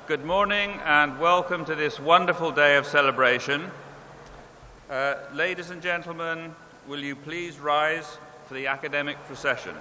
Good morning and welcome to this wonderful day of celebration. Ladies and gentlemen, will you please rise for the academic procession?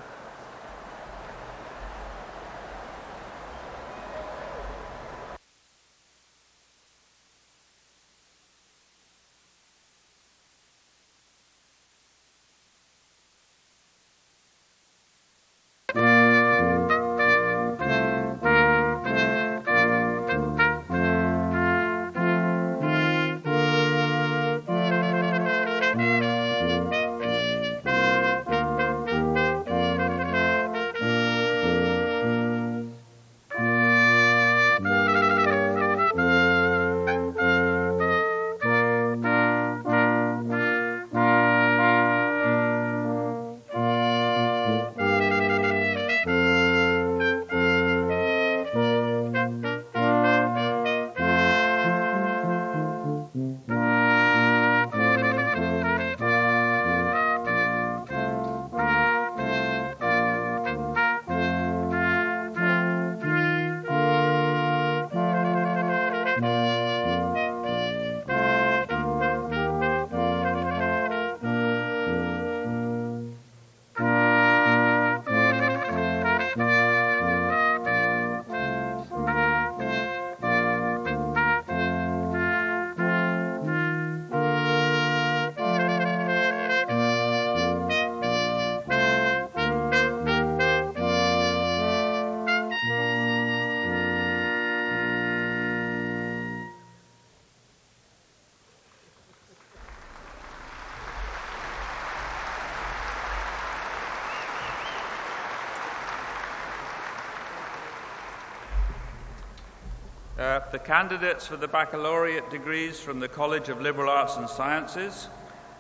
The candidates for the baccalaureate degrees from the College of Liberal Arts and Sciences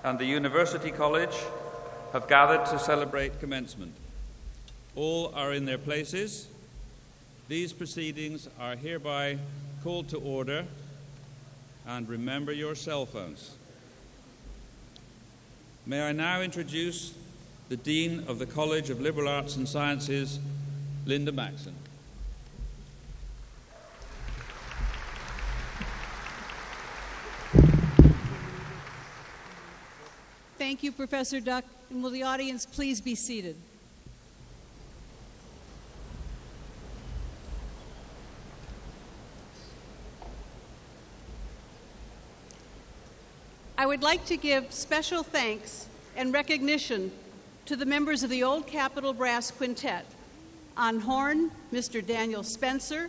and the University College have gathered to celebrate commencement. All are in their places. These proceedings are hereby called to order, and remember your cell phones. May I now introduce the Dean of the College of Liberal Arts and Sciences, Linda Maxon. Thank you, Professor Duck. And will the audience please be seated? I would like to give special thanks and recognition to the members of the Old Capitol Brass Quintet. On horn, Mr. Daniel Spencer.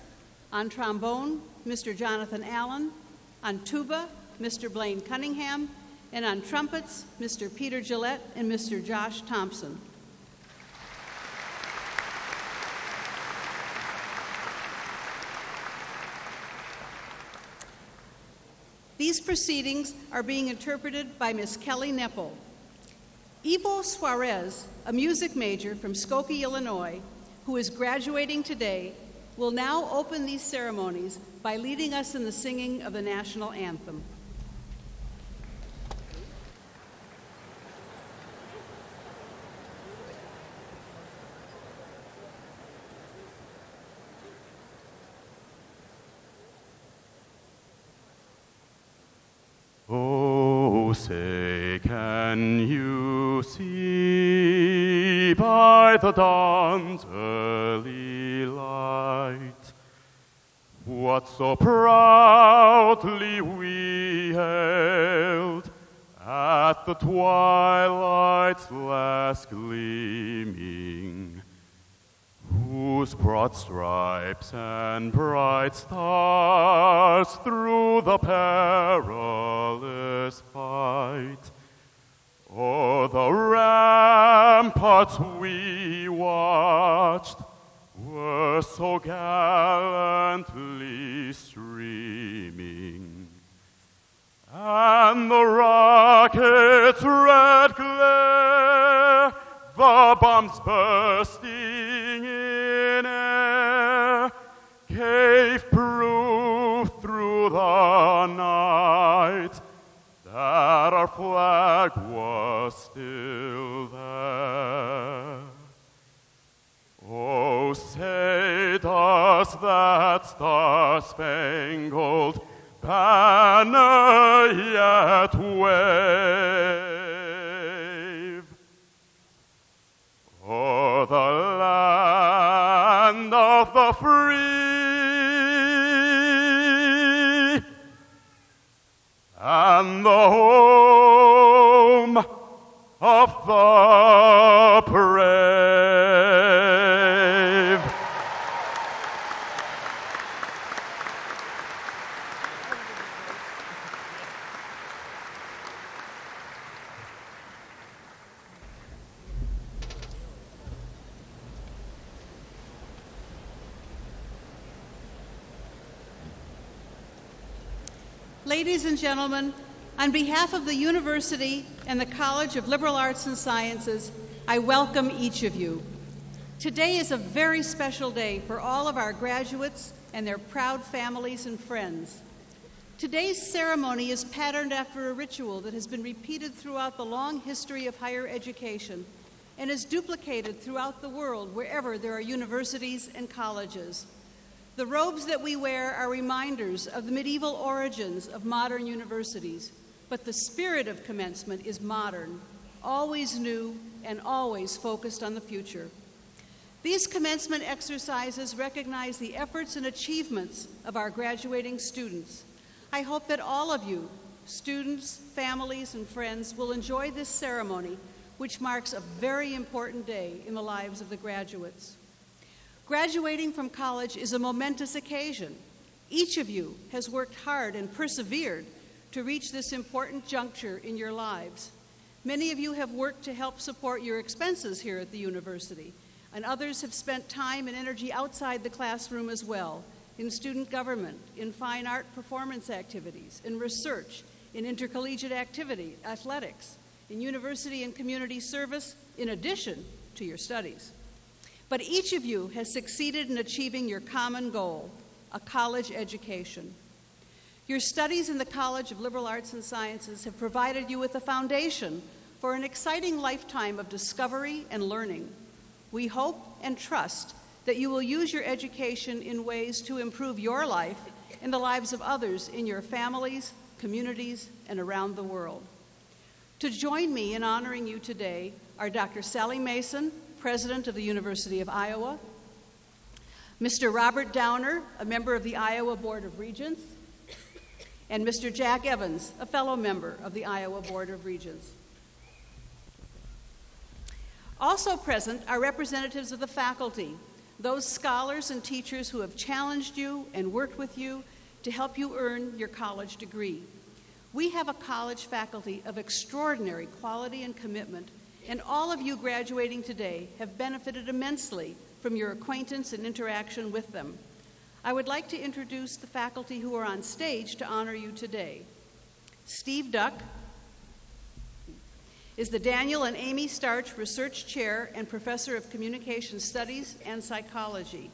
On trombone, Mr. Jonathan Allen. On tuba, Mr. Blaine Cunningham. And on trumpets, Mr. Peter Gillette and Mr. Josh Thompson. These proceedings are being interpreted by Miss Kelly Nepple. Ivo Suarez, a music major from Skokie, Illinois, who is graduating today, will now open these ceremonies by leading us in the singing of the national anthem. Oh, say, can you see by the dawn's early light what so proudly we hailed at the twilight's last gleaming, whose broad stripes and bright stars through the perilous fight o'er the ramparts we watched were so gallantly streaming, and the rocket's red glare, the bombs bursting in air, gave proof through the night that our flag was still there. Oh, say does does that star-spangled banner yet wave? O'er the land of the free and the home of the brave. Ladies and gentlemen, on behalf of the University and the College of Liberal Arts and Sciences, I welcome each of you. Today is a very special day for all of our graduates and their proud families and friends. Today's ceremony is patterned after a ritual that has been repeated throughout the long history of higher education and is duplicated throughout the world wherever there are universities and colleges. The robes that we wear are reminders of the medieval origins of modern universities, but the spirit of commencement is modern, always new, and always focused on the future. These commencement exercises recognize the efforts and achievements of our graduating students. I hope that all of you, students, families, and friends, will enjoy this ceremony, which marks a very important day in the lives of the graduates. Graduating from college is a momentous occasion. Each of you has worked hard and persevered to reach this important juncture in your lives. Many of you have worked to help support your expenses here at the university, and others have spent time and energy outside the classroom as well, in student government, in fine art performance activities, in research, in intercollegiate activity, athletics, in university and community service, in addition to your studies. But each of you has succeeded in achieving your common goal, a college education. Your studies in the College of Liberal Arts and Sciences have provided you with a foundation for an exciting lifetime of discovery and learning. We hope and trust that you will use your education in ways to improve your life and the lives of others in your families, communities, and around the world. To join me in honoring you today are Dr. Sally Mason, President of the University of Iowa, Mr. Robert Downer, a member of the Iowa Board of Regents, and Mr. Jack Evans, a fellow member of the Iowa Board of Regents. Also present are representatives of the faculty, those scholars and teachers who have challenged you and worked with you to help you earn your college degree. We have a college faculty of extraordinary quality and commitment, and all of you graduating today have benefited immensely from your acquaintance and interaction with them. I would like to introduce the faculty who are on stage to honor you today. Steve Duck is the Daniel and Amy Starch Research Chair and Professor of Communication Studies and Psychology.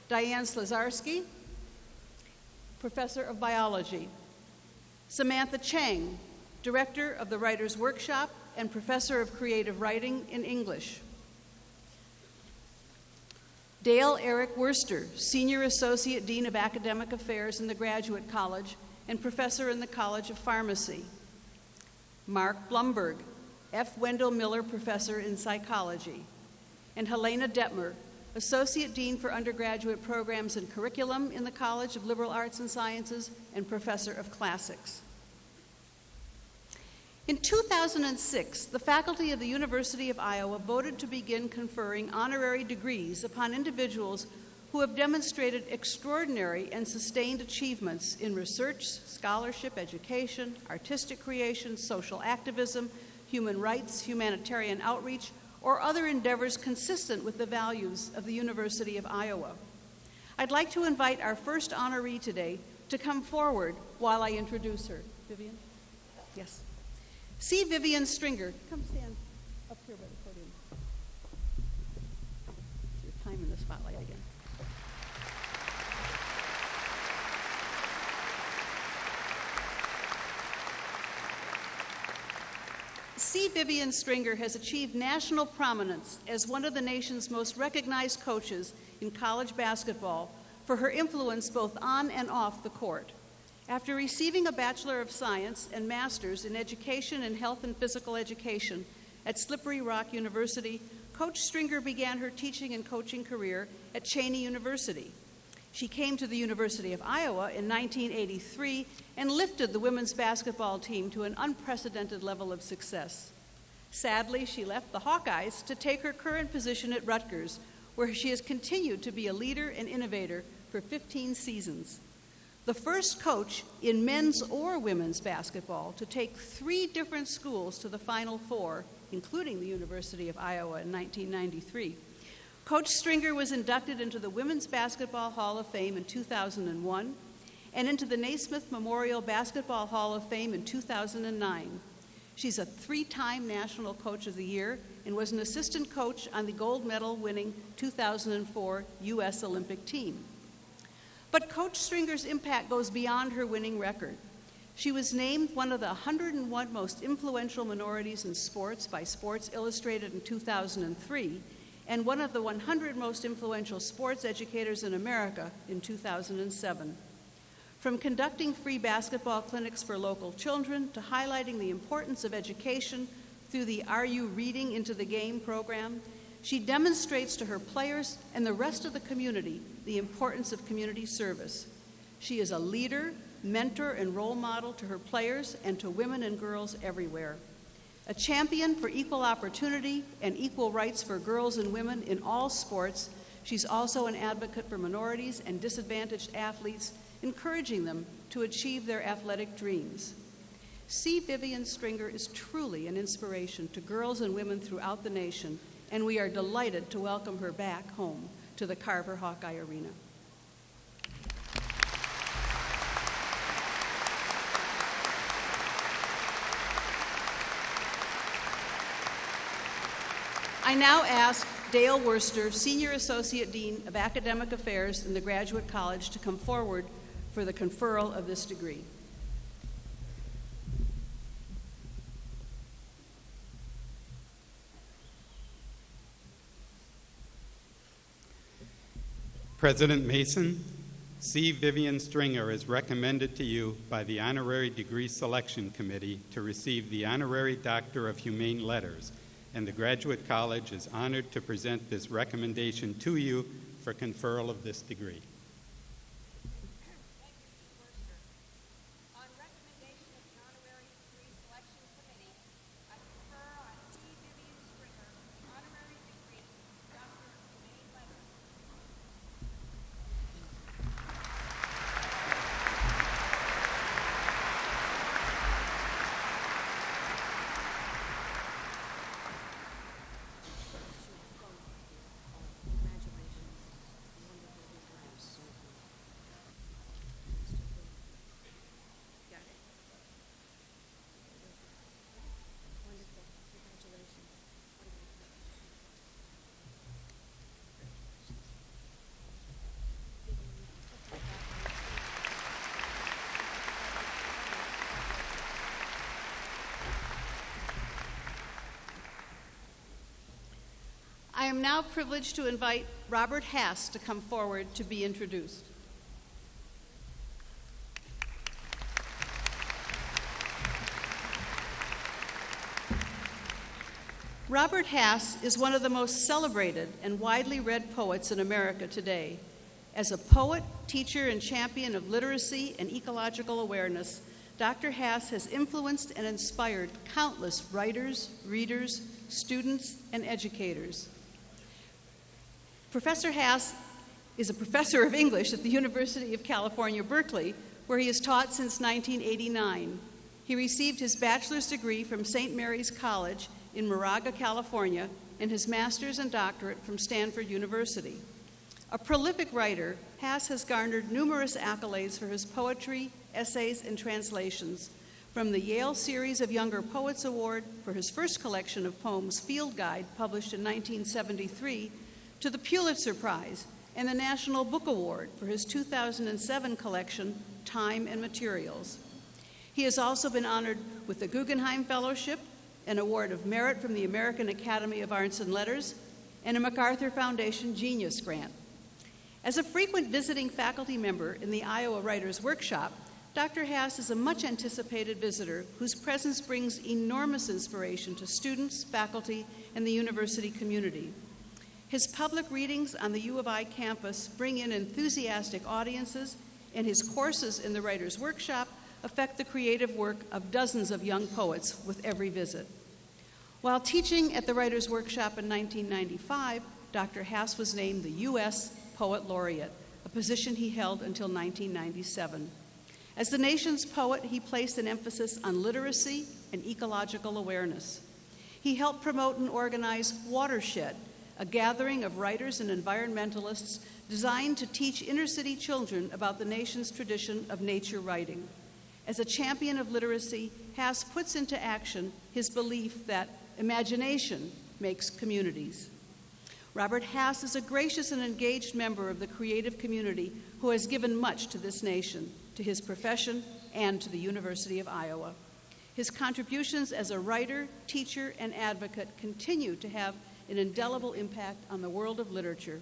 Diane Slazarski, Professor of Biology. Samantha Chang, Director of the Writers' Workshop and Professor of Creative Writing in English. Dale Eric Worster, Senior Associate Dean of Academic Affairs in the Graduate College and Professor in the College of Pharmacy. Mark Blumberg, F. Wendell Miller Professor in Psychology. And Helena Detmer, Associate Dean for Undergraduate Programs and Curriculum in the College of Liberal Arts and Sciences and Professor of Classics. In 2006, the faculty of the University of Iowa voted to begin conferring honorary degrees upon individuals who have demonstrated extraordinary and sustained achievements in research, scholarship, education, artistic creation, social activism, human rights, humanitarian outreach, or other endeavors consistent with the values of the University of Iowa. I'd like to invite our first honoree today to come forward while I introduce her. Vivian? Yes. C. Vivian Stringer. Come stand up here by the podium. Your time in the spotlight again. C. Vivian Stringer has achieved national prominence as one of the nation's most recognized coaches in college basketball for her influence both on and off the court. After receiving a Bachelor of Science and Master's in Education and Health and Physical Education at Slippery Rock University, Coach Stringer began her teaching and coaching career at Cheyney University. She came to the University of Iowa in 1983 and lifted the women's basketball team to an unprecedented level of success. Sadly, she left the Hawkeyes to take her current position at Rutgers, where she has continued to be a leader and innovator for 15 seasons. The first coach in men's or women's basketball to take 3 different schools to the Final Four, including the University of Iowa in 1993. Coach Stringer was inducted into the Women's Basketball Hall of Fame in 2001 and into the Naismith Memorial Basketball Hall of Fame in 2009. She's a 3-time National Coach of the Year and was an assistant coach on the gold medal-winning 2004 U.S. Olympic team. But Coach Stringer's impact goes beyond her winning record. She was named one of the 101 most influential minorities in sports by Sports Illustrated in 2003 and one of the 100 most influential sports educators in America in 2007. From conducting free basketball clinics for local children to highlighting the importance of education through the Are You Reading Into the Game program, she demonstrates to her players and the rest of the community the importance of community service. She is a leader, mentor, and role model to her players and to women and girls everywhere. A champion for equal opportunity and equal rights for girls and women in all sports, she's also an advocate for minorities and disadvantaged athletes, encouraging them to achieve their athletic dreams. C. Vivian Stringer is truly an inspiration to girls and women throughout the nation, and we are delighted to welcome her back home to the Carver Hawkeye Arena. I now ask Dale Worster, Senior Associate Dean of Academic Affairs in the Graduate College, to come forward for the conferral of this degree. President Mason, C. Vivian Stringer is recommended to you by the Honorary Degree Selection Committee to receive the Honorary Doctor of Humane Letters, and the Graduate College is honored to present this recommendation to you for conferral of this degree. I am now privileged to invite Robert Hass to come forward to be introduced. Robert Hass is one of the most celebrated and widely read poets in America today. As a poet, teacher, and champion of literacy and ecological awareness, Dr. Hass has influenced and inspired countless writers, readers, students, and educators. Professor Hass is a professor of English at the University of California, Berkeley, where he has taught since 1989. He received his bachelor's degree from St. Mary's College in Moraga, California, and his master's and doctorate from Stanford University. A prolific writer, Hass has garnered numerous accolades for his poetry, essays, and translations, from the Yale Series of Younger Poets Award for his first collection of poems, Field Guide, published in 1973, to the Pulitzer Prize and the National Book Award for his 2007 collection, Time and Materials. He has also been honored with the Guggenheim Fellowship, an award of merit from the American Academy of Arts and Letters, and a MacArthur Foundation Genius Grant. As a frequent visiting faculty member in the Iowa Writers' Workshop, Dr. Hass is a much anticipated visitor whose presence brings enormous inspiration to students, faculty, and the university community. His public readings on the U of I campus bring in enthusiastic audiences, and his courses in the Writers' Workshop affect the creative work of dozens of young poets with every visit. While teaching at the Writers' Workshop in 1995, Dr. Hass was named the U.S. Poet Laureate, a position he held until 1997. As the nation's poet, he placed an emphasis on literacy and ecological awareness. He helped promote and organize Watershed, a gathering of writers and environmentalists designed to teach inner-city children about the nation's tradition of nature writing. As a champion of literacy, Hass puts into action his belief that imagination makes communities. Robert Hass is a gracious and engaged member of the creative community who has given much to this nation, to his profession, and to the University of Iowa. His contributions as a writer, teacher, and advocate continue to have an indelible impact on the world of literature.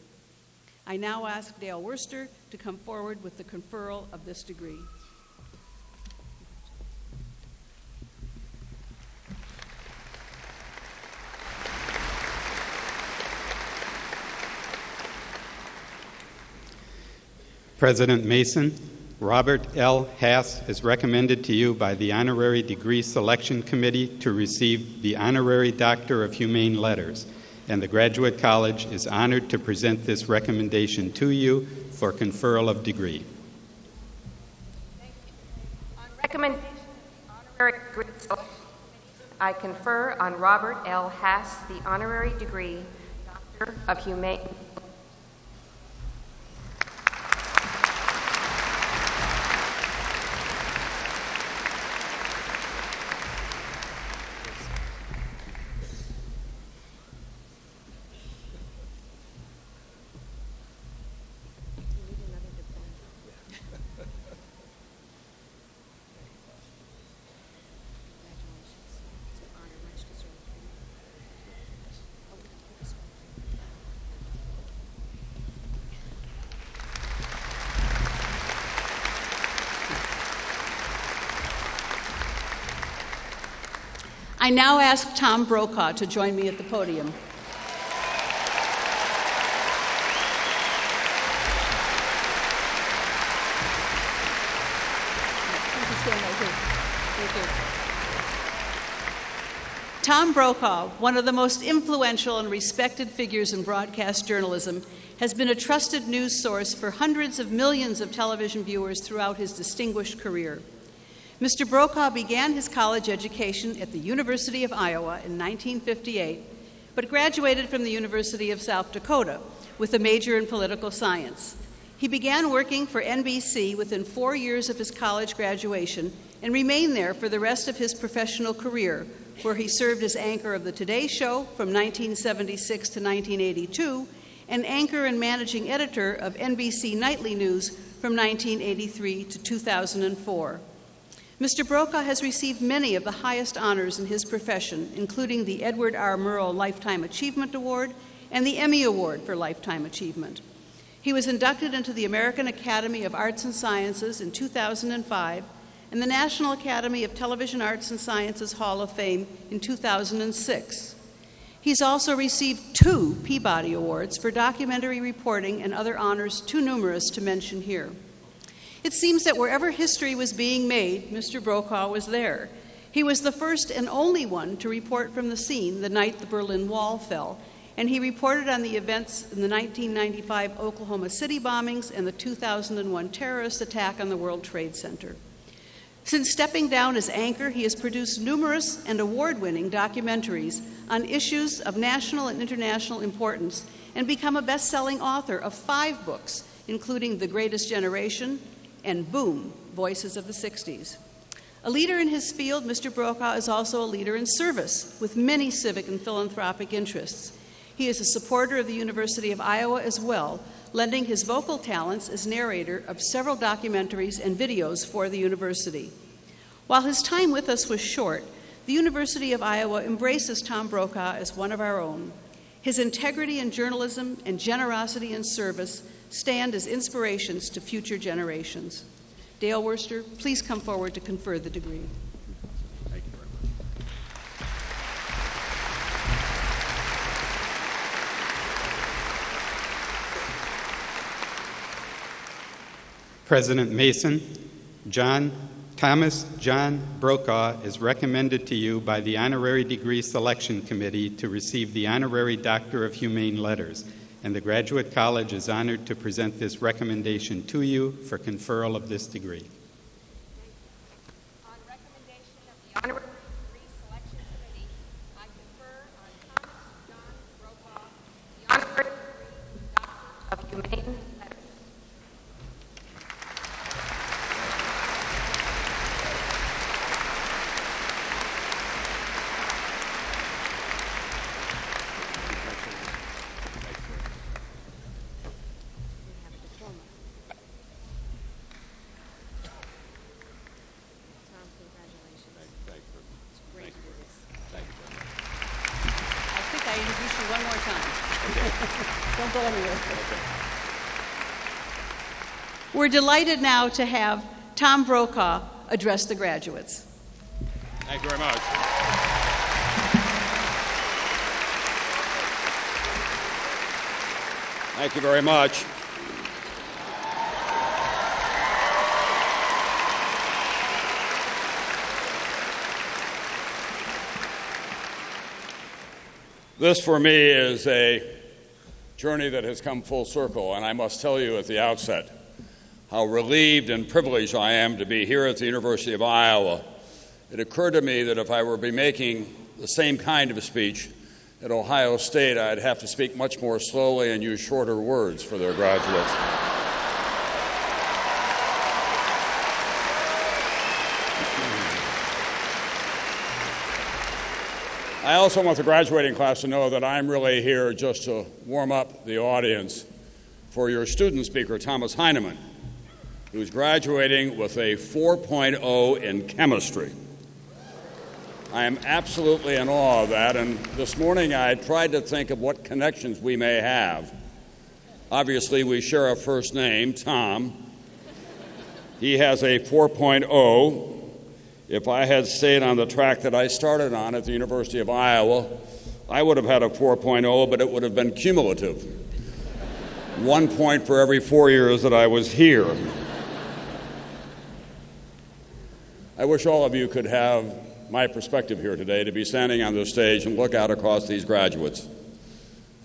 I now ask Dale Worster to come forward with the conferral of this degree. President Mason, Robert L. Hass is recommended to you by the Honorary Degree Selection Committee to receive the Honorary Doctor of Humane Letters, and the Graduate College is honored to present this recommendation to you for conferral of degree. Thank you. On recommendation of the Honorary Degree Selection Committee, I confer on Robert L. Hass the Honorary Degree Doctor of Humane. I now ask Tom Brokaw to join me at the podium. Tom Brokaw, one of the most influential and respected figures in broadcast journalism, has been a trusted news source for hundreds of millions of television viewers throughout his distinguished career. Mr. Brokaw began his college education at the University of Iowa in 1958, but graduated from the University of South Dakota with a major in political science. He began working for NBC within 4 years of his college graduation and remained there for the rest of his professional career, where he served as anchor of the Today Show from 1976 to 1982 and anchor and managing editor of NBC Nightly News from 1983 to 2004. Mr. Brokaw has received many of the highest honors in his profession, including the Edward R. Murrow Lifetime Achievement Award and the Emmy Award for Lifetime Achievement. He was inducted into the American Academy of Arts and Sciences in 2005 and the National Academy of Television Arts and Sciences Hall of Fame in 2006. He's also received 2 Peabody Awards for documentary reporting and other honors too numerous to mention here. It seems that wherever history was being made, Mr. Brokaw was there. He was the first and only one to report from the scene the night the Berlin Wall fell, and he reported on the events in the 1995 Oklahoma City bombings and the 2001 terrorist attack on the World Trade Center. Since stepping down as anchor, he has produced numerous and award-winning documentaries on issues of national and international importance and become a best-selling author of 5 books, including The Greatest Generation and Boom, Voices of the 60s. A leader in his field, Mr. Brokaw is also a leader in service with many civic and philanthropic interests. He is a supporter of the University of Iowa as well, lending his vocal talents as narrator of several documentaries and videos for the university. While his time with us was short, the University of Iowa embraces Tom Brokaw as one of our own. His integrity in journalism and generosity in service stand as inspirations to future generations. Dale Worster, please come forward to confer the degree. Thank you very much. President Mason, Thomas John Brokaw is recommended to you by the Honorary Degree Selection Committee to receive the Honorary Doctor of Humane Letters, and the Graduate College is honored to present this recommendation to you for conferral of this degree. On recommendation of the Honorary Degree Selection Committee, I confer on Thomas John Brokaw the Honorary Degree Doctor of Humane Letters. We're delighted now to have Tom Brokaw address the graduates. Thank you very much. Thank you very much. This, for me, is a journey that has come full circle, and I must tell you at the outset how relieved and privileged I am to be here at the University of Iowa. It occurred to me that if I were to be making the same kind of a speech at Ohio State, I'd have to speak much more slowly and use shorter words for their graduates. I also want the graduating class to know that I'm really here just to warm up the audience for your student speaker, Thomas Hyneman, who's graduating with a 4.0 in chemistry. I am absolutely in awe of that, and this morning I tried to think of what connections we may have. Obviously, we share a first name, Tom. He has a 4.0. If I had stayed on the track that I started on at the University of Iowa, I would have had a 4.0, but it would have been cumulative. 1 point for every 4 years that I was here. I wish all of you could have my perspective here today, to be standing on this stage and look out across these graduates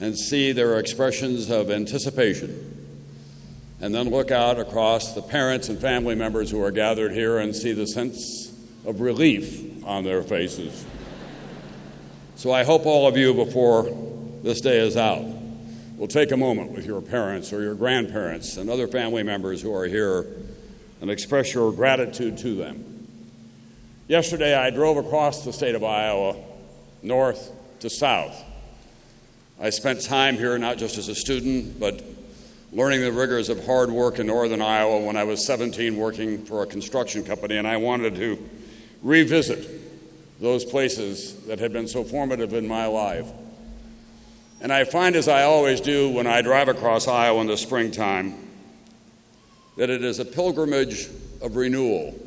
and see their expressions of anticipation, and then look out across the parents and family members who are gathered here and see the sense of relief on their faces. So I hope all of you, before this day is out, will take a moment with your parents or your grandparents and other family members who are here and express your gratitude to them. Yesterday, I drove across the state of Iowa, north to south. I spent time here not just as a student, but learning the rigors of hard work in northern Iowa when I was 17 working for a construction company, and I wanted to revisit those places that had been so formative in my life. And I find, as I always do when I drive across Iowa in the springtime, that it is a pilgrimage of renewal.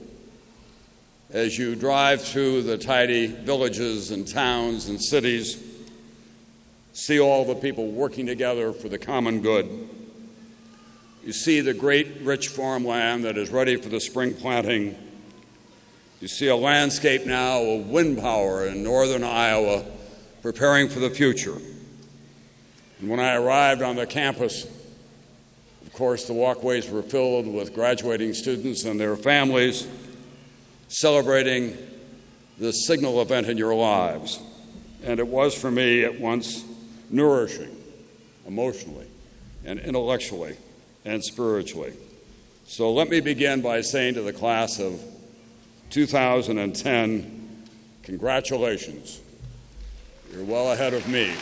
As you drive through the tidy villages and towns and cities, see all the people working together for the common good. You see the great rich farmland that is ready for the spring planting. You see a landscape now of wind power in northern Iowa preparing for the future. And when I arrived on the campus, of course, the walkways were filled with graduating students and their families celebrating this signal event in your lives. And it was, for me, at once nourishing, emotionally and intellectually and spiritually. So let me begin by saying to the class of 2010, congratulations. You're well ahead of me.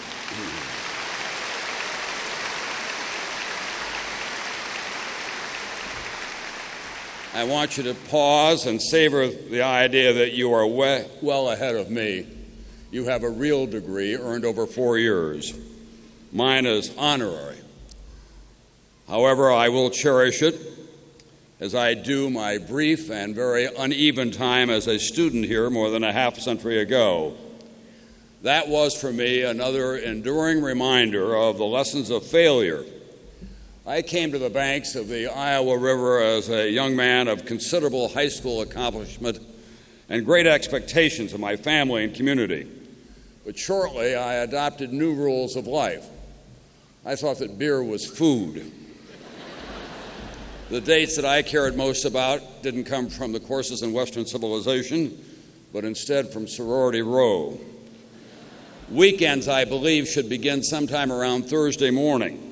I want you to pause and savor the idea that you are well ahead of me. You have a real degree earned over 4 years. Mine is honorary. However, I will cherish it as I do my brief and very uneven time as a student here more than a half century ago. That was for me another enduring reminder of the lessons of failure. I came to the banks of the Iowa River as a young man of considerable high school accomplishment and great expectations of my family and community. But shortly, I adopted new rules of life. I thought that beer was food. The dates that I cared most about didn't come from the courses in Western civilization, but instead from sorority row. Weekends, I believe, should begin sometime around Thursday morning.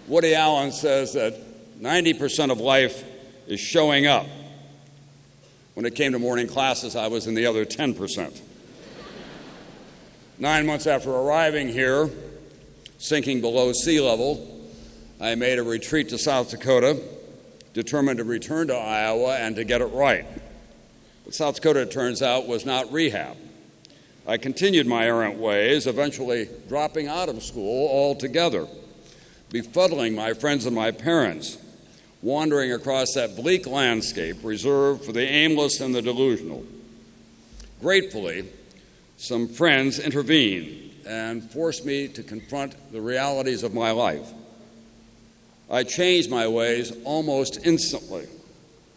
Woody Allen says that 90% of life is showing up. When it came to morning classes, I was in the other 10%. 9 months after arriving here, sinking below sea level, I made a retreat to South Dakota, determined to return to Iowa and to get it right. But South Dakota, it turns out, was not rehab. I continued my errant ways, eventually dropping out of school altogether, befuddling my friends and my parents, wandering across that bleak landscape reserved for the aimless and the delusional. Gratefully, some friends intervened and forced me to confront the realities of my life. I changed my ways almost instantly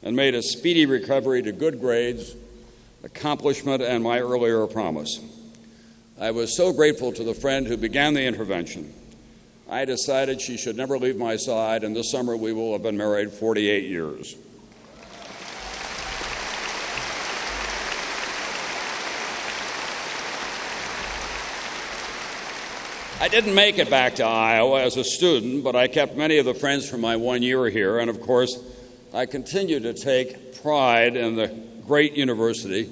and made a speedy recovery to good grades, accomplishment, and my earlier promise. I was so grateful to the friend who began the intervention. I decided she should never leave my side, and this summer we will have been married 48 years. I didn't make it back to Iowa as a student, but I kept many of the friends from my 1 year here, and of course, I continue to take pride in the great university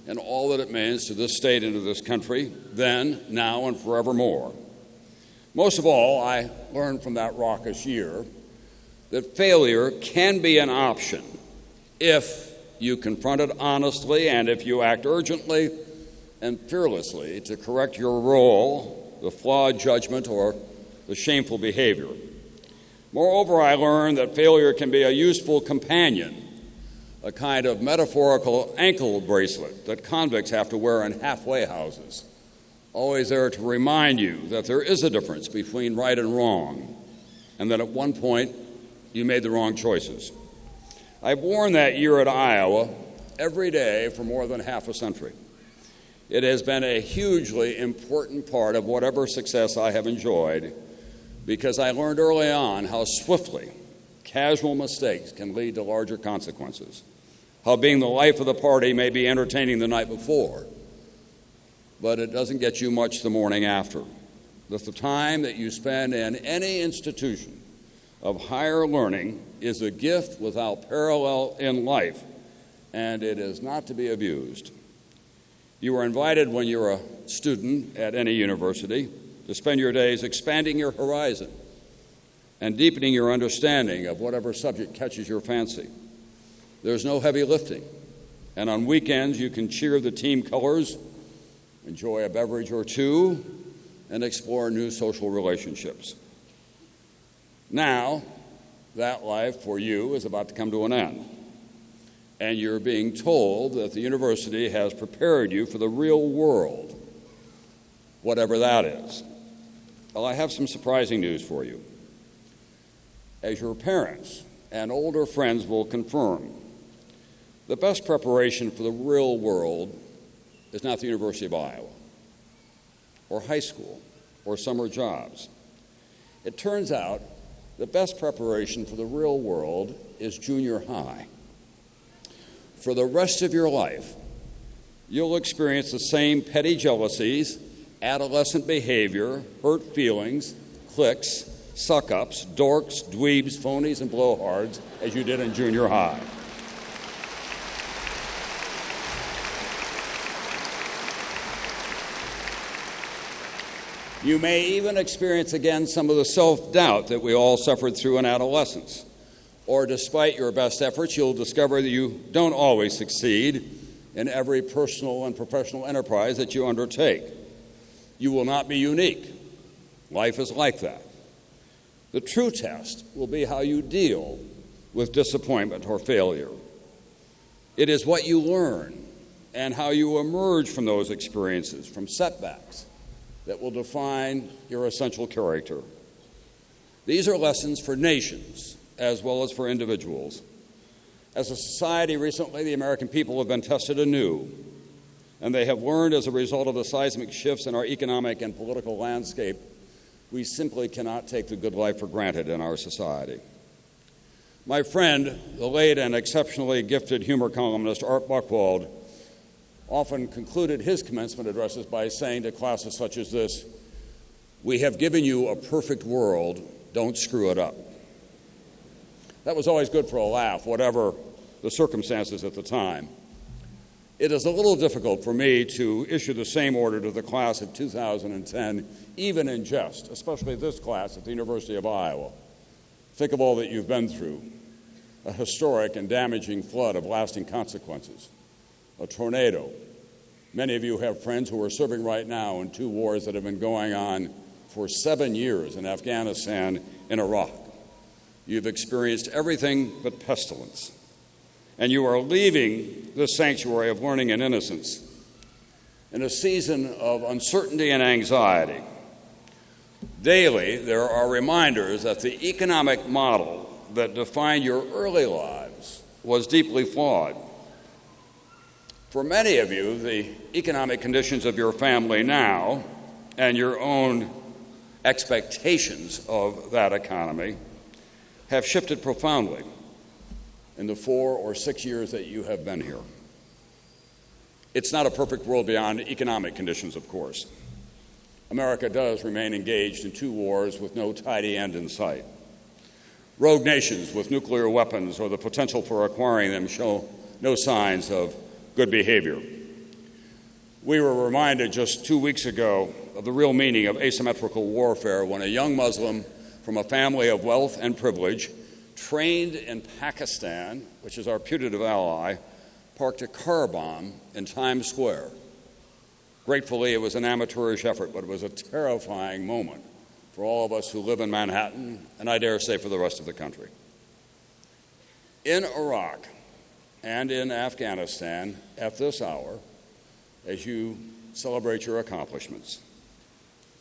and all that it means to this state and to this country, then, now, and forevermore. Most of all, I learned from that raucous year that failure can be an option if you confront it honestly and if you act urgently and fearlessly to correct your role, the flawed judgment, or the shameful behavior. Moreover, I learned that failure can be a useful companion, a kind of metaphorical ankle bracelet that convicts have to wear in halfway houses, always there to remind you that there is a difference between right and wrong, and that at one point you made the wrong choices. I've worn that year at Iowa every day for more than half a century. It has been a hugely important part of whatever success I have enjoyed, because I learned early on how swiftly casual mistakes can lead to larger consequences, how being the life of the party may be entertaining the night before, but it doesn't get you much the morning after. That the time that you spend in any institution of higher learning is a gift without parallel in life, and it is not to be abused. You are invited when you're a student at any university to spend your days expanding your horizon and deepening your understanding of whatever subject catches your fancy. There's no heavy lifting, and on weekends you can cheer the team colors, enjoy a beverage or two, and explore new social relationships. Now, that life for you is about to come to an end, and you're being told that the university has prepared you for the real world, whatever that is. Well, I have some surprising news for you. As your parents and older friends will confirm, the best preparation for the real world is not the University of Iowa, or high school, or summer jobs. It turns out the best preparation for the real world is junior high. For the rest of your life, you'll experience the same petty jealousies, adolescent behavior, hurt feelings, cliques, suck-ups, dorks, dweebs, phonies, and blowhards as you did in junior high. You may even experience again some of the self-doubt that we all suffered through in adolescence. Or despite your best efforts, you'll discover that you don't always succeed in every personal and professional enterprise that you undertake. You will not be unique. Life is like that. The true test will be how you deal with disappointment or failure. It is what you learn and how you emerge from those experiences, from setbacks, that will define your essential character. These are lessons for nations as well as for individuals. As a society recently, the American people have been tested anew, and they have learned as a result of the seismic shifts in our economic and political landscape, we simply cannot take the good life for granted in our society. My friend, the late and exceptionally gifted humor columnist Art Buchwald, often concluded his commencement addresses by saying to classes such as this, "We have given you a perfect world, don't screw it up." That was always good for a laugh, whatever the circumstances at the time. It is a little difficult for me to issue the same order to the class of 2010, even in jest, especially this class at the University of Iowa. Think of all that you've been through: a historic and damaging flood of lasting consequences, a tornado. Many of you have friends who are serving right now in 2 wars that have been going on for 7 years in Afghanistan and Iraq. You've experienced everything but pestilence, and you are leaving this sanctuary of learning and innocence in a season of uncertainty and anxiety. Daily, there are reminders that the economic model that defined your early lives was deeply flawed. For many of you, the economic conditions of your family now and your own expectations of that economy have shifted profoundly in the 4 or 6 years that you have been here. It's not a perfect world beyond economic conditions, of course. America does remain engaged in 2 wars with no tidy end in sight. Rogue nations with nuclear weapons or the potential for acquiring them show no signs of good behavior. We were reminded just 2 weeks ago of the real meaning of asymmetrical warfare when a young Muslim from a family of wealth and privilege, trained in Pakistan, which is our putative ally, parked a car bomb in Times Square. Gratefully, it was an amateurish effort, but it was a terrifying moment for all of us who live in Manhattan, and I dare say for the rest of the country. In Iraq and in Afghanistan, at this hour, as you celebrate your accomplishments,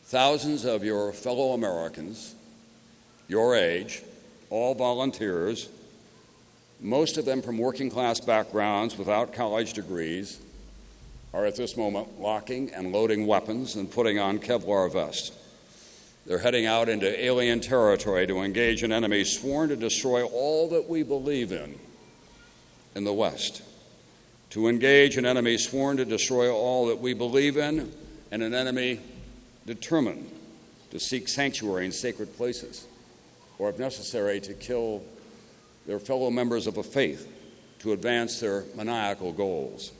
thousands of your fellow Americans, your age, all volunteers, most of them from working-class backgrounds without college degrees, are at this moment locking and loading weapons and putting on Kevlar vests. They're heading out into alien territory to engage an enemy sworn to destroy all that we believe in the West, to engage an enemy sworn to destroy all that we believe in, and an enemy determined to seek sanctuary in sacred places, or if necessary, to kill their fellow members of a faith to advance their maniacal goals.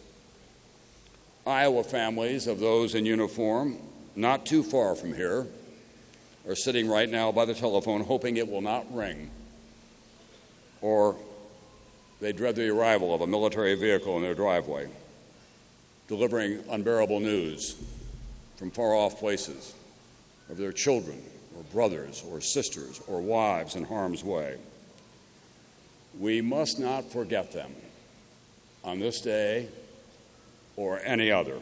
Iowa families of those in uniform, not too far from here, are sitting right now by the telephone hoping it will not ring, or they dread the arrival of a military vehicle in their driveway, delivering unbearable news from far-off places of their children or brothers or sisters or wives in harm's way. We must not forget them on this day or any other.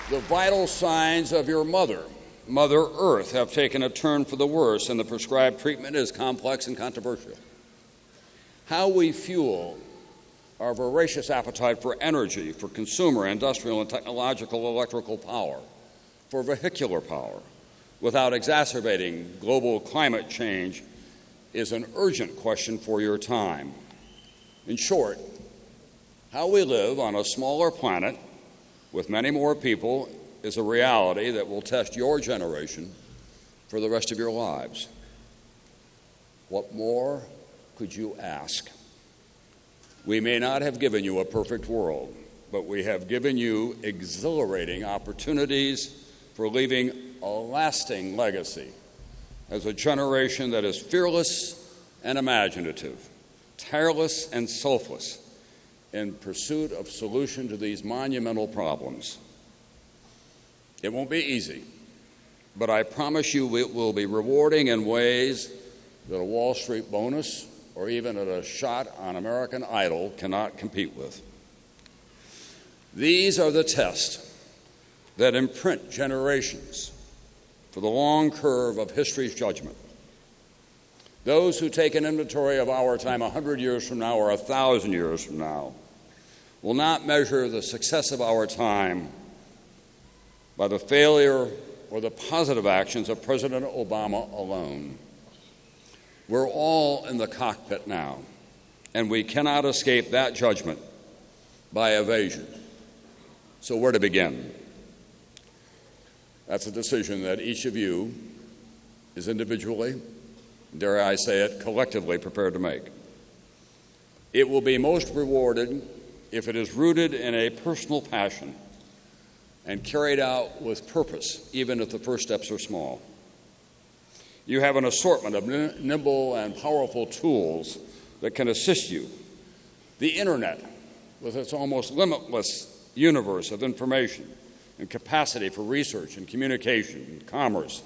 The vital signs of your Mother Earth, have taken a turn for the worse, and the prescribed treatment is complex and controversial. How we fuel our voracious appetite for energy, for consumer, industrial, and technological electrical power, for vehicular power, without exacerbating global climate change, is an urgent question for your time. In short, how we live on a smaller planet with many more people is a reality that will test your generation for the rest of your lives. What more could you ask? We may not have given you a perfect world, but we have given you exhilarating opportunities for leaving a lasting legacy as a generation that is fearless and imaginative, tireless and selfless in pursuit of solution to these monumental problems. It won't be easy, but I promise you it will be rewarding in ways that a Wall Street bonus or even at a shot on American Idol cannot compete with. These are the tests that imprint generations for the long curve of history's judgment. Those who take an inventory of our time 100 years from now or 1,000 years from now will not measure the success of our time by the failure or the positive actions of President Obama alone. We're all in the cockpit now, and we cannot escape that judgment by evasion. So where to begin? That's a decision that each of you is individually, dare I say it, collectively prepared to make. It will be most rewarded if it is rooted in a personal passion and carried out with purpose, even if the first steps are small. You have an assortment of nimble and powerful tools that can assist you. The Internet, with its almost limitless universe of information and capacity for research and communication and commerce,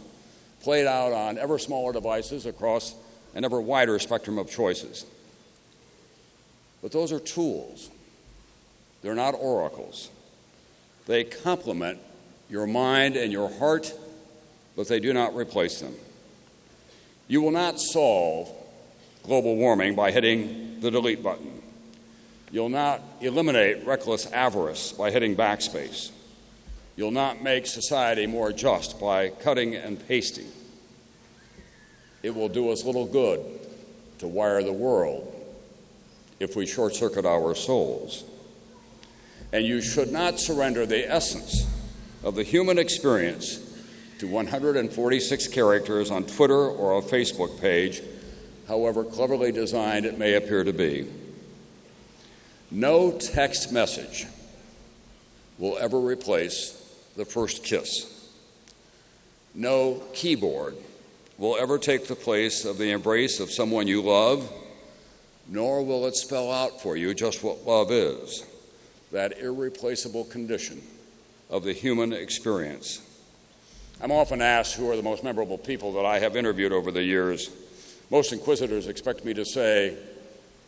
played out on ever smaller devices across an ever wider spectrum of choices. But those are tools. They're not oracles. They complement your mind and your heart, but they do not replace them. You will not solve global warming by hitting the delete button. You'll not eliminate reckless avarice by hitting backspace. You'll not make society more just by cutting and pasting. It will do us little good to wire the world if we short-circuit our souls. And you should not surrender the essence of the human experience to 146 characters on Twitter or a Facebook page, however cleverly designed it may appear to be. No text message will ever replace the first kiss. No keyboard will ever take the place of the embrace of someone you love, nor will it spell out for you just what love is, that irreplaceable condition of the human experience. I'm often asked who are the most memorable people that I have interviewed over the years. Most inquisitors expect me to say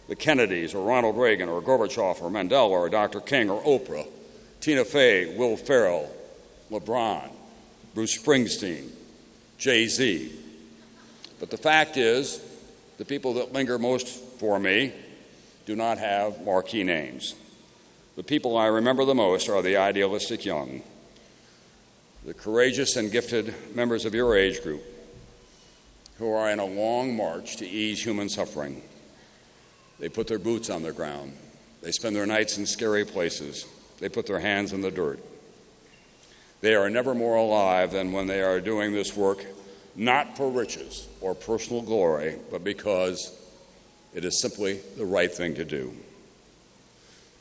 the Kennedys or Ronald Reagan or Gorbachev or Mandela or Dr. King or Oprah, Tina Fey, Will Ferrell, LeBron, Bruce Springsteen, Jay-Z. But the fact is, the people that linger most for me do not have marquee names. The people I remember the most are the idealistic young, the courageous and gifted members of your age group who are in a long march to ease human suffering. They put their boots on the ground. They spend their nights in scary places. They put their hands in the dirt. They are never more alive than when they are doing this work, not for riches or personal glory, but because it is simply the right thing to do.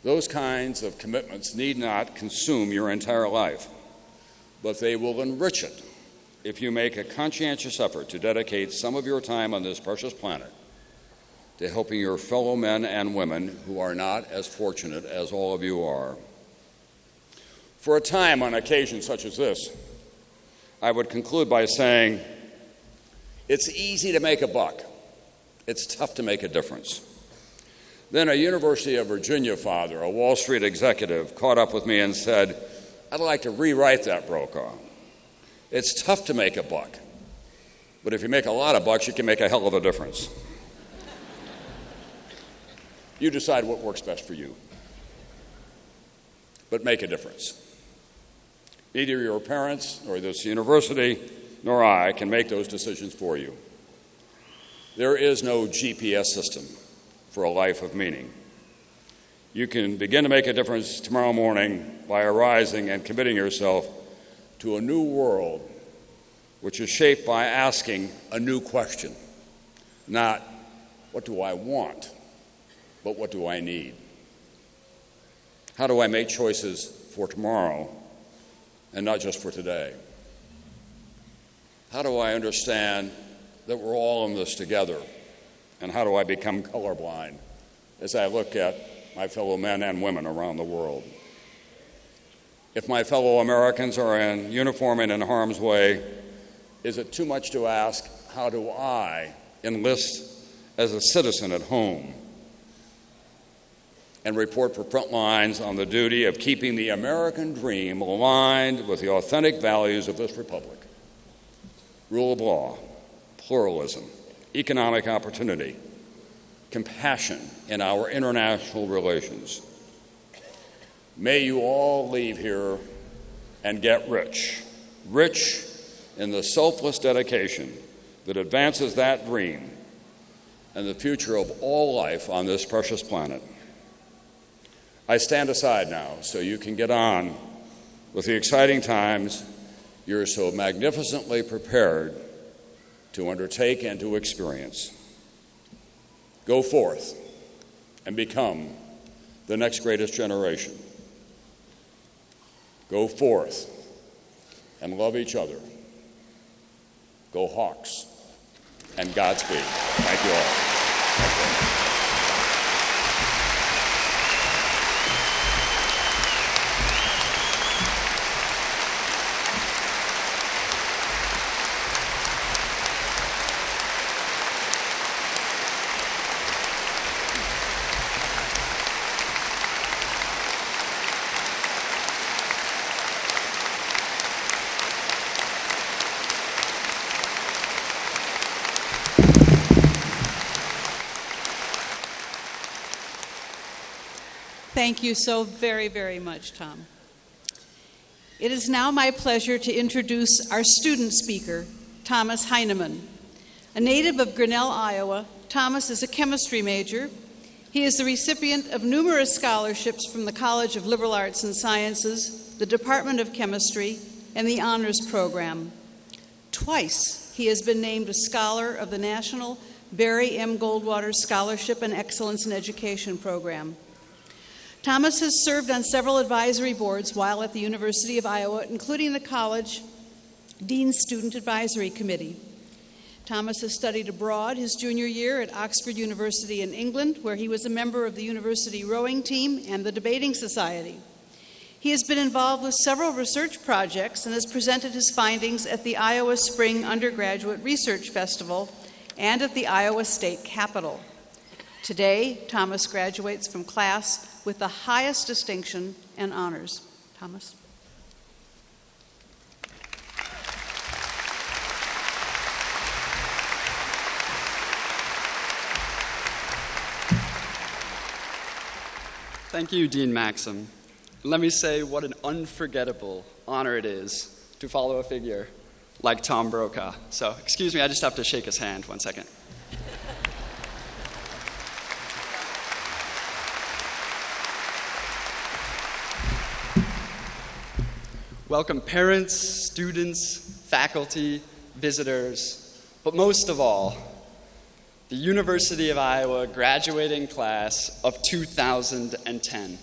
Those kinds of commitments need not consume your entire life, but they will enrich it if you make a conscientious effort to dedicate some of your time on this precious planet to helping your fellow men and women who are not as fortunate as all of you are. For a time, on occasions such as this, I would conclude by saying, it's easy to make a buck. It's tough to make a difference. Then a University of Virginia father, a Wall Street executive, caught up with me and said, I'd like to rewrite that, Brokaw. It's tough to make a buck, but if you make a lot of bucks, you can make a hell of a difference. You decide what works best for you, but make a difference. Neither your parents, nor this university, nor I can make those decisions for you. There is no GPS system for a life of meaning. You can begin to make a difference tomorrow morning by arising and committing yourself to a new world which is shaped by asking a new question. Not, what do I want, but what do I need? How do I make choices for tomorrow and not just for today? How do I understand that we're all in this together? And how do I become colorblind as I look at my fellow men and women around the world. If my fellow Americans are in uniform and in harm's way, is it too much to ask, how do I enlist as a citizen at home and report for front lines on the duty of keeping the American dream aligned with the authentic values of this republic? Rule of law, pluralism, economic opportunity, compassion in our international relations. May you all leave here and get rich, rich in the selfless dedication that advances that dream and the future of all life on this precious planet. I stand aside now so you can get on with the exciting times you're so magnificently prepared to undertake and to experience. Go forth and become the next greatest generation. Go forth and love each other. Go Hawks, and Godspeed. Thank you all. Thank you. Thank you so very, very much, Tom. It is now my pleasure to introduce our student speaker, Thomas Hyneman. A native of Grinnell, Iowa, Thomas is a chemistry major. He is the recipient of numerous scholarships from the College of Liberal Arts and Sciences, the Department of Chemistry, and the Honors Program. Twice, he has been named a Scholar of the National Barry M. Goldwater Scholarship and Excellence in Education Program. Thomas has served on several advisory boards while at the University of Iowa, including the College Dean's Student Advisory Committee. Thomas has studied abroad his junior year at Oxford University in England, where he was a member of the university rowing team and the debating society. He has been involved with several research projects and has presented his findings at the Iowa Spring Undergraduate Research Festival and at the Iowa State Capitol. Today, Thomas graduates from class with the highest distinction and honors. Thomas. Thank you, Dean Maxim. Let me say what an unforgettable honor it is to follow a figure like Tom Brokaw. So, excuse me, I just have to shake his hand 1 second. Welcome parents, students, faculty, visitors, but most of all, the University of Iowa graduating class of 2010.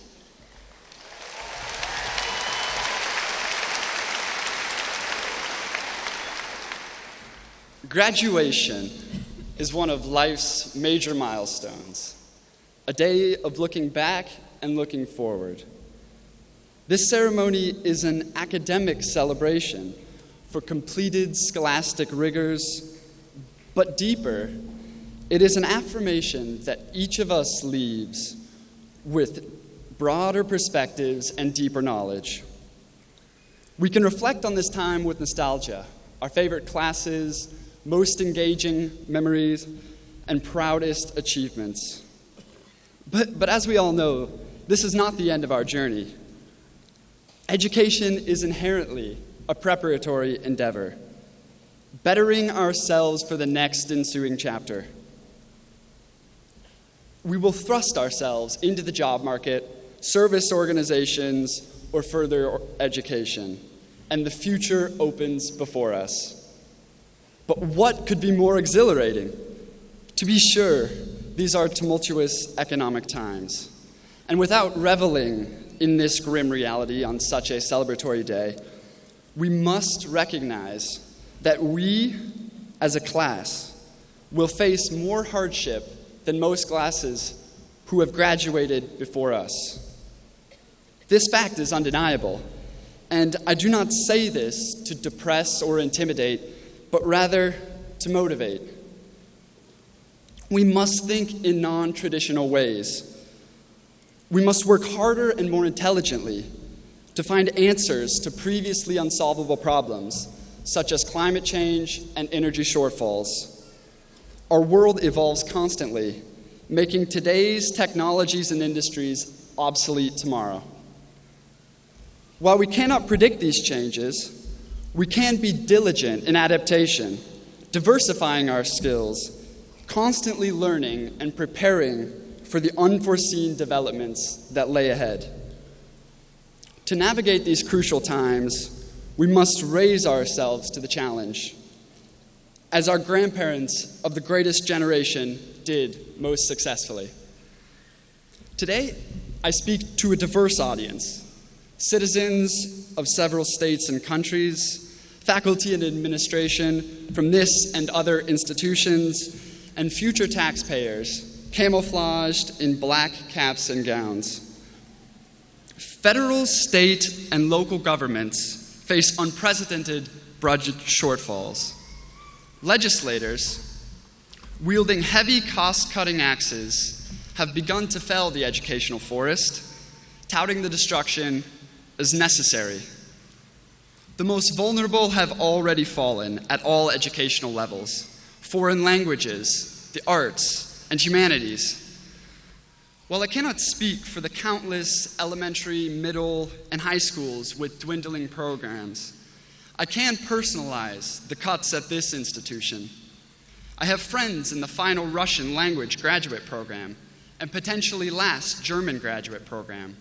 Graduation is one of life's major milestones, a day of looking back and looking forward. This ceremony is an academic celebration for completed scholastic rigors, but deeper, it is an affirmation that each of us leaves with broader perspectives and deeper knowledge. We can reflect on this time with nostalgia, our favorite classes, most engaging memories, and proudest achievements. But as we all know, this is not the end of our journey. Education is inherently a preparatory endeavor, bettering ourselves for the next ensuing chapter. We will thrust ourselves into the job market, service organizations, or further education, and the future opens before us. But what could be more exhilarating? To be sure, these are tumultuous economic times, and without reveling in this grim reality on such a celebratory day, we must recognize that we, as a class, will face more hardship than most classes who have graduated before us. This fact is undeniable, and I do not say this to depress or intimidate, but rather to motivate. We must think in non-traditional ways. We must work harder and more intelligently to find answers to previously unsolvable problems, such as climate change and energy shortfalls. Our world evolves constantly, making today's technologies and industries obsolete tomorrow. While we cannot predict these changes, we can be diligent in adaptation, diversifying our skills, constantly learning and preparing for the unforeseen developments that lay ahead. To navigate these crucial times, we must raise ourselves to the challenge, as our grandparents of the greatest generation did most successfully. Today, I speak to a diverse audience, citizens of several states and countries, faculty and administration from this and other institutions, and future taxpayers camouflaged in black caps and gowns. Federal, state, and local governments face unprecedented budget shortfalls. Legislators, wielding heavy cost-cutting axes, have begun to fell the educational forest, touting the destruction as necessary. The most vulnerable have already fallen at all educational levels: foreign languages, the arts, and humanities. While I cannot speak for the countless elementary, middle, and high schools with dwindling programs, I can personalize the cuts at this institution. I have friends in the final Russian language graduate program and potentially last German graduate program.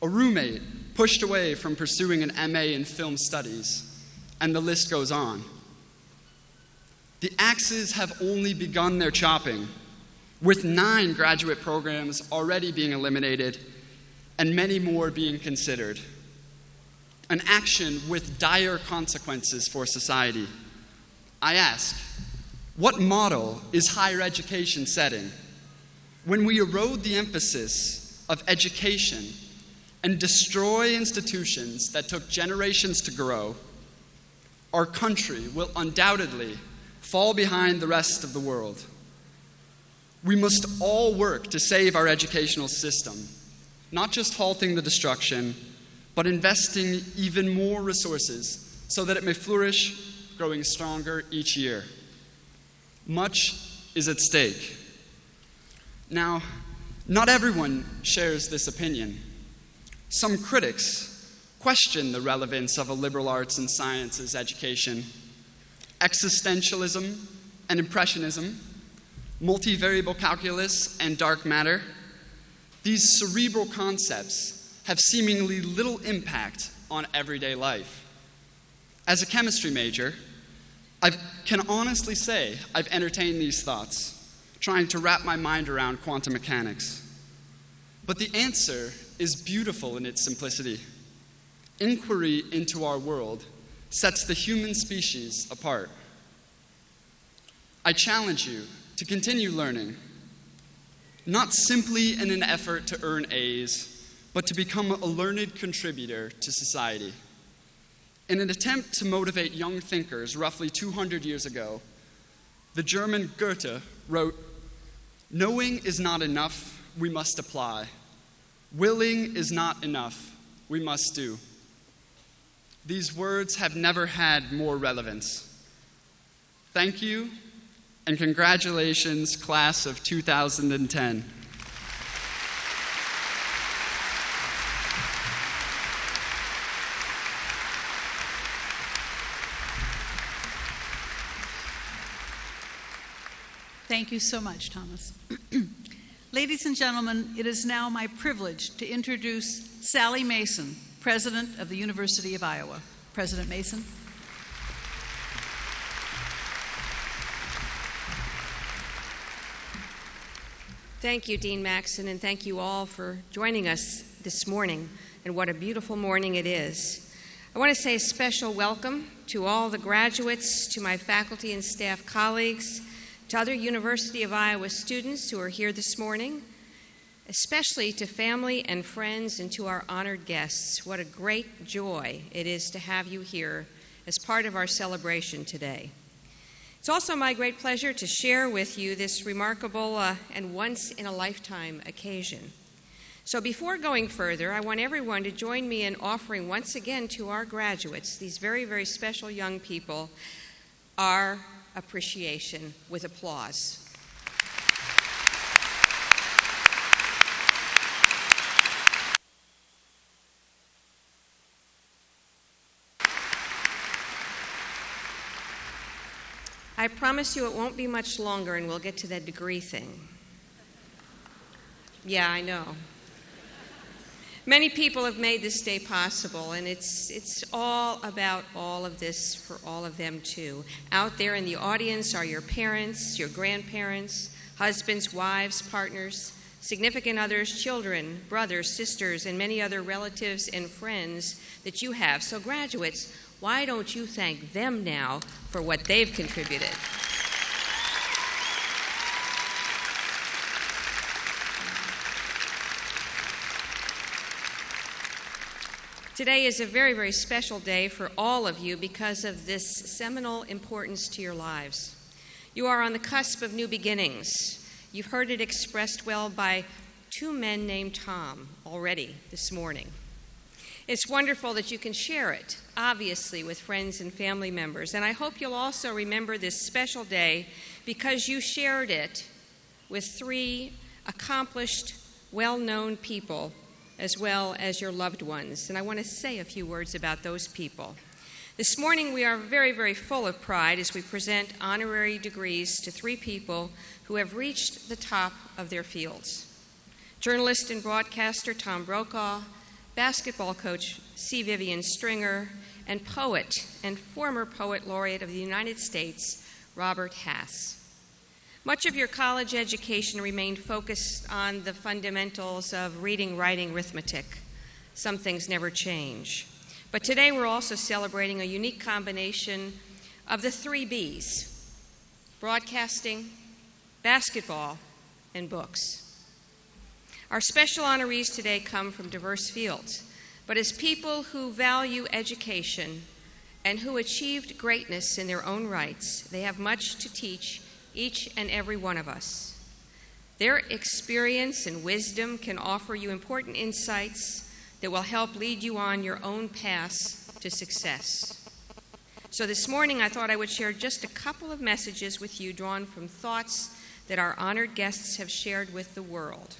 A roommate pushed away from pursuing an MA in film studies, and the list goes on. The axes have only begun their chopping, with 9 graduate programs already being eliminated and many more being considered. An action with dire consequences for society. I ask, what model is higher education setting? When we erode the emphasis of education and destroy institutions that took generations to grow, our country will undoubtedly fall behind the rest of the world. We must all work to save our educational system, not just halting the destruction, but investing even more resources so that it may flourish, growing stronger each year. Much is at stake. Now, not everyone shares this opinion. Some critics question the relevance of a liberal arts and sciences education. Existentialism and impressionism, multivariable calculus and dark matter, these cerebral concepts have seemingly little impact on everyday life. As a chemistry major, I can honestly say I've entertained these thoughts, trying to wrap my mind around quantum mechanics. But the answer is beautiful in its simplicity. Inquiry into our world sets the human species apart. I challenge you to continue learning, not simply in an effort to earn A's, but to become a learned contributor to society. In an attempt to motivate young thinkers roughly 200 years ago, the German Goethe wrote, "Knowing is not enough, we must apply. Willing is not enough, we must do." These words have never had more relevance. Thank you, and congratulations, class of 2010. Thank you so much, Thomas. Ladies and gentlemen, it is now my privilege to introduce Sally Mason, President of the University of Iowa. President Mason. Thank you, Dean Maxson, and thank you all for joining us this morning. And what a beautiful morning it is. I want to say a special welcome to all the graduates, to my faculty and staff colleagues, to other University of Iowa students who are here this morning, especially to family and friends and to our honored guests. What a great joy it is to have you here as part of our celebration today. It's also my great pleasure to share with you this remarkable and once-in-a-lifetime occasion. So before going further, I want everyone to join me in offering once again to our graduates, these very, very special young people, our appreciation with applause. I promise you it won't be much longer and we'll get to that degree thing. Yeah, I know. Many people have made this day possible, and it's all about all of this for all of them too. Out there in the audience are your parents, your grandparents, husbands, wives, partners, significant others, children, brothers, sisters, and many other relatives and friends that you have. So graduates, why don't you thank them now for what they've contributed? Today is a very, very special day for all of you because of this seminal importance to your lives. You are on the cusp of new beginnings. You've heard it expressed well by two men named Tom already this morning. It's wonderful that you can share it, obviously, with friends and family members. And I hope you'll also remember this special day because you shared it with three accomplished, well-known people as well as your loved ones. And I want to say a few words about those people. This morning we are very, very full of pride as we present honorary degrees to three people who have reached the top of their fields. Journalist and broadcaster Tom Brokaw, basketball coach C. Vivian Stringer, and poet and former poet laureate of the United States, Robert Hass. Much of your college education remained focused on the fundamentals of reading, writing, arithmetic. Some things never change. But today we're also celebrating a unique combination of the three B's: broadcasting, basketball, and books. Our special honorees today come from diverse fields, but as people who value education and who achieved greatness in their own rights, they have much to teach each and every one of us. Their experience and wisdom can offer you important insights that will help lead you on your own paths to success. So this morning I thought I would share just a couple of messages with you drawn from thoughts that our honored guests have shared with the world.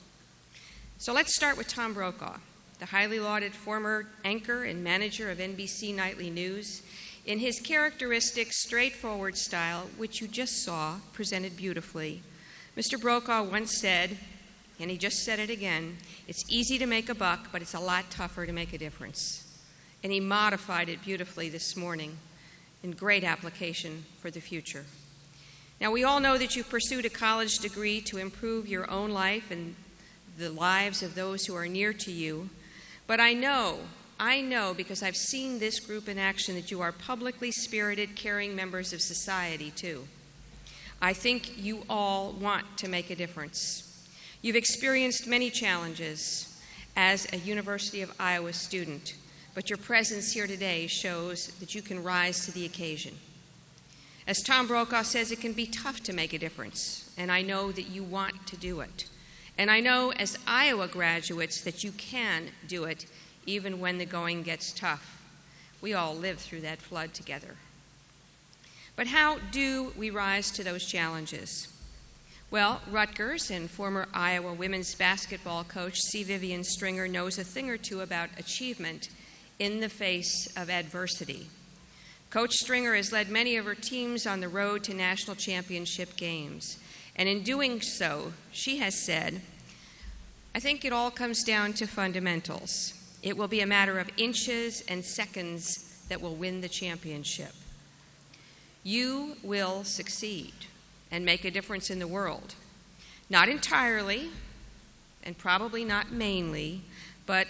So let's start with Tom Brokaw, the highly lauded former anchor and manager of NBC Nightly News. In his characteristic, straightforward style, which you just saw presented beautifully, Mr. Brokaw once said, and he just said it again, "It's easy to make a buck, but it's a lot tougher to make a difference." And he modified it beautifully this morning in great application for the future. Now, we all know that you've pursued a college degree to improve your own life and the lives of those who are near to you, but I know because I've seen this group in action that you are publicly spirited, caring members of society too. I think you all want to make a difference. You've experienced many challenges as a University of Iowa student, but your presence here today shows that you can rise to the occasion. As Tom Brokaw says, it can be tough to make a difference, and I know that you want to do it. And I know as Iowa graduates that you can do it even when the going gets tough. We all lived through that flood together. But how do we rise to those challenges? Well, Rutgers and former Iowa women's basketball coach C. Vivian Stringer knows a thing or two about achievement in the face of adversity. Coach Stringer has led many of her teams on the road to national championship games. And in doing so, she has said, "I think it all comes down to fundamentals. It will be a matter of inches and seconds that will win the championship." You will succeed and make a difference in the world. Not entirely, and probably not mainly, but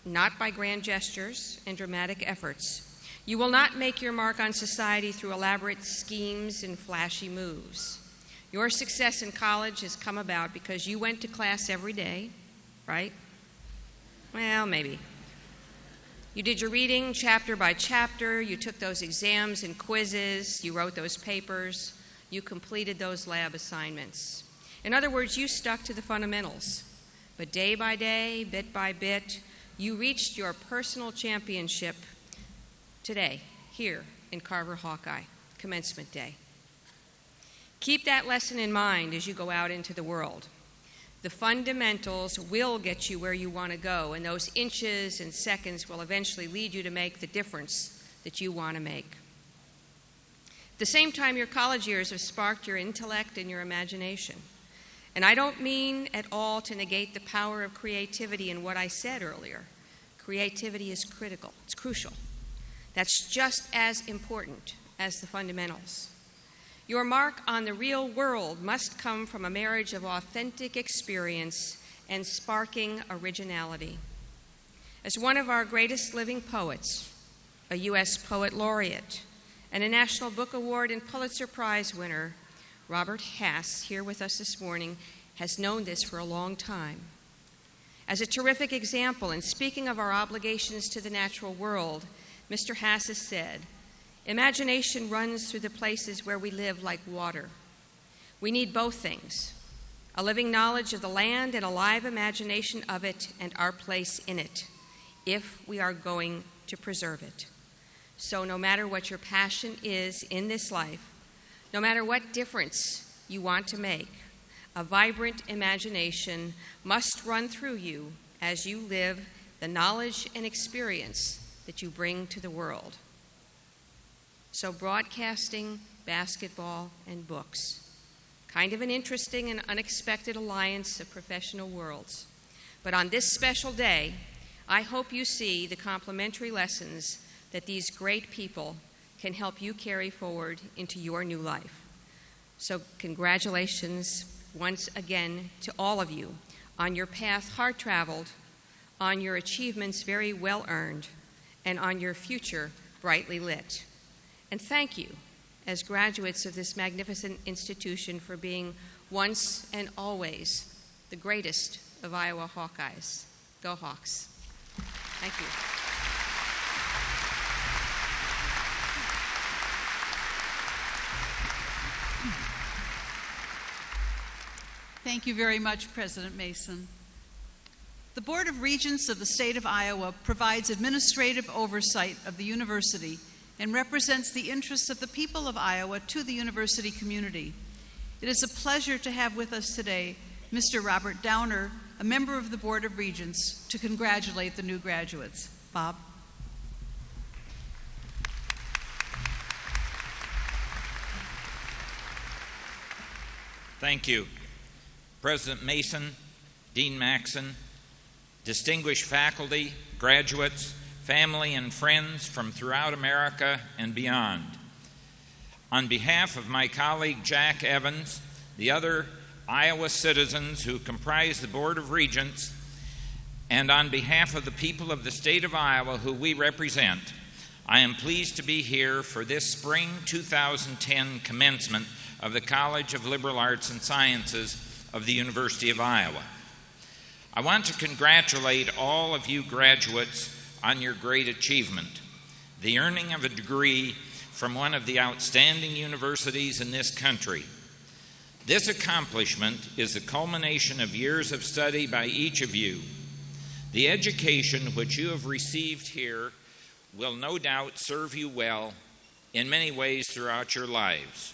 not by grand gestures and dramatic efforts. You will not make your mark on society through elaborate schemes and flashy moves. Your success in college has come about because you went to class every day, right? Well, maybe. You did your reading chapter by chapter, you took those exams and quizzes, you wrote those papers, you completed those lab assignments. In other words, you stuck to the fundamentals. But day by day, bit by bit, you reached your personal championship today, here in Carver Hawkeye, Commencement Day. Keep that lesson in mind as you go out into the world. The fundamentals will get you where you want to go, and those inches and seconds will eventually lead you to make the difference that you want to make. At the same time, your college years have sparked your intellect and your imagination. And I don't mean at all to negate the power of creativity in what I said earlier. Creativity is critical, it's crucial. That's just as important as the fundamentals. Your mark on the real world must come from a marriage of authentic experience and sparking originality. As one of our greatest living poets, a U.S. Poet Laureate, and a National Book Award and Pulitzer Prize winner, Robert Hass, here with us this morning, has known this for a long time. As a terrific example, in speaking of our obligations to the natural world, Mr. Hass has said, "Imagination runs through the places where we live like water. We need both things, a living knowledge of the land and a live imagination of it and our place in it, if we are going to preserve it. So no matter what your passion is in this life, no matter what difference you want to make, a vibrant imagination must run through you as you live the knowledge and experience that you bring to the world." So broadcasting, basketball, and books. Kind of an interesting and unexpected alliance of professional worlds. But on this special day, I hope you see the complementary lessons that these great people can help you carry forward into your new life. So congratulations once again to all of you on your path hard traveled, on your achievements very well earned, and on your future brightly lit. And thank you, as graduates of this magnificent institution, for being once and always the greatest of Iowa Hawkeyes. Go Hawks. Thank you. Thank you very much, President Mason. The Board of Regents of the state of Iowa provides administrative oversight of the university and represents the interests of the people of Iowa to the university community. It is a pleasure to have with us today Mr. Robert Downer, a member of the Board of Regents, to congratulate the new graduates. Bob. Thank you. President Mason, Dean Maxon, distinguished faculty, graduates, family, and friends from throughout America and beyond. On behalf of my colleague Jack Evans, the other Iowa citizens who comprise the Board of Regents, and on behalf of the people of the state of Iowa who we represent, I am pleased to be here for this spring 2010 commencement of the College of Liberal Arts and Sciences of the University of Iowa. I want to congratulate all of you graduates on your great achievement, the earning of a degree from one of the outstanding universities in this country. This accomplishment is the culmination of years of study by each of you. The education which you have received here will no doubt serve you well in many ways throughout your lives.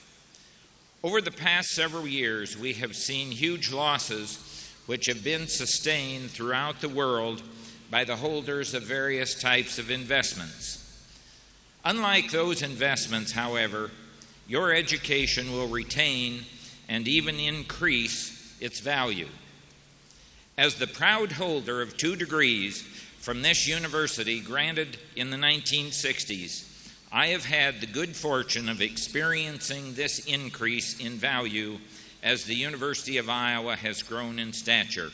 Over the past several years, we have seen huge losses which have been sustained throughout the world by the holders of various types of investments. Unlike those investments, however, your education will retain and even increase its value. As the proud holder of 2 degrees from this university granted in the 1960s, I have had the good fortune of experiencing this increase in value as the University of Iowa has grown in stature.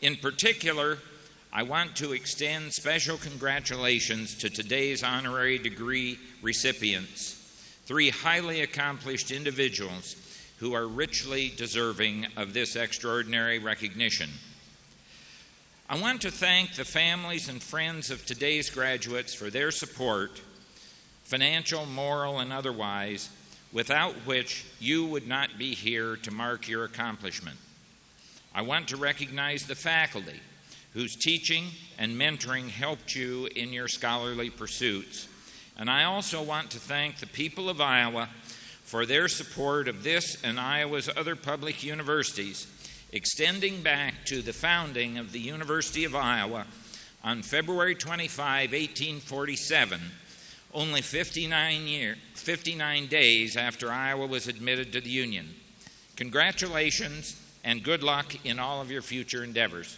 In particular, I want to extend special congratulations to today's honorary degree recipients, 3 highly accomplished individuals who are richly deserving of this extraordinary recognition. I want to thank the families and friends of today's graduates for their support, financial, moral, and otherwise, without which you would not be here to mark your accomplishment. I want to recognize the faculty whose teaching and mentoring helped you in your scholarly pursuits. And I also want to thank the people of Iowa for their support of this and Iowa's other public universities, extending back to the founding of the University of Iowa on February 25, 1847, only 59 days after Iowa was admitted to the Union. Congratulations and good luck in all of your future endeavors.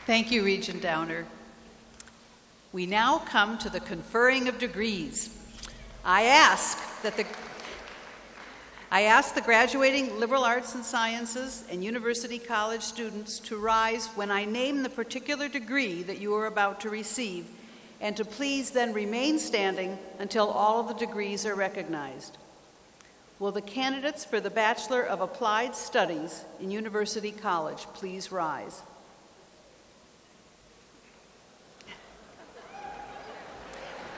Thank you, Regent Downer. We now come to the conferring of degrees. I ask the graduating liberal arts and sciences and university college students to rise when I name the particular degree that you are about to receive, and to please then remain standing until all of the degrees are recognized. Will the candidates for the Bachelor of Applied Studies in University College please rise?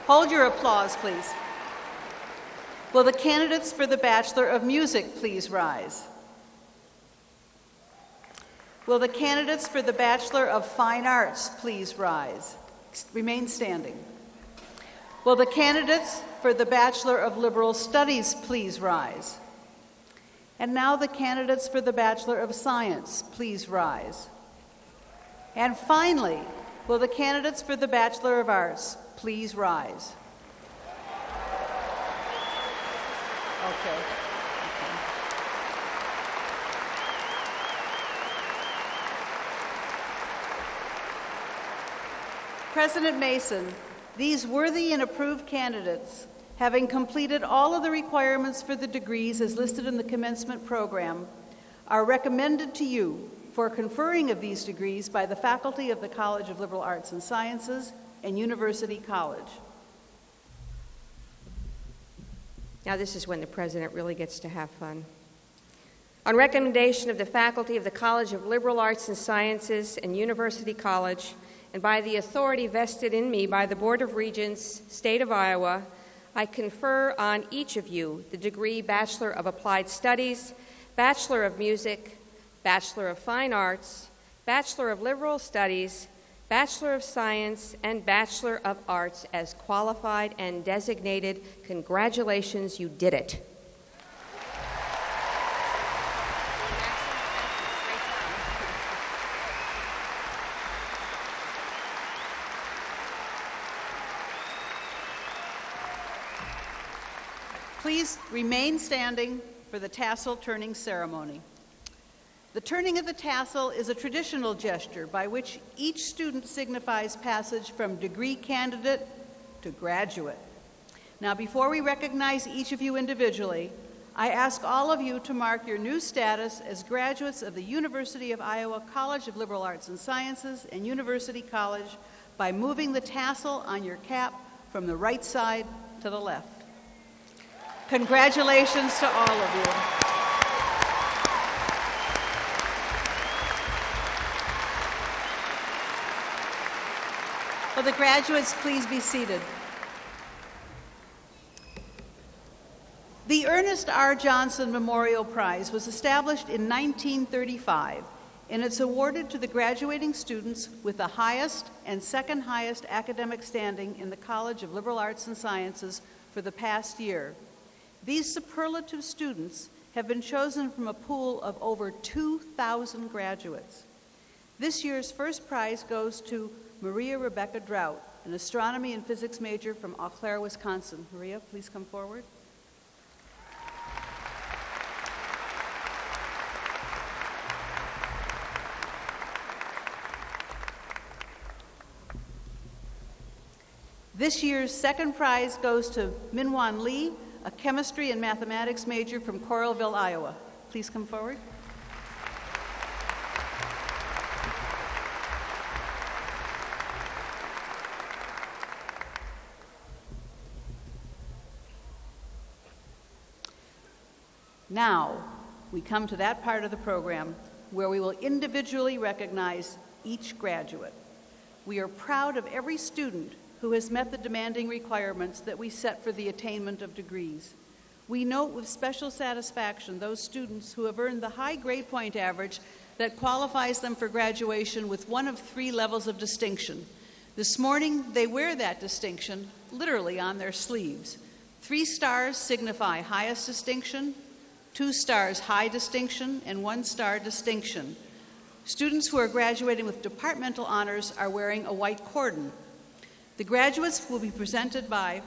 Hold your applause, please. Will the candidates for the Bachelor of Music please rise? Will the candidates for the Bachelor of Fine Arts please rise? Remain standing. Will the candidates for the Bachelor of Liberal Studies please rise? And now the candidates for the Bachelor of Science please rise. And finally, will the candidates for the Bachelor of Arts please rise? Okay. President Mason, these worthy and approved candidates, having completed all of the requirements for the degrees as listed in the commencement program, are recommended to you for conferring of these degrees by the faculty of the College of Liberal Arts and Sciences and University College. Now this is when the president really gets to have fun. On recommendation of the faculty of the College of Liberal Arts and Sciences and University College, and by the authority vested in me by the Board of Regents, State of Iowa, I confer on each of you the degree Bachelor of Applied Studies, Bachelor of Music, Bachelor of Fine Arts, Bachelor of Liberal Studies, Bachelor of Science, and Bachelor of Arts as qualified and designated. Congratulations, you did it. Please remain standing for the tassel turning ceremony. The turning of the tassel is a traditional gesture by which each student signifies passage from degree candidate to graduate. Now, before we recognize each of you individually, I ask all of you to mark your new status as graduates of the University of Iowa College of Liberal Arts and Sciences and University College by moving the tassel on your cap from the right side to the left. Congratulations to all of you. Will the graduates please be seated? The Ernest R. Johnson Memorial Prize was established in 1935, and it's awarded to the graduating students with the highest and second highest academic standing in the College of Liberal Arts and Sciences for the past year. These superlative students have been chosen from a pool of over 2,000 graduates. This year's first prize goes to Maria Rebecca Drought, an astronomy and physics major from Eau Claire, Wisconsin. Maria, please come forward. This year's second prize goes to Minwan Lee, a chemistry and mathematics major from Coralville, Iowa. Please come forward. Now, we come to that part of the program where we will individually recognize each graduate. We are proud of every student who has met the demanding requirements that we set for the attainment of degrees. We note with special satisfaction those students who have earned the high grade point average that qualifies them for graduation with one of 3 levels of distinction. This morning, they wear that distinction literally on their sleeves. 3 stars signify highest distinction, 2 stars high distinction, and 1 star distinction. Students who are graduating with departmental honors are wearing a white cordon. The graduates will be presented by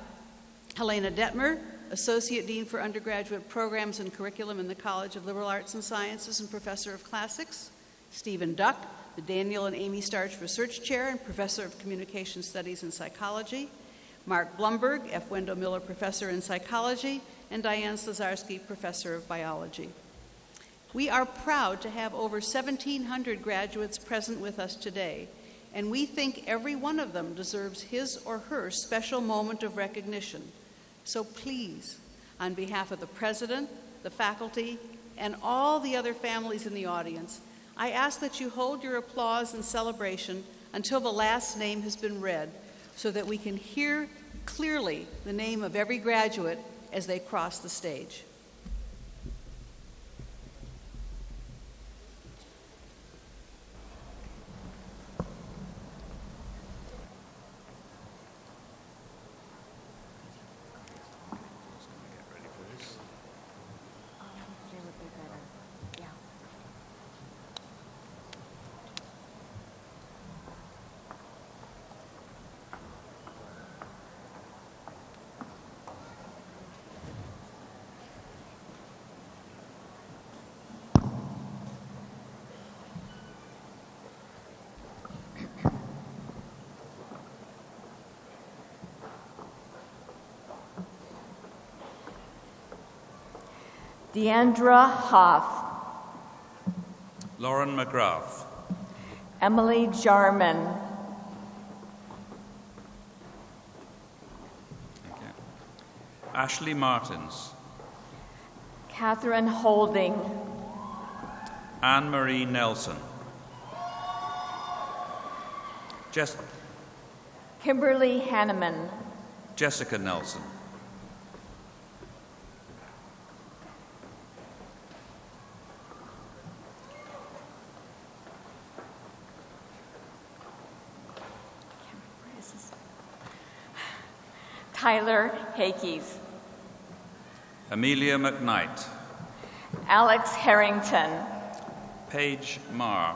Helena Detmer, Associate Dean for Undergraduate Programs and Curriculum in the College of Liberal Arts and Sciences and Professor of Classics; Stephen Duck, the Daniel and Amy Starch Research Chair and Professor of Communication Studies and Psychology; Mark Blumberg, F. Wendell Miller Professor in Psychology; and Diane Slazarski, Professor of Biology. We are proud to have over 1,700 graduates present with us today, and we think every one of them deserves his or her special moment of recognition. So please, on behalf of the President, the faculty, and all the other families in the audience, I ask that you hold your applause and celebration until the last name has been read, so that we can hear clearly the name of every graduate as they cross the stage. Deandra Hoff, Lauren McGrath, Emily Jarman, Ashley Martins, Catherine Holding, Anne-Marie Nelson, Kimberly Hyneman, Jessica Nelson, Tyler Hakes, Amelia McKnight, Alex Harrington, Paige Marr,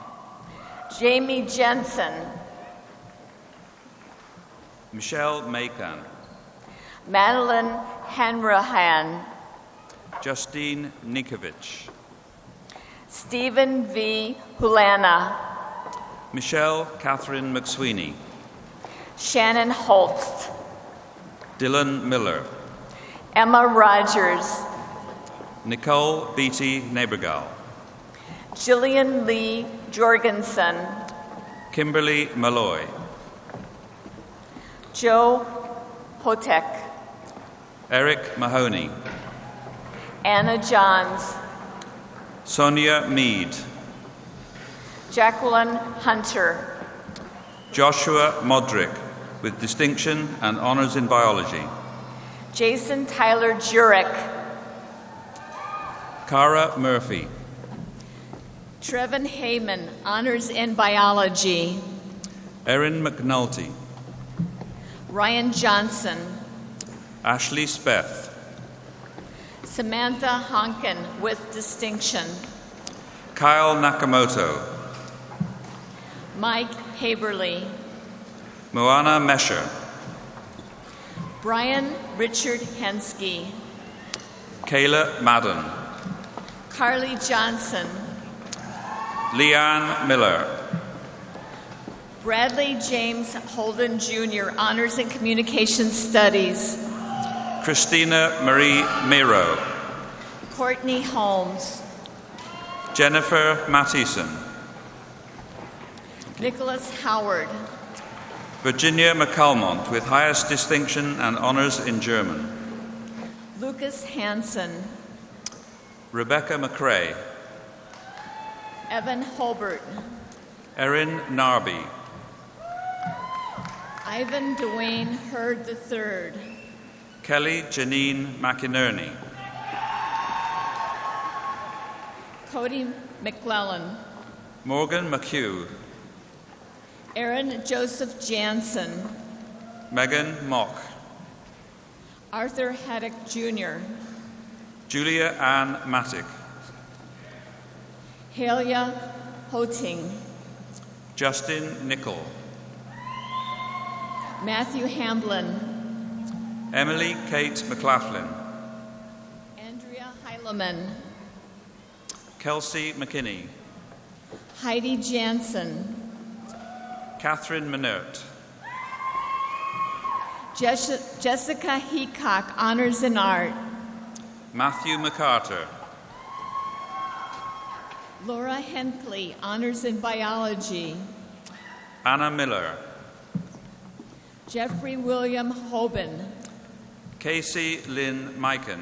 Jamie Jensen, Michelle Macon, Madeline Hanrahan, Justine Nikovich, Stephen V. Hulana, Michelle Catherine McSweeney, Shannon Holst, Dylan Miller, Emma Rogers, Nicole Beatty Nabergal, Jillian Lee Jorgensen, Kimberly Malloy, Joe Hotek, Eric Mahoney, Anna Johns, Sonia Mead, Jacqueline Hunter, Joshua Modrick, with distinction and honors in biology, Jason Tyler Jurek, Cara Murphy, Trevin Heyman, honors in biology, Erin McNulty, Ryan Johnson, Ashley Speth, Samantha Honkin with distinction, Kyle Nakamoto, Mike Haberly, Moana Mesher, Brian Richard Hensky, Kayla Madden, Carly Johnson, Leanne Miller, Bradley James Holden Jr., honors in communication studies, Christina Marie Mero, Courtney Holmes, Jennifer Mattison, Nicholas Howard, Virginia McCalmont, with highest distinction and honors in German, Lucas Hansen, Rebecca McRae, Evan Holbert, Erin Narby, Ivan Dwayne Hurd III, Kelly Janine McInerney, Cody McClellan, Morgan McHugh, Aaron Joseph Jansen, Megan Mock, Arthur Haddock Jr., Julia Ann Mattick, Halia Hoting, Justin Nicol, Matthew Hamblin, Emily Kate McLaughlin, Andrea Heileman, Kelsey McKinney, Heidi Jansen, Catherine Minert, Jessica Heacock, Honors in Art, Matthew McCarter, Laura Henkley, Honors in Biology, Anna Miller, Jeffrey William Hoban, Casey Lynn Miken,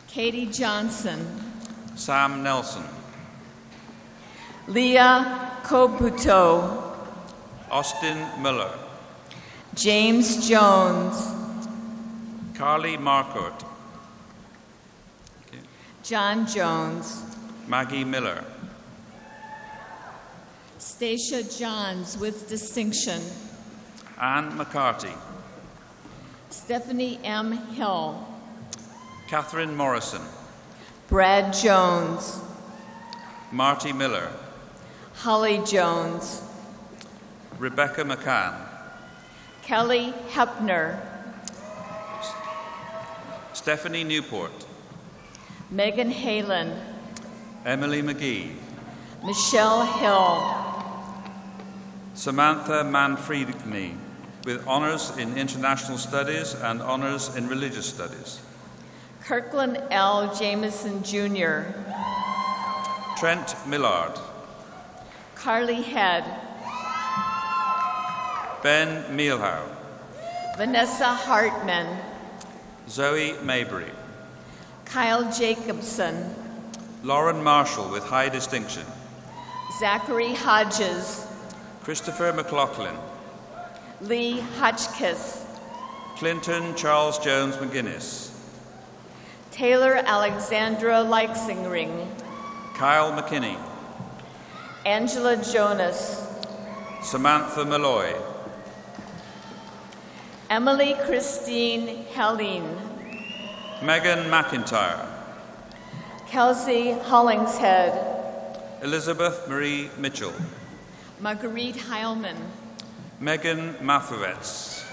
Katie Johnson, Sam Nelson, Leah Kobuto, Austin Miller, James Jones, Carly Marcourt, John Jones, Maggie Miller, Stacia Johns with distinction, Anne McCarty, Stephanie M. Hill, Catherine Morrison, Brad Jones, Marty Miller, Holly Jones, Rebecca McCann, Kelly Hepner, Stephanie Newport, Megan Halen, Emily McGee, Michelle Hill, Samantha Manfredini, with honors in international studies and honors in religious studies, Kirkland L. Jameson Jr., Trent Millard, Carly Head, Ben Mielhow, Vanessa Hartman, Zoe Mabry, Kyle Jacobson, Lauren Marshall with high distinction, Zachary Hodges, Christopher McLaughlin, Lee Hotchkiss, Clinton Charles Jones McGuinness, Taylor Alexandra Leixingring, Kyle McKinney, Angela Jonas, Samantha Malloy, Emily Christine Helene, Megan McIntyre, Kelsey Hollingshead, Elizabeth Marie Mitchell, Marguerite Heilman, Megan Mathewetz,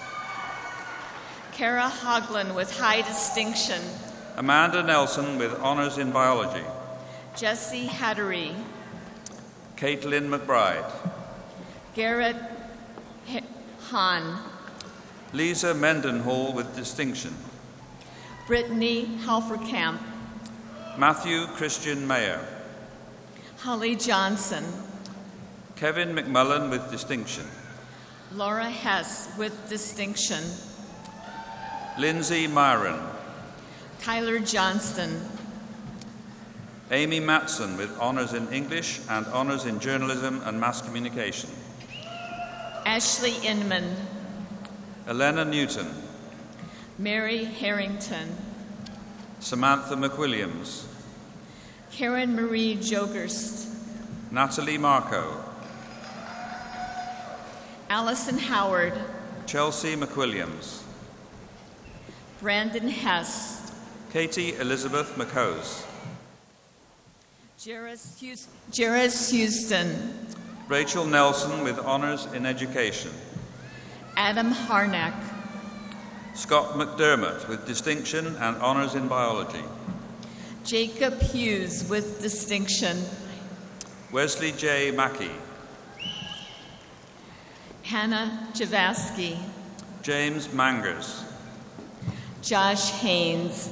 Kara Hoagland with high distinction, Amanda Nelson with honors in biology, Jesse Hattery, Caitlin McBride, Garrett Hahn, Lisa Mendenhall with distinction, Brittany Halferkamp, Matthew Christian Mayer, Holly Johnson, Kevin McMullen with distinction, Laura Hess with distinction, Lindsay Myron, Tyler Johnston, Amy Matson with honors in English and honors in journalism and mass communication, Ashley Inman, Elena Newton, Mary Harrington, Samantha McWilliams, Karen Marie Jogerst, Natalie Marco, Allison Howard, Chelsea McWilliams, Brandon Hess, Katie Elizabeth McHose, Jairus Houston, Rachel Nelson with honors in education, Adam Harnack, Scott McDermott with distinction and honors in biology, Jacob Hughes with distinction, Wesley J. Mackey, Hannah Javaski, James Mangers, Josh Haynes,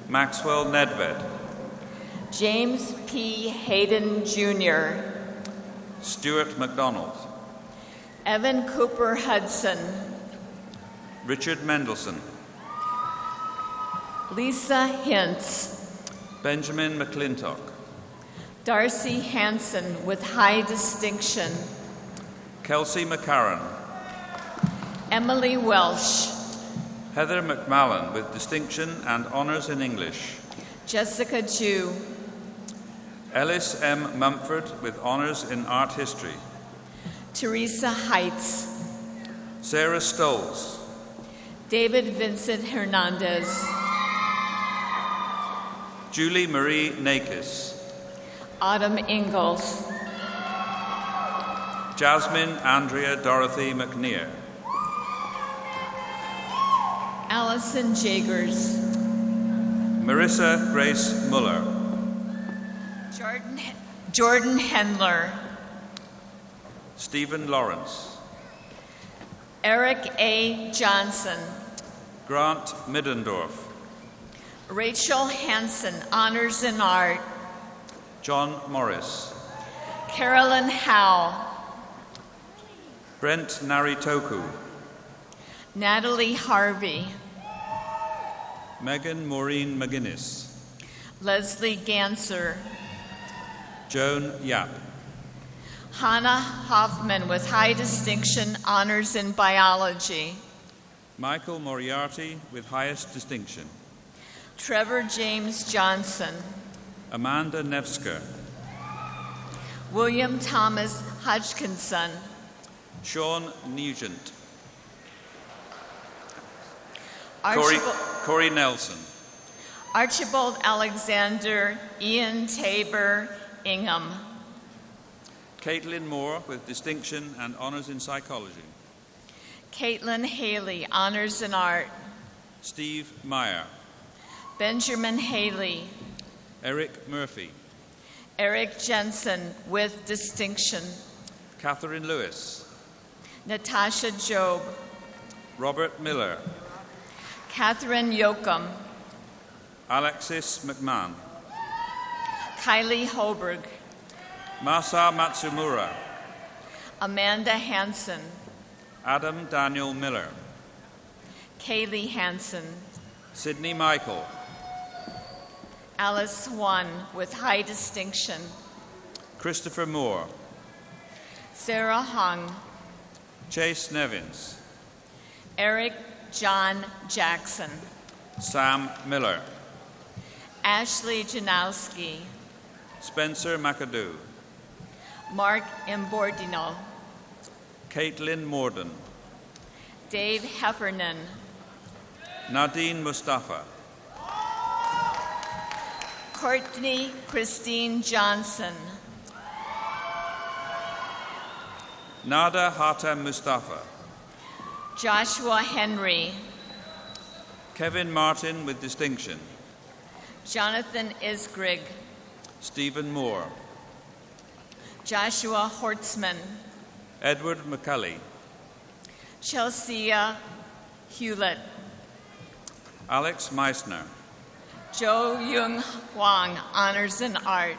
Maxwell Nedved, James P. Hayden Jr., Stuart McDonald, Evan Cooper Hudson, Richard Mendelson, Lisa Hintz, Benjamin McClintock. Darcy Hansen with high distinction. Kelsey McCarran. Emily Welsh. Heather McMallan with distinction and honours in English. Jessica Jew. Ellis M. Mumford with honours in art history. Teresa Heights. Sarah Stolz. David Vincent Hernandez. Julie Marie Nakis. Autumn Ingalls. Jasmine Andrea Dorothy McNear. Allison Jagers. Marissa Grace Muller. Jordan Hendler. Stephen Lawrence. Eric A. Johnson. Grant Middendorf. Rachel Hansen, Honors in Art. John Morris. Carolyn Howe. Brent Naritoku. Natalie Harvey. Megan Maureen McGuinness. Leslie Ganser. Joan Yap. Hannah Hoffman with high distinction, honors in biology. Michael Moriarty with highest distinction. Trevor James Johnson. Amanda Nevska. William Thomas Hodgkinson. Sean Nugent. Corey Nelson. Archibald Alexander, Ian Tabor, Ingham. Caitlin Moore with distinction and honours in psychology. Caitlin Haley, honors in art. Steve Meyer. Benjamin Haley. Eric Murphy. Eric Jensen with distinction. Catherine Lewis. Natasha Job. Robert Miller. Catherine Yoakum. Alexis McMahon. Kylie Hoberg. Masa Matsumura. Amanda Hansen. Adam Daniel Miller. Kaylee Hansen. Sydney Michael. Alice Swan with high distinction. Christopher Moore. Sarah Hung. Chase Nevins. Eric John Jackson. Sam Miller. Ashley Janowski. Spencer McAdoo. Mark Imbordino. Caitlin Morden. Dave Heffernan. Nadine Mustafa. Courtney Christine Johnson. Nada Hata Mustafa. Joshua Henry. Kevin Martin with distinction. Jonathan Isgrig. Stephen Moore. Joshua Hortzman. Edward McCulley. Chelsea Hewlett. Alex Meissner. Jo Young Hwang, honors in art.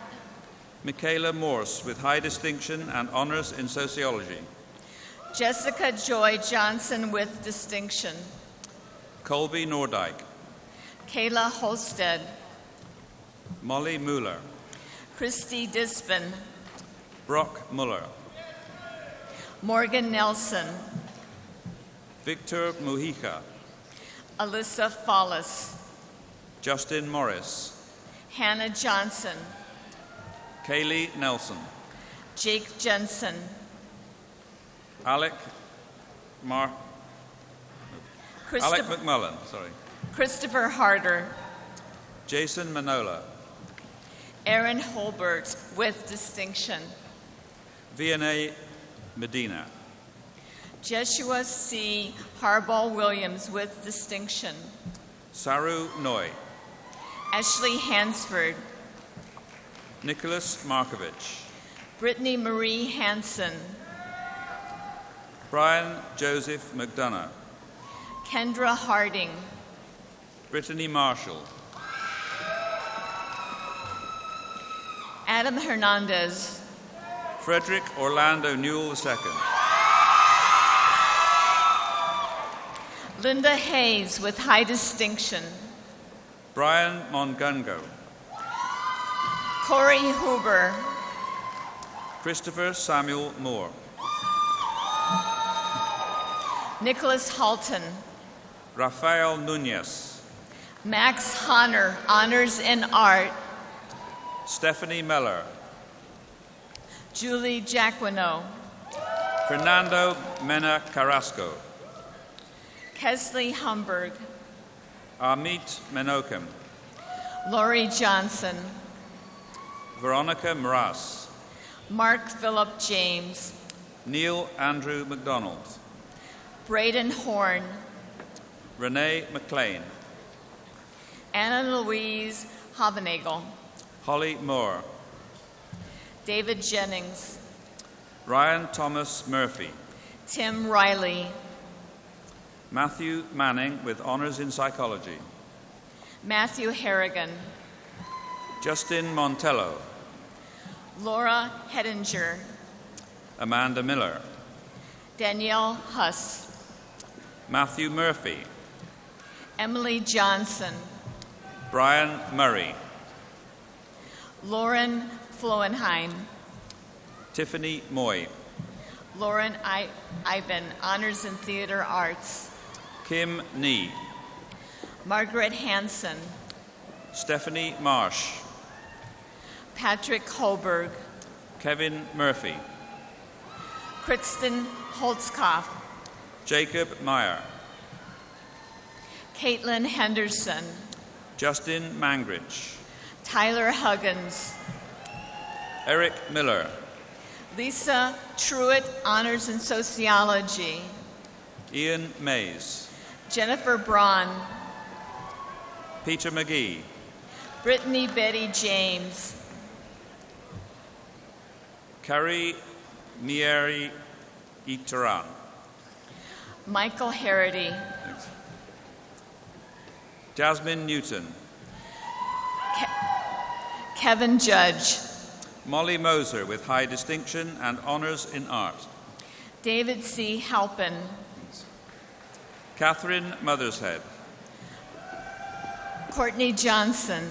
Michaela Morse with high distinction and honors in sociology. Jessica Joy Johnson with distinction. Colby Nordyke. Kayla Holstead. Molly Mueller. Christy Dispin. Brock Muller. Morgan Nelson. Victor Mujica. Alyssa Follis. Justin Morris. Hannah Johnson. Kaylee Nelson. Jake Jensen. Alec McMullen, Christopher Harder. Jason Manola. Aaron Holbert with distinction. Vianney Medina. Jeshua C. Harbaugh Williams with distinction. Saru Noy. Ashley Hansford. Nicholas Markovich. Brittany Marie Hansen. Brian Joseph McDonough. Kendra Harding. Brittany Marshall. Adam Hernandez. Frederick Orlando Newell II. Linda Hayes with high distinction. Brian Mongungo. Corey Huber. Christopher Samuel Moore. Nicholas Halton. Rafael Nunez. Max Honor, Honors in Art. Stephanie Meller. Julie Jacquino. Fernando Mena Carrasco. Kesley Humberg. Amit Menochem. Lori Johnson. Veronica Mraz. Mark Phillip James. Neil Andrew MacDonald. Braden Horn. Renee McLean. Anna Louise Havenagel. Holly Moore. David Jennings. Ryan Thomas Murphy. Tim Riley. Matthew Manning with honors in psychology. Matthew Harrigan. Justin Montello. Laura Hedinger. Amanda Miller. Danielle Huss. Matthew Murphy. Emily Johnson. Brian Murray. Lauren Floenheim. Tiffany Moy. Lauren Ivan, Honors in Theater Arts. Kim Nee. Margaret Hansen. Stephanie Marsh. Patrick Holberg. Kevin Murphy. Kristen Holtzkopf. Jacob Meyer. Caitlin Henderson. Justin Mangridge. Tyler Huggins. Eric Miller. Lisa Truitt, Honors in Sociology. Ian Mays. Jennifer Braun. Peter McGee. Brittany Betty James. Carrie Mieri Iteran. Michael Harity. Thanks. Jasmine Newton. Kevin Judge. Molly Moser with high distinction and honors in art. David C. Halpin. Catherine Mothershead. Courtney Johnson.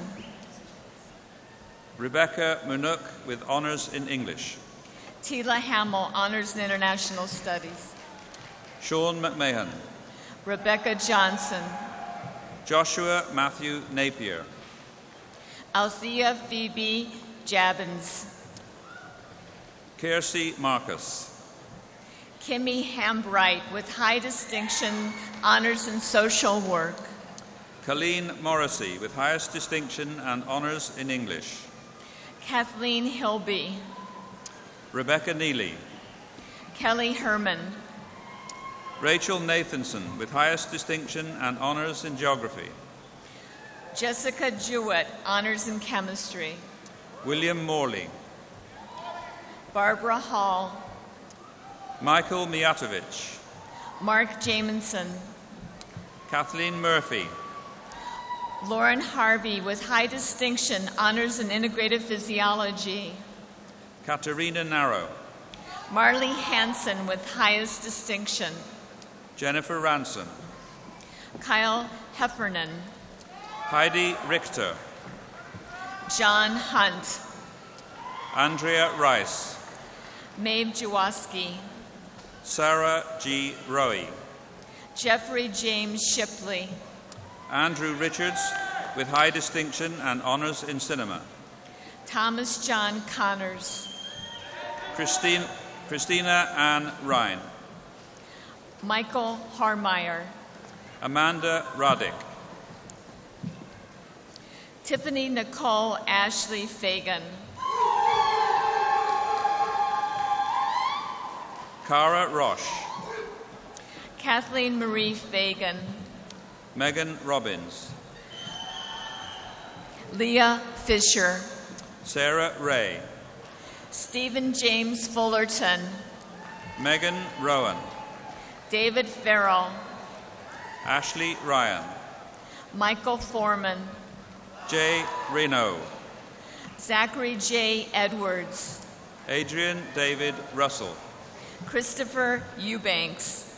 Rebecca Munuk with honors in English. Tila Hamill, Honors in International Studies. Sean McMahon. Rebecca Johnson. Joshua Matthew Napier. Althea Phoebe Jabbins. Kiersey Marcus. Kimmy Hambright with high distinction, honors in social work. Colleen Morrissey with highest distinction and honors in English. Kathleen Hilby. Rebecca Neely. Kelly Herman. Rachel Nathanson with highest distinction and honors in geography. Jessica Jewett, honors in chemistry. William Morley. Barbara Hall. Michael Mijatovic. Mark Jamison. Kathleen Murphy. Lauren Harvey with high distinction, honors in integrative physiology. Katerina Narrow. Marley Hansen with highest distinction. Jennifer Ransom. Kyle Heffernan. Heidi Richter. John Hunt. Andrea Rice. Maeve Jaworski. Sarah G. Rowe. Jeffrey James Shipley. Andrew Richards with high distinction and honors in cinema. Thomas John Connors. Christina Ann Ryan. Michael Harmeyer. Amanda Roddick. Tiffany Nicole Ashley Fagan. Cara Roche. Kathleen Marie Fagan. Megan Robbins. Leah Fisher. Sarah Ray. Stephen James Fullerton. Megan Rowan. David Farrell. Ashley Ryan. Michael Foreman. Jay Reno. Zachary J. Edwards. Adrian David Russell. Christopher Eubanks.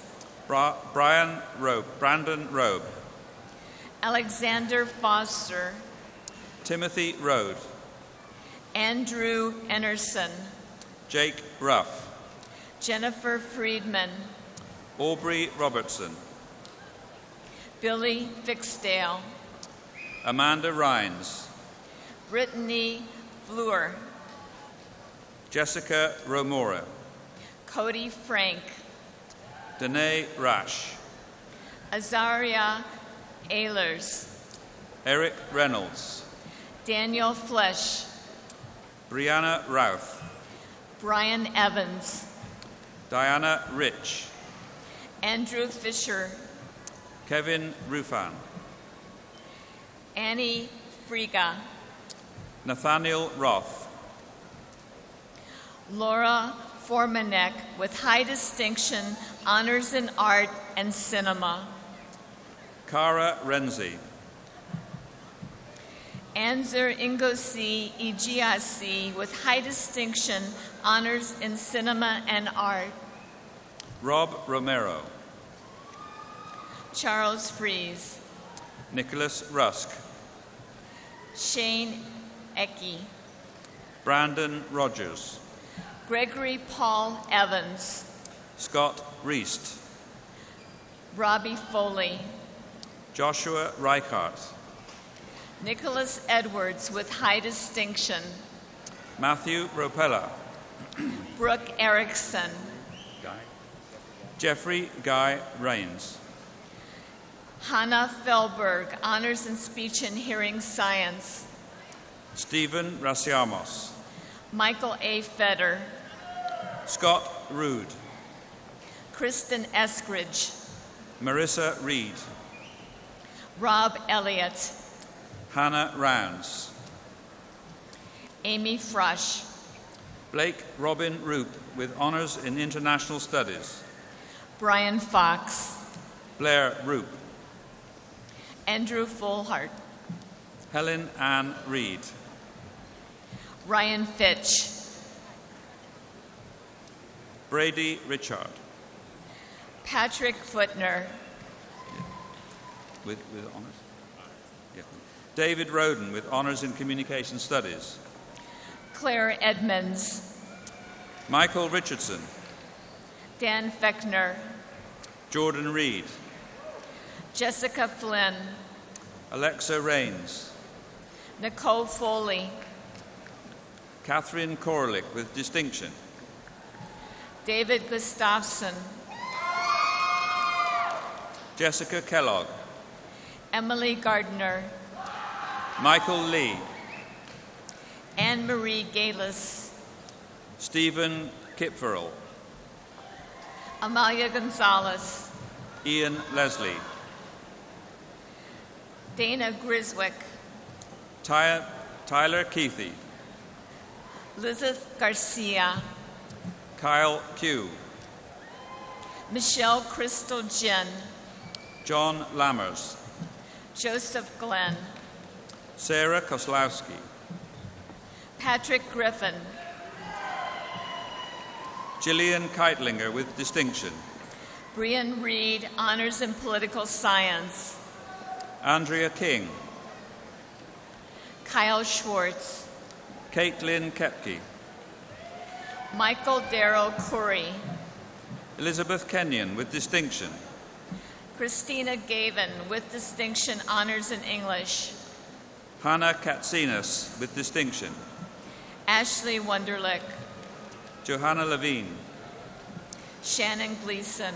Brandon Robe. Alexander Foster. Timothy Rode. Andrew Enerson, Jake Ruff, Jennifer Friedman, Aubrey Robertson, Billy Fixdale, Amanda Rhines, Brittany Fleur, Jessica Romora, Cody Frank, Danae Rash, Azaria Ehlers, Eric Reynolds, Daniel Flesh, Brianna Routh, Brian Evans, Diana Rich, Andrew Fisher, Kevin Rufan, Annie Friga, Nathaniel Roth, Laura Formanek with high distinction, honors in art and cinema, Cara Renzi, Anzer Ngosi Igiasi with high distinction, honors in cinema and art, Rob Romero, Charles Fries, Nicholas Rusk, Shane Ecke, Brandon Rogers, Gregory Paul Evans, Scott Reist, Robbie Foley, Joshua Reichart, Nicholas Edwards with high distinction, Matthew Ropella, Brooke Erickson, Jeffrey Guy Rains, Hannah Felberg, honors in speech and hearing science, Stephen Rasiamos, Michael A. Fetter, Scott Rood, Kristen Eskridge, Marissa Reed, Rob Elliott, Hannah Rounds, Amy Frush, Blake Robin Roop with honours in international studies, Brian Fox, Blair Roop, Andrew Fullhart, Helen Ann Reed, Ryan Fitch, Brady Richard, Patrick Footner, with honours, yeah. David Roden with honours in communication studies, Claire Edmonds, Michael Richardson, Dan Fechner, Jordan Reed, Jessica Flynn, Alexa Rains, Nicole Foley, Catherine Korlick with distinction, David Gustafson, Jessica Kellogg, Emily Gardner, Michael Lee, Anne-Marie Galis, Stephen Kipferl, Amalia Gonzalez, Ian Leslie, Dana Griswick, Tyler Keithy, Lizeth Garcia, Kyle Q, Michelle Crystal Jen, John Lammers, Joseph Glenn, Sarah Koslowski, Patrick Griffin, Gillian Keitlinger with distinction, Brian Reed, honors in political science, Andrea King, Kyle Schwartz, Caitlin Kepke, Michael Darrow Curry, Elizabeth Kenyon with distinction, Christina Gavin with distinction, honors in English, Hannah Katsinas with distinction, Ashley Wunderlich, Johanna Levine, Shannon Gleason,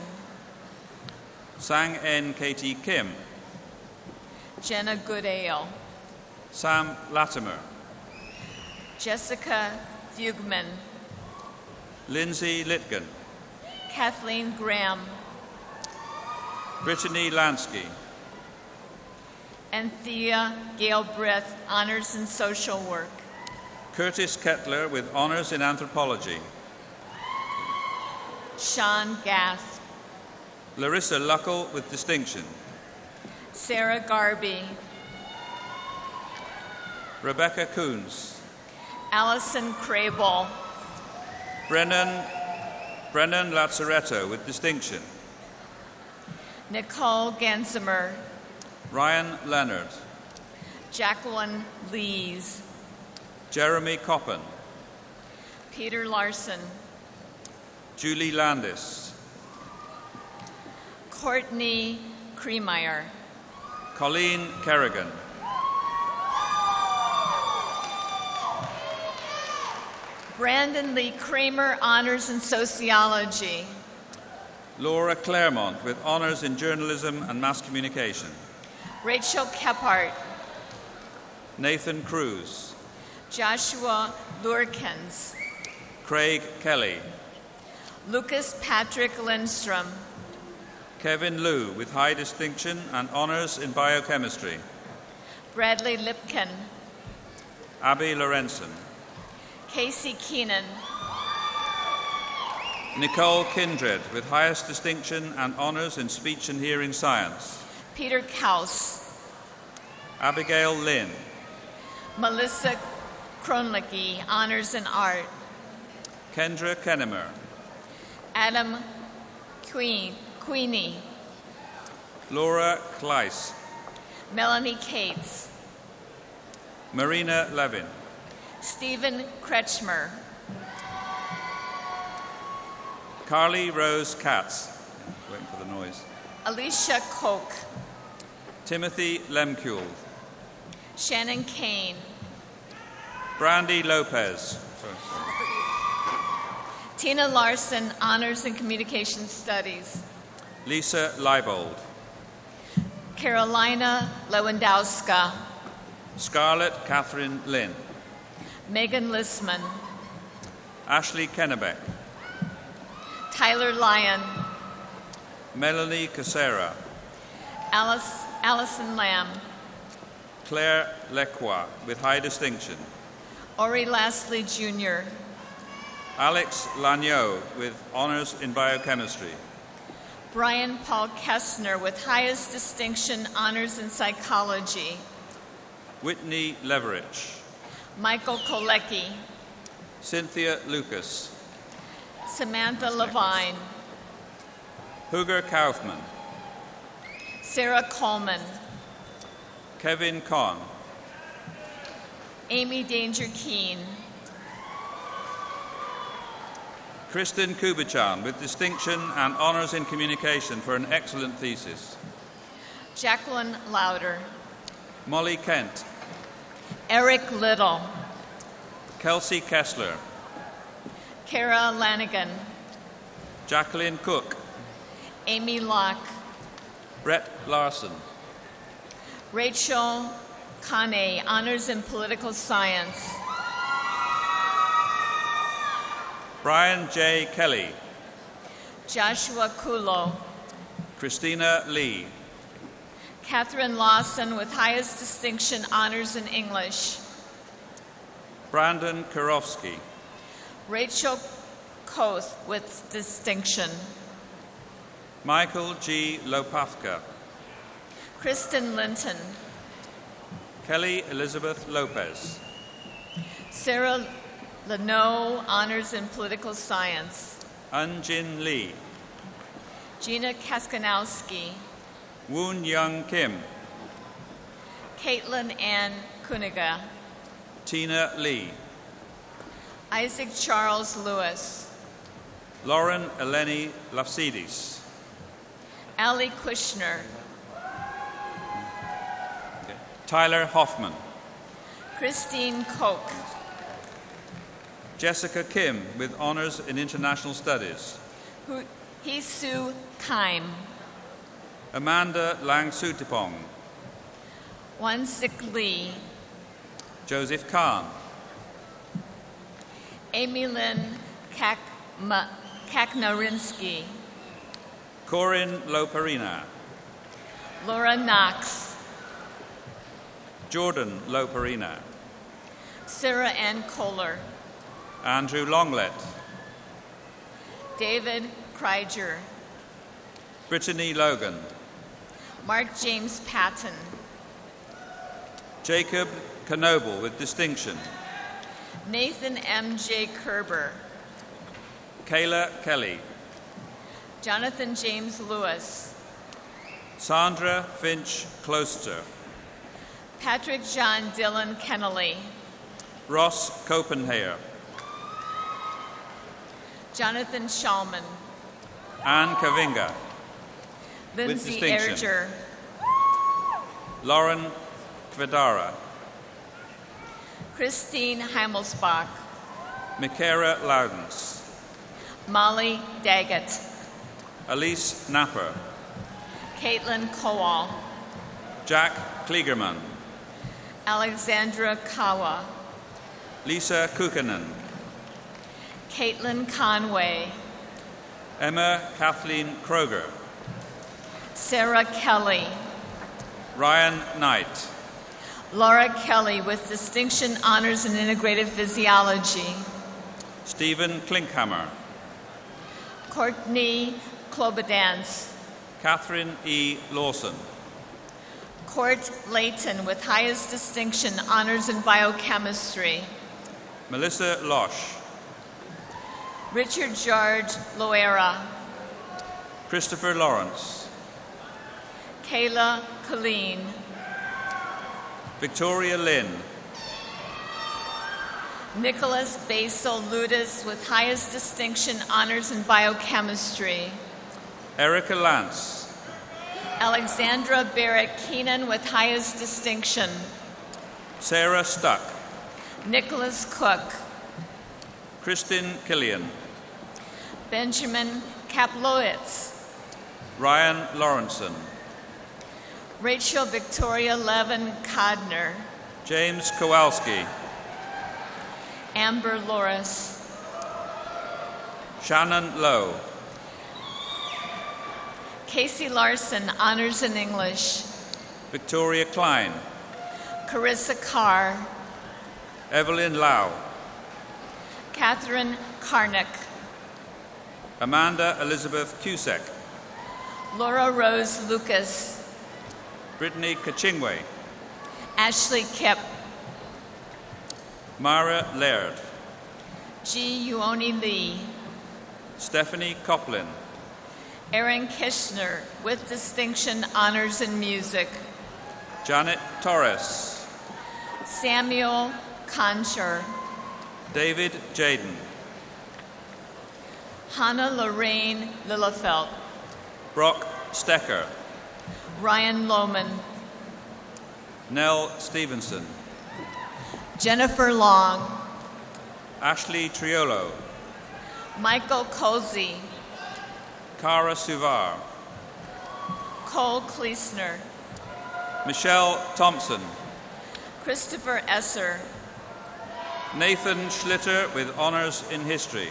Sang N. Katie Kim, Jenna Goodale, Sam Latimer, Jessica Fugman, Lindsay Litgen, Kathleen Graham, Brittany Lansky, and Thea Galbraith, honors in social work, Curtis Kettler with honours in anthropology, Sean Gath, Larissa Luckel with distinction, Sarah Garby, Rebecca Coons, Allison Crable, Brennan Lazzaretto with distinction, Nicole Gansimer, Ryan Leonard, Jacqueline Lees, Jeremy Coppen, Peter Larson, Julie Landis, Courtney Kremeyer, Colleen Kerrigan, Brandon Lee Kramer, Honors in Sociology, Laura Claremont with Honors in Journalism and Mass Communication, Rachel Kephart, Nathan Cruz, Joshua Lurkins, Craig Kelly, Lucas Patrick Lindstrom, Kevin Liu with High Distinction and Honors in Biochemistry, Bradley Lipkin, Abby Lorenzen, Casey Keenan, Nicole Kindred with Highest Distinction and Honors in Speech and Hearing Science, Peter Kaus, Abigail Lynn, Melissa Kronlicki, Honors in Art, Kendra Kennemer, Adam Queenie, Laura Kleiss, Melanie Cates, Marina Levin, Stephen Kretschmer, Carly Rose Katz, waiting for the noise, Alicia Koch, Timothy Lemkuhl, Shannon Kane, Brandy Lopez, Tina Larson, Honors in Communication Studies, Lisa Leibold, Carolina Lewandowska, Scarlett Catherine Lynn, Megan Lissman, Ashley Kennebeck, Tyler Lyon, Melanie Casera, Allison Lamb, Claire Lequa with High Distinction, Ori Lastly Jr., Alex Lagneau with Honors in Biochemistry, Brian Paul Kessner with Highest Distinction, Honors in Psychology, Whitney Leverich, Michael Kolecki, Cynthia Lucas, Samantha Levine, Huger Kaufman, Sarah Coleman, Kevin Kahn, Amy Danger Keene, Kristen Kubichan with Distinction and Honors in Communication for an excellent thesis, Jacqueline Lauder, Molly Kent, Eric Little, Kelsey Kessler, Kara Lanigan, Jacqueline Cook, Amy Locke, Brett Larson, Rachel Kane, Honors in Political Science, Brian J. Kelly, Joshua Kulo, Christina Lee, Catherine Lawson with Highest Distinction, Honors in English, Brandon Karofsky, Rachel Koth with Distinction, Michael G. Lopafka, Kristen Linton, Kelly Elizabeth Lopez, Sarah Leno, Honors in Political Science, Unjin Lee, Gina Kaskanowski, Woon Young Kim, Caitlin Ann Kuniga, Tina Lee, Isaac Charles Lewis, Lauren Eleni Lafsidis, Ali Kushner, Tyler Hoffman, Christine Koch, Jessica Kim with Honors in International Studies, Hisu Kaim, Amanda Lang Sutipong, Wansik Lee, Joseph Kahn, Amy Lynn Kaknarinsky, Corinne Loparina, Laura Knox, Jordan Loparina, Sarah Ann Kohler, Andrew Longlet, David Kreiger, Brittany Logan, Mark James Patton, Jacob Knoble with Distinction, Nathan M.J. Kerber, Kayla Kelly, Jonathan James Lewis, Sandra Finch Closter, Patrick John Dillon Kennelly, Ross Copenhagen, Jonathan Shulman, Anne Kavinga, Lindsay distinction. Erger, Lauren Kvedara, Christine Heimelsbach, Mikera Loudens, Molly Daggett, Elise Napper, Caitlin Kowal, Jack Kligerman, Alexandra Kawa, Lisa Kukkonen, Caitlin Conway, Emma Kathleen Kroger, Sarah Kelly, Ryan Knight, Laura Kelly with distinction honors in integrative physiology, Stephen Klinkhammer, Courtney Klobodans, Catherine E. Lawson, Court Layton with highest distinction honors in biochemistry, Melissa Losh, Richard George Loera, Christopher Lawrence, Kayla Colleen, Victoria Lynn, Nicholas Basil Ludis with highest distinction honors in biochemistry, Erica Lance, Alexandra Barrett Keenan with highest distinction, Sarah Stuck, Nicholas Cook, Kristin Killian, Benjamin Kaplowitz, Ryan Lawrenson, Rachel Victoria Levin Kodner, James Kowalski, Amber Loris, Shannon Lowe, Casey Larson, honors in English, Victoria Klein, Carissa Carr, Evelyn Lau, Catherine Karnick, Amanda Elizabeth Cusack, Laura Rose Lucas, Brittany Kachingwe, Ashley Kipp, Mara Laird, G. Uoni Lee, Stephanie Coplin, Erin Kishner with distinction honors in music, Janet Torres, Samuel Concher, David Jaden, Hannah Lorraine Lillefelt, Brock Stecker, Ryan Lohman, Nell Stevenson, Jennifer Long, Ashley Triolo, Michael Cozy, Cara Suvar, Cole Kleesner, Michelle Thompson, Christopher Esser, Nathan Schlitter with honors in history,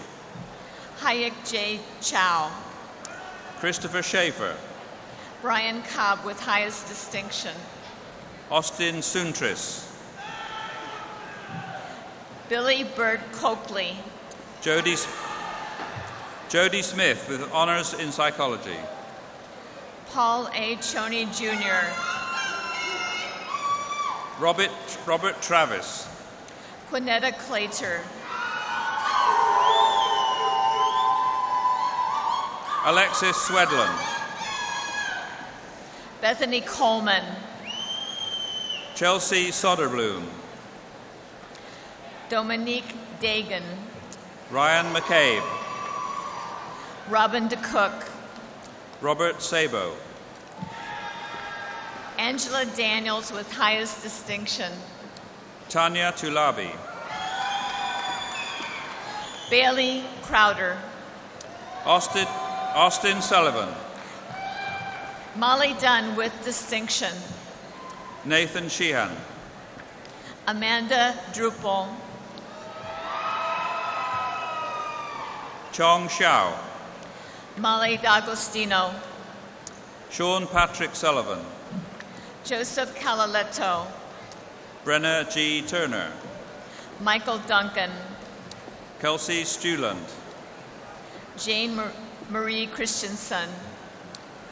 Hayek J. Chow, Christopher Schaefer, Brian Cobb with highest distinction, Austin Suntris, Billy Bird Coakley, Jody Smith with honors in psychology, Paul A. Choney Jr., Robert Travis, Quinetta Claytor, Alexis Swedland, Bethany Coleman, Chelsea Soderblom, Dominique Dagan, Ryan McCabe, Robin DeCook, Robert Sabo, Angela Daniels with highest distinction, Tanya Tulabi, Bailey Crowder, Austin Sullivan, Molly Dunn with distinction, Nathan Sheehan, Amanda Drupal, Chong Xiao, Molly D'Agostino, Sean Patrick Sullivan, Joseph Calaletto, Brenna G. Turner, Michael Duncan, Kelsey Stuland, Jane Marie Christensen,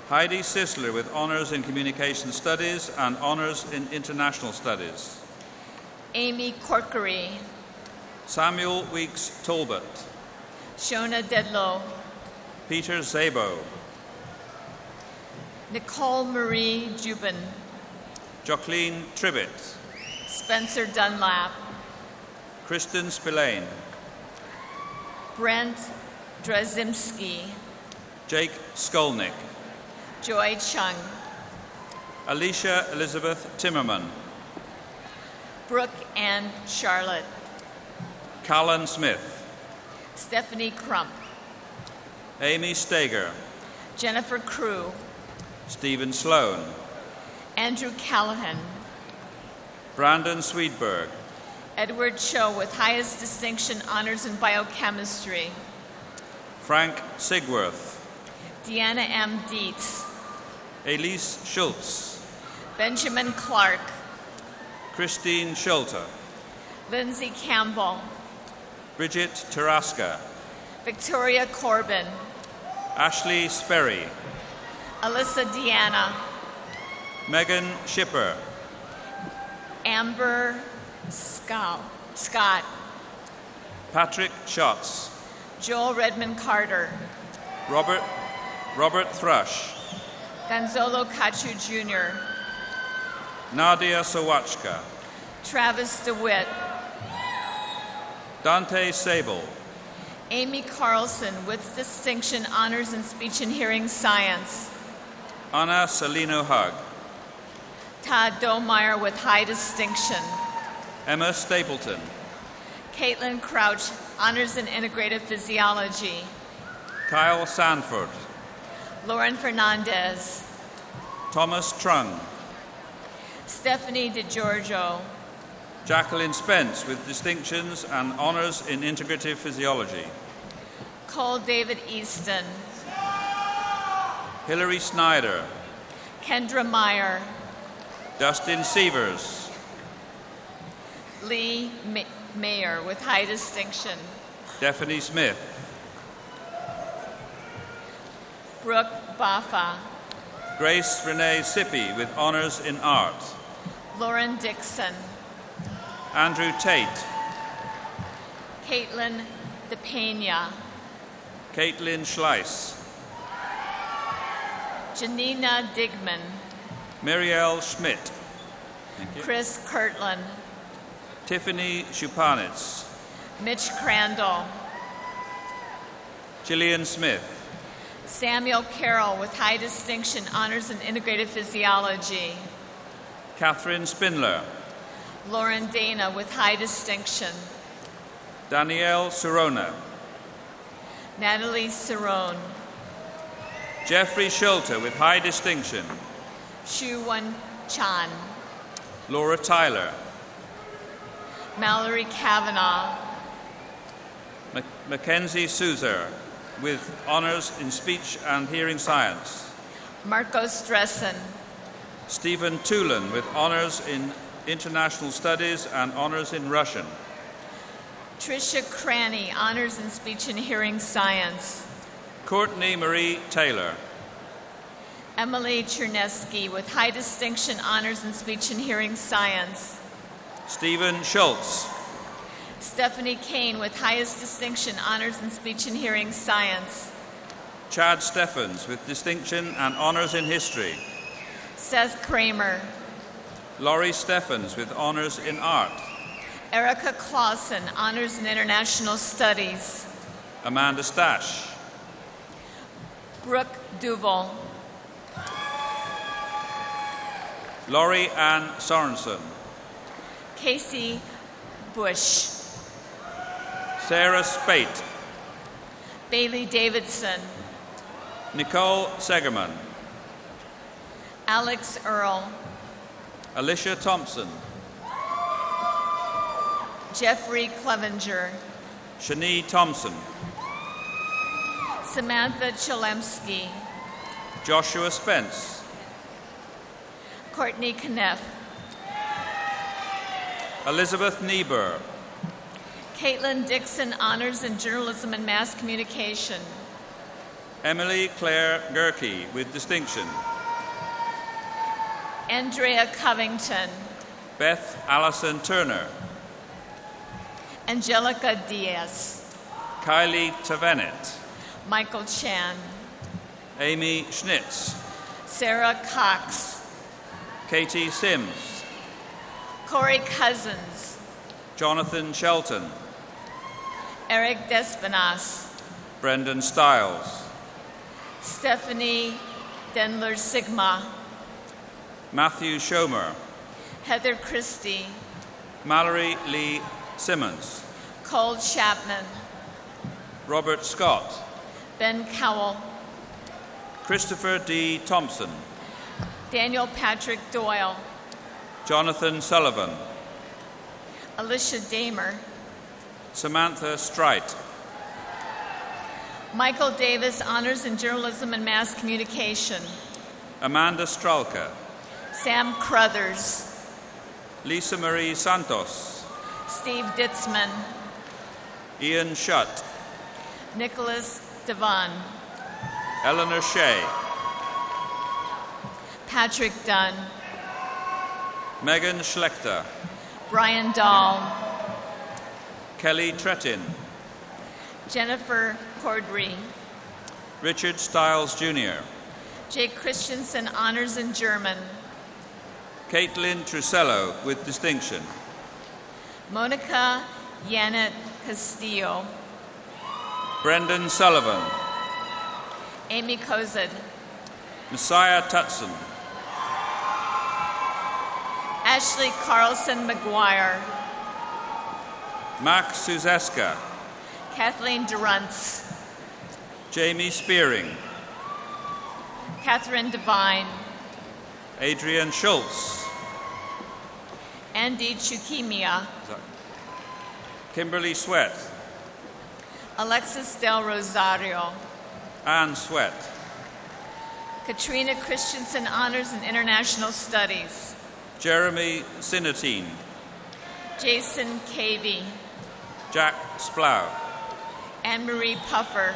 Heidi Sisler with honors in communication studies and honors in international studies, Amy Corkery, Samuel Weeks Talbot, Shona Dedlow, Peter Zabo, Nicole Marie Jubin, Jacqueline Tribbett, Spencer Dunlap, Kristen Spillane, Brent Drazimski, Jake Skolnick, Joy Chung, Alicia Elizabeth Timmerman, Brooke Ann Charlotte, Callan Smith, Stephanie Crump, Amy Steger, Jennifer Crew, Stephen Sloan, Andrew Callahan, Brandon Swedberg, Edward Cho with highest distinction honors in biochemistry, Frank Sigworth, Deanna M. Dietz, Elise Schultz, Benjamin Clark, Christine Schulte, Lindsay Campbell, Bridget Taraska, Victoria Corbin, Ashley Sperry, Alyssa Deanna, Megan Schipper, Amber Scott, Patrick Schatz, Joel Redmond Carter, Robert Thrush, Gonzalo Cachu Jr., Nadia Sawachka, Travis DeWitt, Dante Sable, Amy Carlson with distinction honors in speech and hearing science, Anna Salino Hug, Todd Domeyer with high distinction, Emma Stapleton, Caitlin Crouch, honors in integrative physiology, Kyle Sanford, Lauren Fernandez, Thomas Trung, Stephanie DeGiorgio, Jacqueline Spence with distinctions and honors in integrative physiology, Cole David Easton, Hilary Snyder, Kendra Meyer, Dustin Sievers, Lee Mayer with high distinction, Stephanie Smith, Brooke Baffa, Grace Renee Sippy with honors in art, Lauren Dixon, Andrew Tate, Caitlin DePena, Caitlin Schleiss, Janina Digman, Marielle Schmidt, Chris Kirtland, Tiffany Schupanitz, Mitch Crandall, Gillian Smith, Samuel Carroll with high distinction honors in integrative physiology, Catherine Spindler, Lauren Dana with high distinction, Danielle Serona, Natalie Cerrone, Jeffrey Schulte with high distinction, Shu Wan Chan, Laura Tyler, Mallory Kavanaugh, Mackenzie Souzer with honors in speech and hearing science, Marcos Dressen, Stephen Tulin with honors in international studies and honors in Russian, Tricia Cranny, honors in speech and hearing science, Courtney Marie Taylor, Emily Chernesky with high distinction honors in speech and hearing science, Stephen Schultz, Stephanie Kane with highest distinction honors in speech and hearing science, Chad Steffens with distinction and honors in history, Seth Kramer, Laurie Steffens with honors in art, Erica Clausen, honors in international studies, Amanda Stash, Brooke Duval, Laurie Ann Sorensen, Casey Bush, Sarah Spate, Bailey Davidson, Nicole Segerman, Alex Earl, Alicia Thompson, Jeffrey Clevenger, Shani Thompson, Samantha Chilemsky, Joshua Spence, Courtney Kneff, Elizabeth Niebuhr, Caitlin Dixon, honors in journalism and mass communication, Emily Claire Gerke with distinction, Andrea Covington, Beth Allison Turner, Angelica Diaz, Kylie Tavenet, Michael Chan, Amy Schnitz, Sarah Cox, Katie Sims, Corey Cousins, Jonathan Shelton, Eric Despinas, Brendan Stiles, Stephanie Denler Sigma, Matthew Schomer, Heather Christie, Mallory Lee Simmons, Cole Chapman, Robert Scott, Ben Cowell, Christopher D. Thompson, Daniel Patrick Doyle, Jonathan Sullivan, Alicia Damer, Samantha Strite, Michael Davis, Honors in Journalism and Mass Communication, Amanda Stralka, Sam Crothers, Lisa Marie Santos, Steve Ditzman, Ian Shutt, Nicholas Devon, Eleanor Shea, Patrick Dunn, Megan Schlechter, Brian Dahl, Kelly Trettin, Jennifer Cordry, Richard Stiles Jr., Jake Christensen, Honors in German, Caitlin Trusello with distinction, Monica Yanet Castillo, Brendan Sullivan, Amy Kozid, Messiah Tutson, Ashley Carlson McGuire, Max Suzeska, Kathleen Durantz, Jamie Spearing, Catherine Devine, Adrian Schultz, Andy Chukimia, Kimberly Sweat, Alexis Del Rosario, Anne Sweat, Katrina Christensen, Honors in International Studies, Jeremy Sinatine, Jason Cavey, Jack Splow, Anne-Marie Puffer,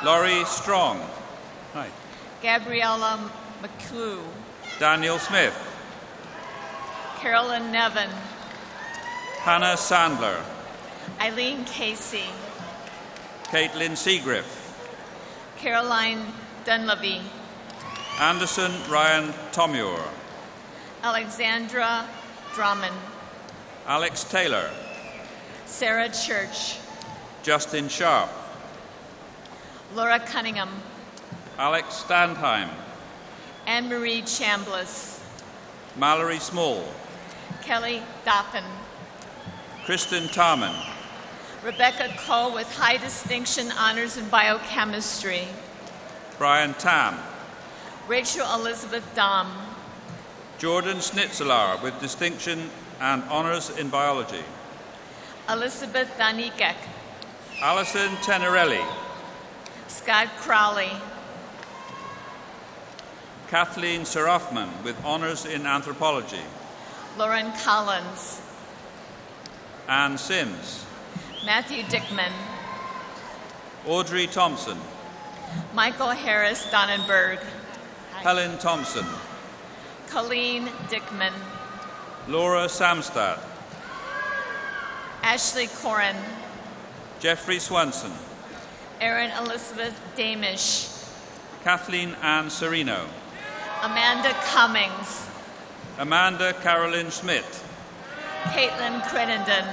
Laurie Strong, hi, Gabriella McClue, Daniel Smith, Carolyn Nevin, Hannah Sandler, Eileen Casey, Caitlin Seagriff, Caroline Dunleavy, Anderson Ryan Tomure, Alexandra Drummond, Alex Taylor, Sarah Church, Justin Sharp, Laura Cunningham, Alex Standheim, Anne-Marie Chambliss, Mallory Small, Kelly Doffin, Kristen Tarman, Rebecca Cole with high distinction honors in biochemistry, Brian Tam, Rachel Elizabeth Dom, Jordan Snitzelar with distinction and honors in biology, Elizabeth Danikek, Alison Tenerelli, Scott Crowley, Kathleen Serafman with honors in anthropology, Lauren Collins, Anne Sims, Matthew Dickman, Audrey Thompson, Michael Harris Donnenberg, Helen Thompson, Colleen Dickman, Laura Samstad, Ashley Corin, Jeffrey Swanson, Erin Elizabeth Damish, Kathleen Ann Serino, Amanda Cummings, Amanda Carolyn Schmidt, Caitlin Crittenden,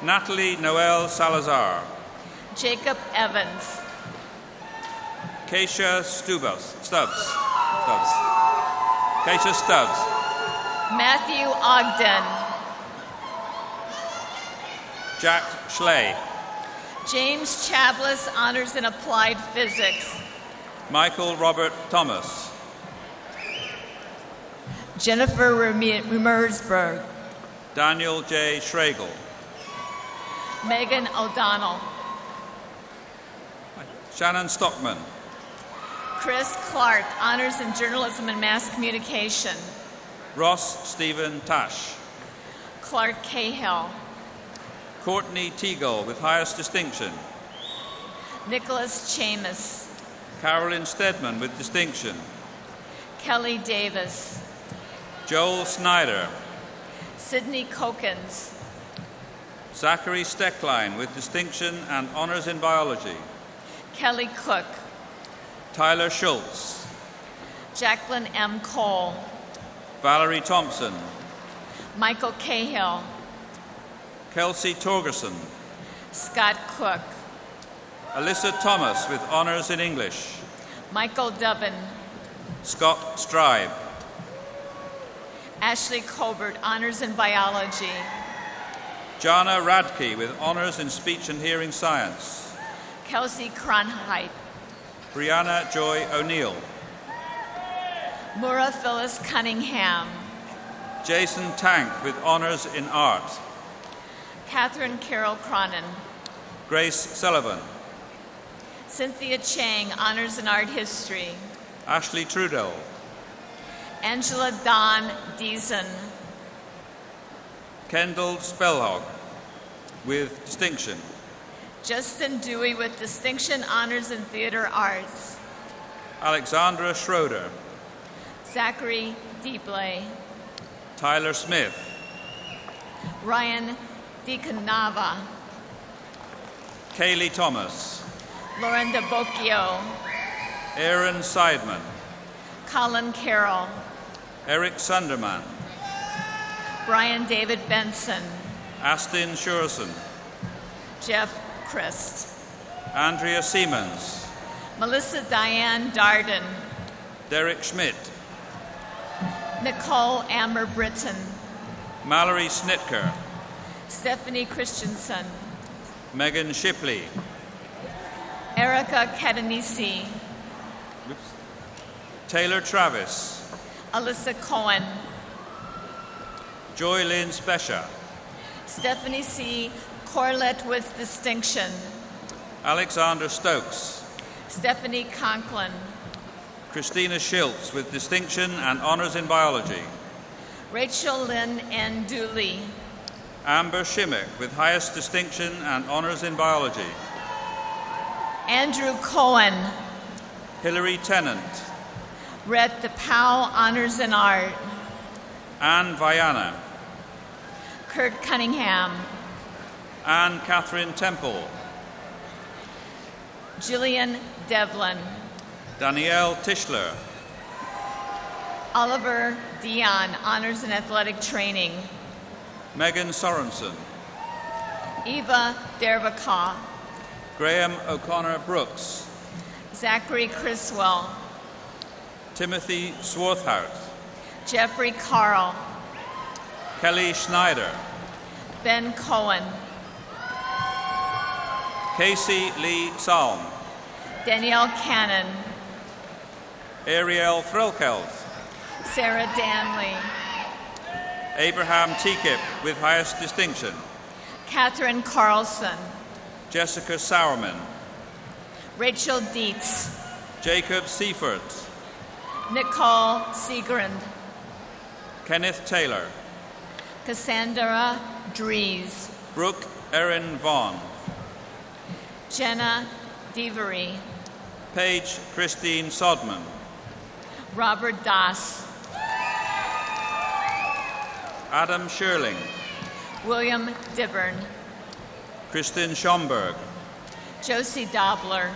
Natalie Noel Salazar, Jacob Evans, Keisha Stubbs, Keisha Stubbs, Matthew Ogden, Jack Schley, James Chablis, Honors in Applied Physics, Michael Robert Thomas, Jennifer Remersberg, Daniel J. Schregel, Megan O'Donnell, Shannon Stockman, Chris Clark, Honors in Journalism and Mass Communication, Ross Stephen Tash, Clark Cahill, Courtney Teagle with highest distinction, Nicholas Chamus, Carolyn Stedman with distinction, Kelly Davis, Joel Snyder, Sydney Kokens, Zachary Steckline with distinction and honors in biology, Kelly Cook, Tyler Schultz, Jacqueline M. Cole, Valerie Thompson, Michael Cahill, Kelsey Torgerson, Scott Cook, Alyssa Thomas with honors in English, Michael Dubbin, Scott Stribe, Ashley Colbert, honors in biology, Jana Radke with honors in speech and hearing science, Kelsey Cronheit, Brianna Joy O'Neill, Mura Phyllis Cunningham, Jason Tank with honors in art, Catherine Carroll Cronin, Grace Sullivan, Cynthia Chang, honors in art history, Ashley Trudeau, Angela Dawn Deason, Kendall Spellhog with distinction, Justin Dewey with distinction, honors in theater arts, Alexandra Schroeder, Zachary Deeblay, Tyler Smith, Ryan DeCanava, Kaylee Thomas, Lauren DeBocchio, Aaron Seidman, Colin Carroll, Eric Sunderman, Brian David Benson, Astin Shurson, Jeff Christ, Andrea Siemens, Melissa Diane Darden, Derek Schmidt, Nicole Amber Britton, Mallory Snitker, Stephanie Christensen, Megan Shipley, Erica Catanisi, Taylor Travis, Alyssa Cohen, Joy Lynn Spesha, Stephanie C. Corlett with distinction, Alexander Stokes, Stephanie Conklin, Christina Schiltz with distinction and honors in biology, Rachel Lynn N. Dooley, Amber Shimmick with highest distinction and honors in biology, Andrew Cohen, Hilary Tennant, Rhett DePauw, honors in art, Anne Viana, Kurt Cunningham, Anne Catherine Temple, Jillian Devlin, Danielle Tischler, Oliver Dion, honors in athletic training, Megan Sorensen, Eva Dervakaw, Graham O'Connor Brooks, Zachary Criswell, Timothy Swarthout, Jeffrey Carl, Kelly Schneider, Ben Cohen, Casey Lee Salm, Danielle Cannon, Ariel Threlkeld, Sarah Danley, Abraham Teakip with highest distinction, Catherine Carlson, Jessica Sowerman, Rachel Dietz, Jacob Seifert, Nicole Segrand, Kenneth Taylor, Cassandra Dries, Brooke Erin Vaughn, Jenna Devery, Paige Christine Sodman, Robert Das, Adam Sherling, William Dibburn, Kristen Schomburg, Josie Dobler,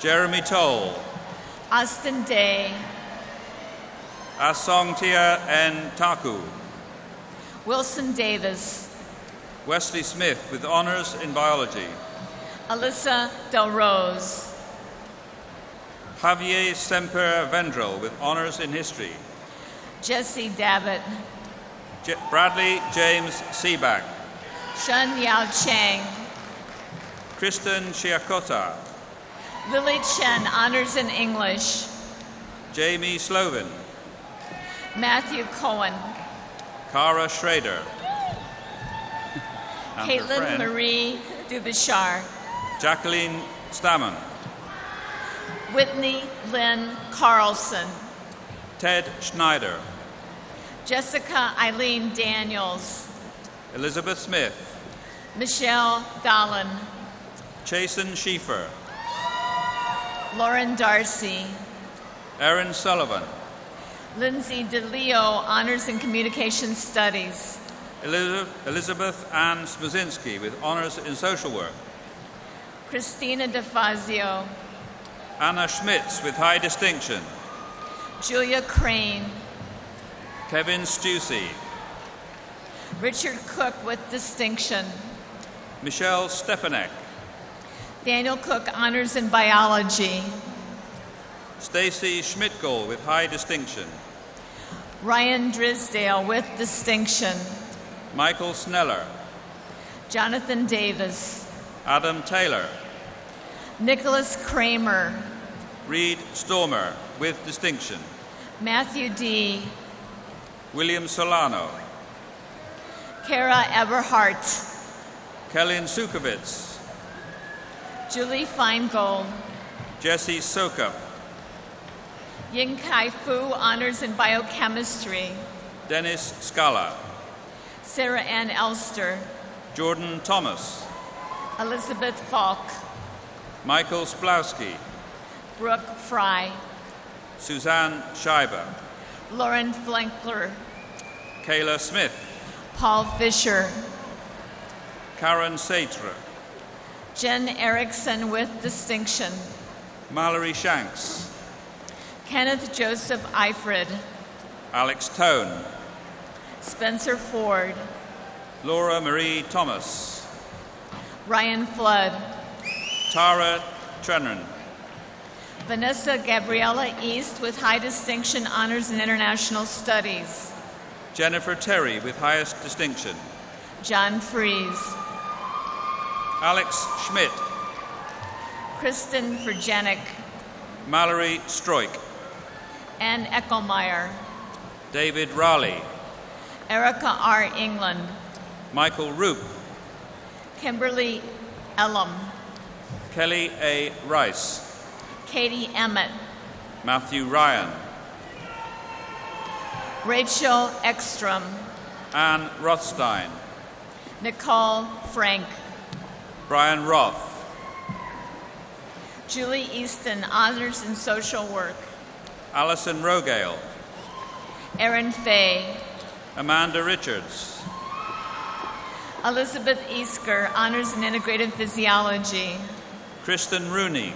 Jeremy Toll, Austin Day, Asongtia N. Taku, Wilson Davis, Wesley Smith with honors in biology, Alyssa Del Rose, Javier Semper Vendrell with honors in history, Jesse Davitt, Bradley James Seaback, Shun Yao Chang, Kristen Chiakota, Lily Chen, honors in English, Jamie Slovin, Matthew Cohen, Cara Schrader, and her Caitlin friend, Marie Dubichar, Jacqueline Stammen, Whitney Lynn Carlson, Ted Schneider, Jessica Eileen Daniels, Elizabeth Smith, Michelle Dolan, Chasen Schiefer, Lauren Darcy, Erin Sullivan, Lindsay DeLeo, honors in communication studies, Elizabeth Ann Smozinski with honors in social work, Christina DeFazio, Anna Schmitz with high distinction, Julia Crane, Kevin Stussy, Richard Cook with distinction. Michelle Stefanek. Daniel Cook, honors in biology. Stacy Schmidtgol with high distinction. Ryan Drisdale with distinction. Michael Sneller. Jonathan Davis. Adam Taylor. Nicholas Kramer. Reed Stormer with distinction. Matthew D. William Solano. Kara Eberhardt. Kellyn Sukovitz. Julie Feingold. Jesse Sokup. Ying Kai Fu, honors in biochemistry. Dennis Scala. Sarah Ann Elster. Jordan Thomas. Elizabeth Falk. Michael Splowski. Brooke Fry. Suzanne Scheiber. Lauren Flenkler. Kayla Smith. Paul Fisher. Karen Satre. Jen Erickson with distinction. Mallory Shanks. Kenneth Joseph Eifred. Alex Tone. Spencer Ford. Laura Marie Thomas. Ryan Flood. Tara Trennan. Vanessa Gabriella East with high distinction, honors in international studies. Jennifer Terry with highest distinction. John Fries. Alex Schmidt. Kristen Verjanic. Mallory Stroik. Ann Eckelmeyer. David Raleigh. Erica R. England. Michael Roop. Kimberly Elam. Kelly A. Rice. Katie Emmett. Matthew Ryan. Rachel Ekstrom. Anne Rothstein. Nicole Frank. Brian Roth. Julie Easton, honors in social work. Alison Rogale. Erin Fay. Amanda Richards. Elizabeth Easker, honors in integrative physiology. Kristen Rooney.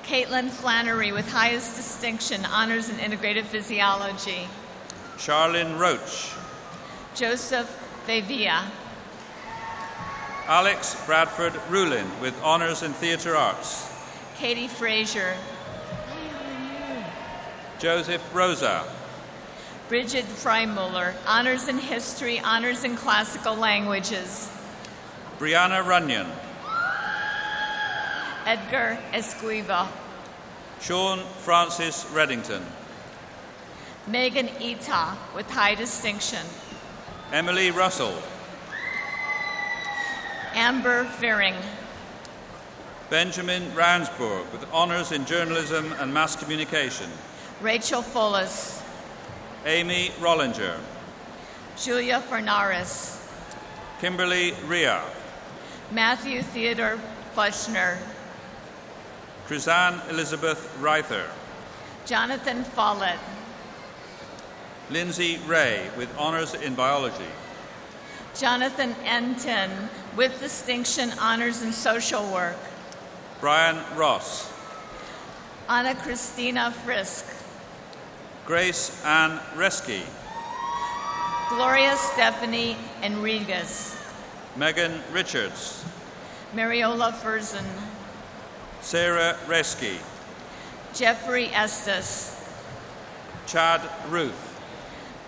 Caitlin Flannery with highest distinction, honors in integrative physiology. Charlene Roach. Joseph Vevia. Alex Bradford Rulin with honors in theater arts. Katie Frazier. Joseph Rosa. Bridget Freimuller, honors in history, honors in classical languages. Brianna Runyon. Edgar Esquiva. Sean Francis Reddington. Megan Ita with high distinction. Emily Russell. Amber Fearing. Benjamin Ransburg with honors in journalism and mass communication. Rachel Follis. Amy Rollinger. Julia Fernaris. Kimberly Ria. Matthew Theodore Fleschner. Krizanne Elizabeth Reither. Jonathan Follett. Lindsay Ray with honors in biology. Jonathan Enton with distinction, honors in social work. Brian Ross. Anna Christina Frisk. Grace Ann Reski. Gloria Stephanie Enriquez. Megan Richards. Mariola Furzin. Sarah Reski. Jeffrey Estes. Chad Ruth.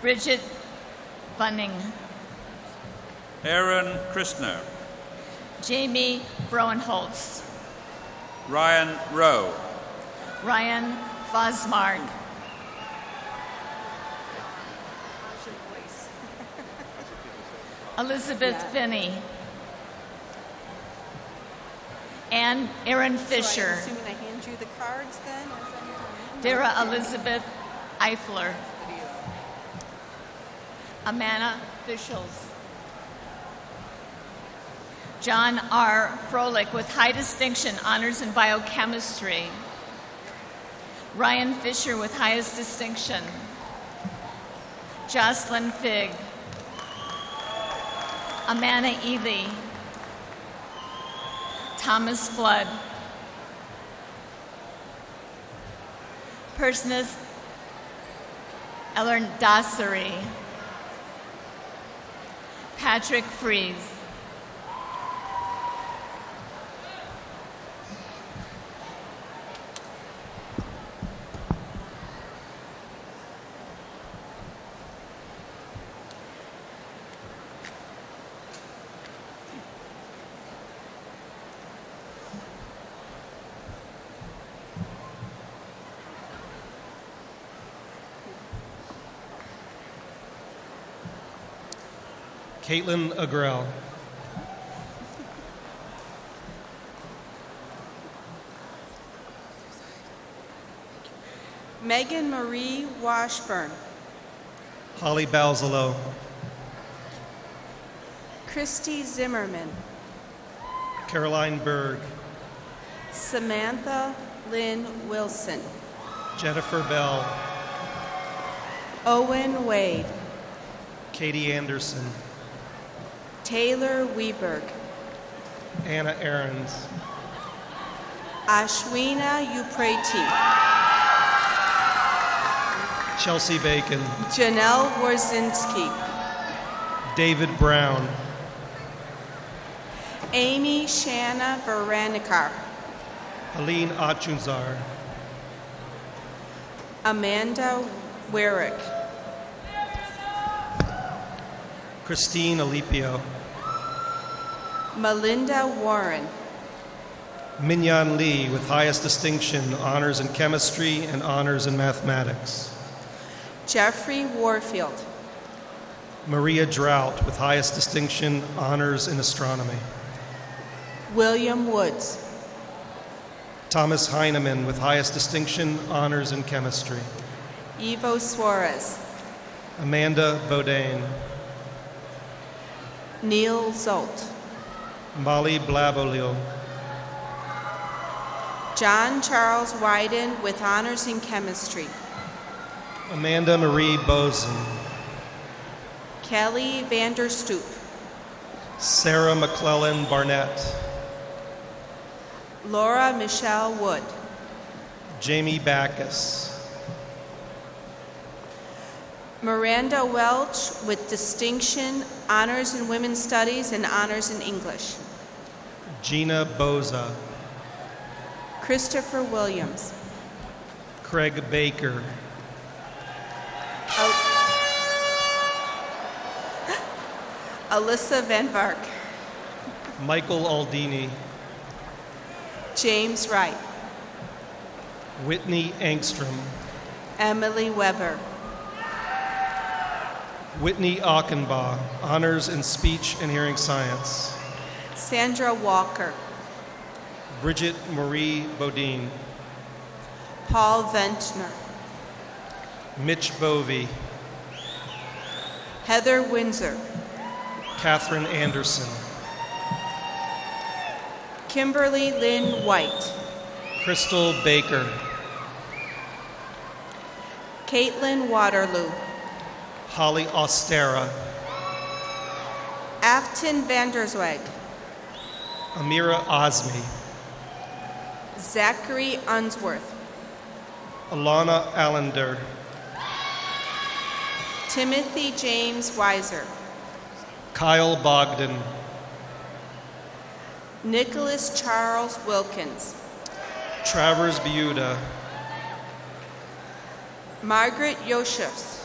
Bridget Bunning. Aaron Christner. Jamie Broenholtz. Ryan Rowe. Ryan Fosmark. Elizabeth Finney. And Erin Fisher. So I'm assuming I hand you the cards then? Vera Elizabeth Eifler. Amanda Fischels. John R. Froelich with high distinction, honors in biochemistry. Ryan Fisher with highest distinction. Jocelyn Figg. Amanda Ely. Thomas Flood. Personas Ellen Dassary. Patrick Fries. Caitlin Agrell. Megan Marie Washburn. Holly Balzalo. Christy Zimmerman. Caroline Berg. Samantha Lynn Wilson. Jennifer Bell. Owen Wade. Katie Anderson. Taylor Weberg. Anna Ahrens. Ashwina Upreti. Chelsea Bacon. Janelle Warzinski. David Brown. Amy Shanna Varanikar. Aline Achunzar. Amanda Werrick. Christine Alipio. Melinda Warren. Minyan Lee with highest distinction, honors in chemistry and honors in mathematics. Jeffrey Warfield. Maria Drought with highest distinction, honors in astronomy. William Woods. Thomas Hyneman with highest distinction, honors in chemistry. Ivo Suarez. Amanda Bodane. Neil Zolt. Molly Blabolio. John Charles Wyden with honors in chemistry. Amanda Marie Bozen. Kelly Vanderstoop. Sarah McClellan Barnett. Laura Michelle Wood. Jamie Backus. Miranda Welch with distinction, honors in women's studies and honors in English. Gina Boza. Christopher Williams. Craig Baker. Alyssa Van Vark. Michael Aldini. James Wright. Whitney Angstrom. Emily Weber. Whitney Achenbaugh, honors in speech and hearing science. Sandra Walker. Bridget Marie Bodine. Paul Ventner. Mitch Bovey. Heather Windsor. Catherine Anderson. Kimberly Lynn White. Crystal Baker. Caitlin Waterloo. Holly Ostera. Afton Vandersweg. Amira Osmi. Zachary Unsworth. Alana Allender. Timothy James Weiser. Kyle Bogdan. Nicholas Charles Wilkins. Travers Biuda. Margaret Yoshefs.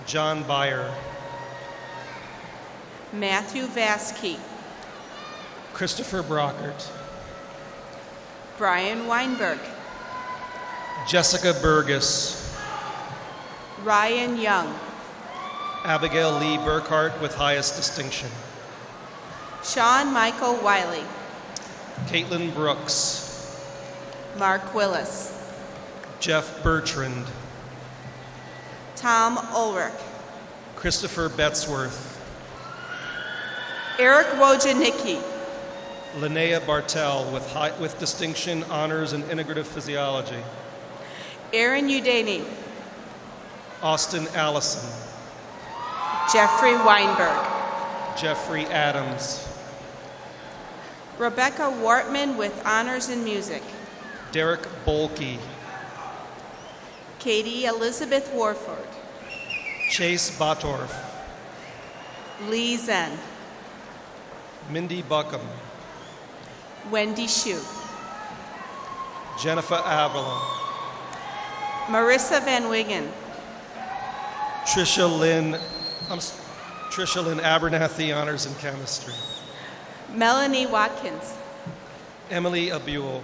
John Byer. Matthew Vasky. Christopher Brockert. Brian Weinberg. Jessica Burgess. Ryan Young. Abigail Lee Burkhart with highest distinction. Sean Michael Wiley. Caitlin Brooks. Mark Willis. Jeff Bertrand. Tom Ulrich. Christopher Betzworth. Eric Wojnicki. Linnea Bartell with distinction, honors in integrative physiology. Aaron Udani. Austin Allison. Jeffrey Weinberg. Jeffrey Adams. Rebecca Wortman with honors in music. Derek Bolke. Katie Elizabeth Warford. Chase Botorf. Lee Zen. Mindy Buckham. Wendy Shue. Jennifer Avila. Marissa Van Wigan. Tricia Lynn Abernathy, honors in chemistry. Melanie Watkins. Emily Abule.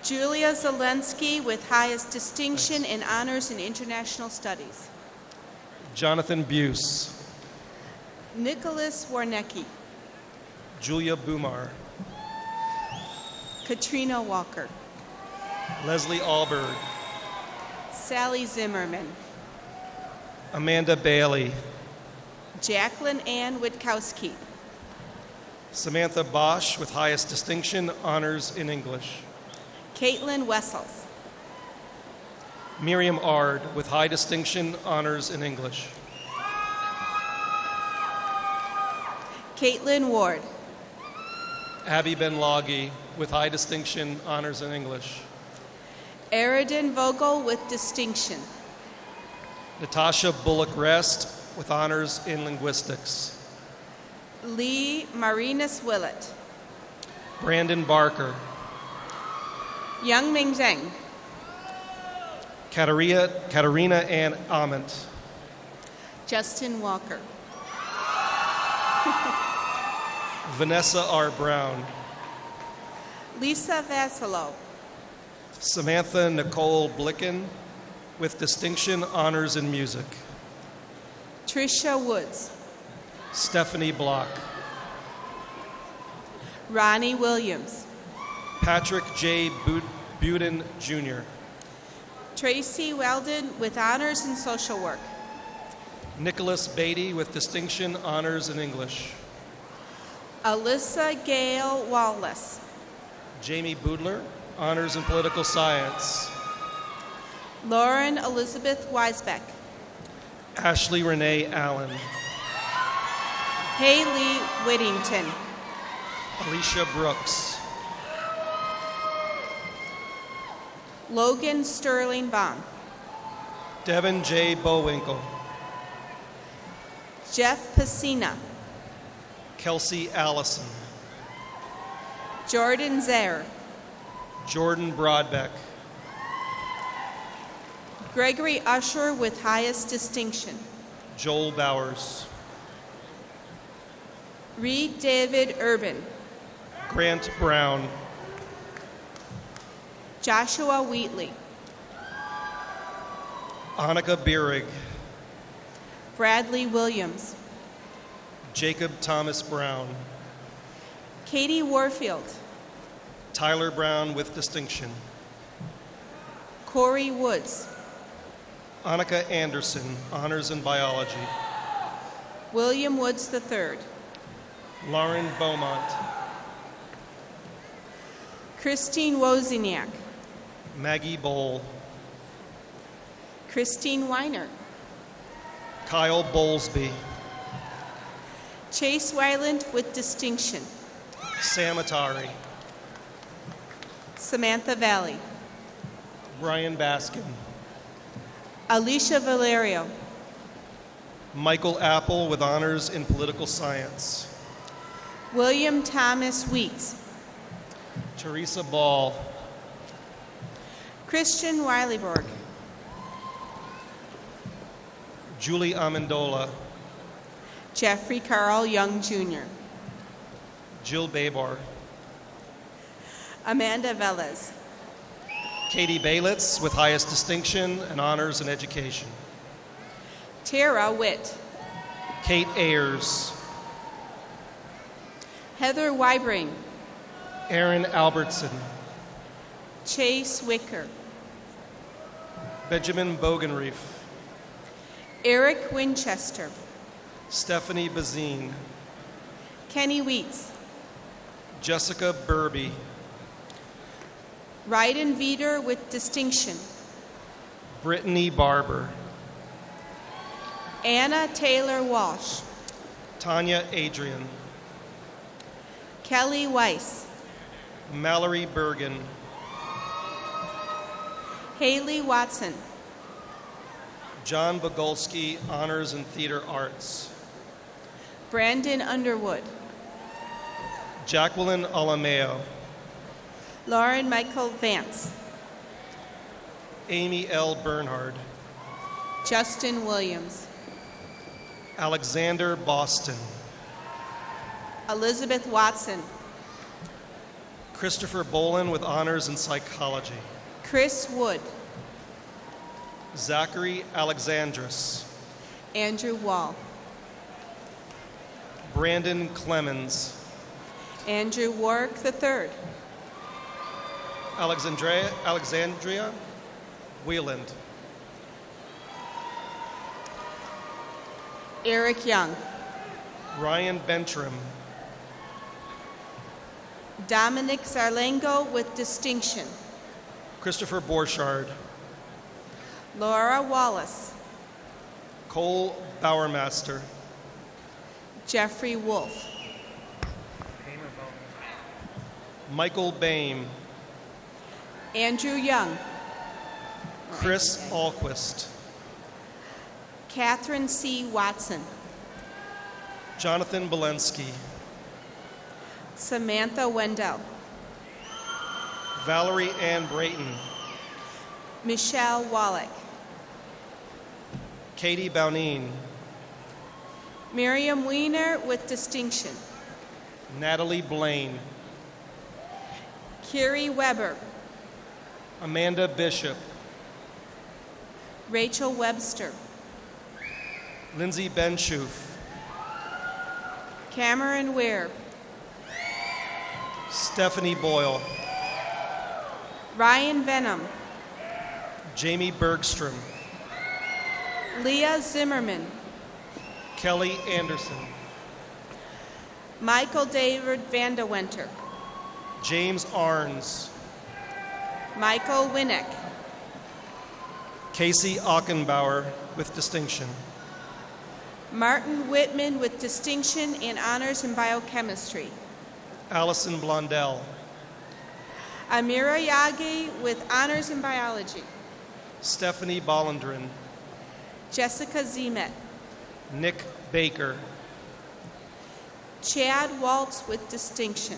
Julia Zelensky with highest distinction in honors in international studies. Jonathan Buse. Nicholas Warnecki. Julia Bumar. Katrina Walker. Leslie Alberg. Sally Zimmerman. Amanda Bailey. Jacqueline Ann Witkowski. Samantha Bosch with highest distinction, honors in English. Caitlin Wessels. Miriam Ard with high distinction, honors in English. Caitlin Ward. Abby Ben-Loggy with high distinction, honors in English. Aridin Vogel with distinction. Natasha Bullock-Rest with honors in linguistics. Lee Marinus Willett. Brandon Barker. Young Ming Zheng. Katarina Ann Ament. Justin Walker. Vanessa R. Brown. Lisa Vasilo. Samantha Nicole Blicken with distinction, honors in music. Tricia Woods. Stephanie Block. Ronnie Williams. Patrick J. Buden Jr. Tracy Weldon with honors in social work. Nicholas Beatty with distinction, honors in English. Alyssa Gale Wallace. Jamie Boodler, honors in political science. Lauren Elizabeth Weisbeck. Ashley Renee Allen. Haley Whittington. Alicia Brooks. Logan Sterling Bond. Devin J. Bowinkle. Jeff Pacina. Kelsey Allison. Jordan Zaire. Jordan Broadbeck. Gregory Usher with highest distinction. Joel Bowers. Reed David Urban. Grant Brown. Joshua Wheatley. Annika Bierig. Bradley Williams. Jacob Thomas Brown. Katie Warfield. Tyler Brown with distinction. Corey Woods. Annika Anderson, honors in biology. William Woods III. Lauren Beaumont. Christine Wozniak. Maggie Bowl. Christine Weiner. Kyle Bowlesby. Chase Weiland with distinction. Sam Atari. Samantha Valley. Brian Baskin. Alicia Valerio. Michael Apple with honors in political science. William Thomas Wheats. Teresa Ball. Christian Wileyborg. Julie Amendola. Jeffrey Carl Young Jr. Jill Babar. Amanda Velez. Katie Baylitz with highest distinction and honors in education. Tara Witt. Kate Ayers. Heather Wybring. Aaron Albertson. Chase Wicker. Benjamin Bogenreef. Eric Winchester. Stephanie Bazine. Kenny Wheats. Jessica Burby. Ryden Veeder with distinction. Brittany Barber. Anna Taylor Walsh. Tanya Adrian. Kelly Weiss. Mallory Bergen. Haley Watson. John Bogolsky, honors in theater arts. Brandon Underwood, Jacqueline Alameo, Lauren Michael Vance, Amy L. Bernhard, Justin Williams, Alexander Boston, Elizabeth Watson, Christopher Bolin with honors in psychology, Chris Wood, Zachary Alexandris, Andrew Wall, Brandon Clemens, Andrew Warwick III, Alexandria Wieland, Eric Young, Ryan Bentrim, Dominic Zarlengo with distinction, Christopher Borchardt, Laura Wallace, Cole Bowermaster, Jeffrey Wolf, Michael Boehm, Andrew Young, Chris Alquist, Catherine C. Watson, Jonathan Belensky, Samantha Wendell, Valerie Ann Brayton, Michelle Wallach, Katie Bounine, Miriam Weiner with distinction, Natalie Blaine, Kiri Weber, Amanda Bishop, Rachel Webster, Lindsay Benschoof, Cameron Ware, Stephanie Boyle, Ryan Venom, Jamie Bergstrom, Leah Zimmerman, Kelly Anderson, Michael David Vandewenter, James Arns, Michael Winnick, Casey Achenbauer with distinction, Martin Whitman with distinction and honors in biochemistry, Allison Blondell, Amira Yagi with honors in biology, Stephanie Bollendrin, Jessica Zemet, Nick Baker, Chad Waltz with distinction,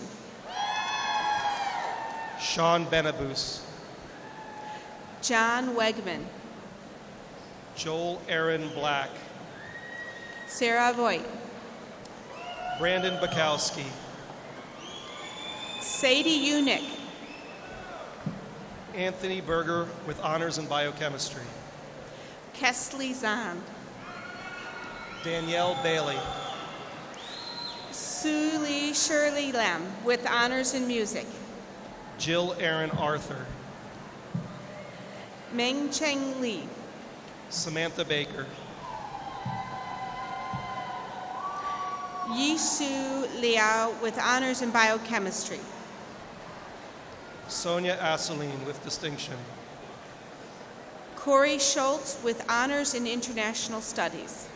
Sean Benabus, John Wegman, Joel Aaron Black, Sarah Voigt, Brandon Bukowski, Sadie Unick, Anthony Berger with honors in biochemistry, Kesley Zahn, Danielle Bailey, Sue Lee Shirley Lam with honors in music, Jill Aaron Arthur, Meng Cheng Lee, Samantha Baker, Yisu Liao with honors in biochemistry, Sonia Asseline with distinction, Corey Schultz with honors in international studies,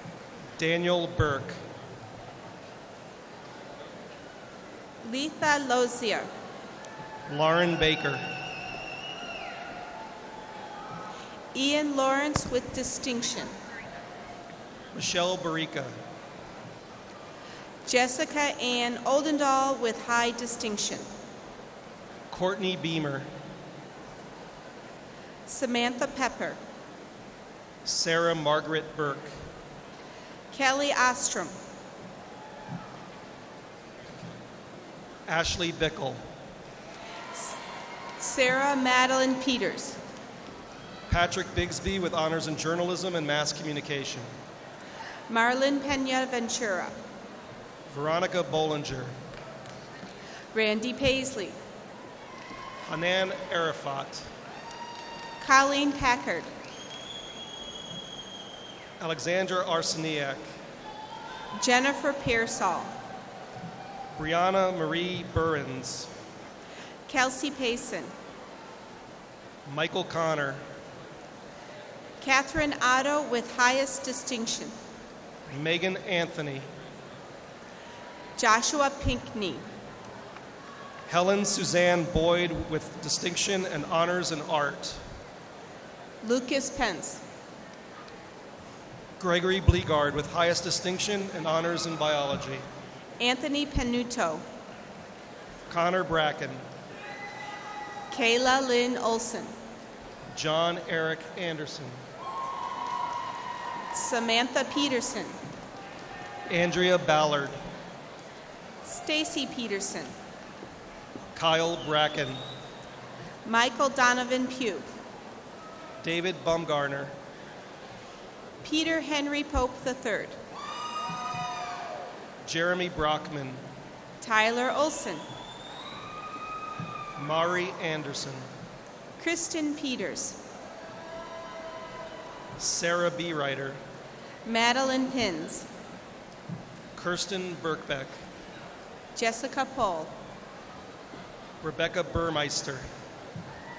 Daniel Burke, Letha Lozier, Lauren Baker, Ian Lawrence with distinction, Michelle Barica, Jessica Ann Oldendahl with high distinction, Courtney Beamer, Samantha Pepper, Sarah Margaret Burke, Kelly Ostrom, Ashley Bickle, Sarah Madeline Peters, Patrick Bigsby with honors in journalism and mass communication, Marlon Pena Ventura, Veronica Bollinger, Randy Paisley, Hanan Arafat, Colleen Packard, Alexandra Arseniak, Jennifer Pearsall, Brianna Marie Burns, Kelsey Payson, Michael Connor, Catherine Otto with highest distinction, Megan Anthony, Joshua Pinkney, Helen Suzanne Boyd with distinction and honors in art, Lucas Pence, Gregory Bleegard with highest distinction and honors in biology. Anthony Penuto. Connor Bracken. Kayla Lynn Olson. John Eric Anderson. Samantha Peterson. Andrea Ballard. Stacy Peterson. Kyle Bracken. Michael Donovan Pugh. David Bumgarner. Peter Henry Pope III. Jeremy Brockman. Tyler Olson. Mari Anderson. Kristen Peters. Sarah B. Ryder. Madeline Pins. Kirsten Birkbeck. Jessica Pohl. Rebecca Burmeister.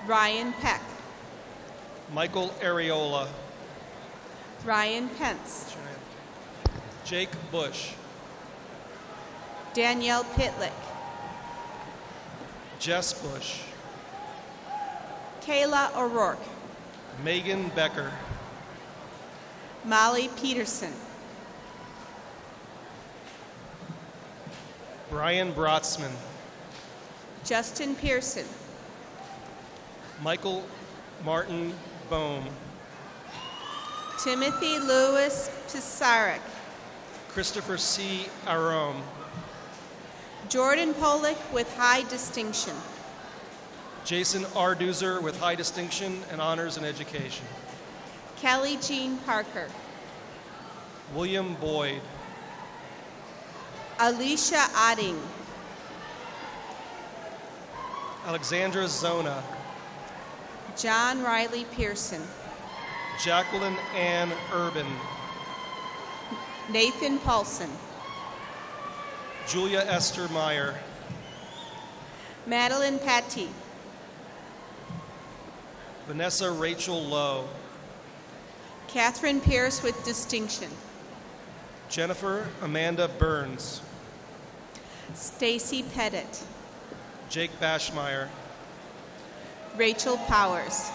Ryan Peck. Michael Areola. Ryan Pence. Jake Bush. Danielle Pitlick. Jess Bush. Kayla O'Rourke. Megan Becker. Molly Peterson. Brian Brotzman. Justin Pearson. Michael Martin Bohm. Timothy Lewis Pisarek. Christopher C. Arome. Jordan Polick with high distinction. Jason Arduzer with high distinction and honors in education. Kelly Jean Parker. William Boyd. Alicia Otting. Alexandra Zona. John Riley Pearson. Jacqueline Ann Urban. Nathan Paulson. Julia Esther Meyer. Madeline Patty. Vanessa Rachel Lowe. Catherine Pierce with distinction. Jennifer Amanda Burns. Stacy Pettit. Jake Bashmeyer. Rachel Powers.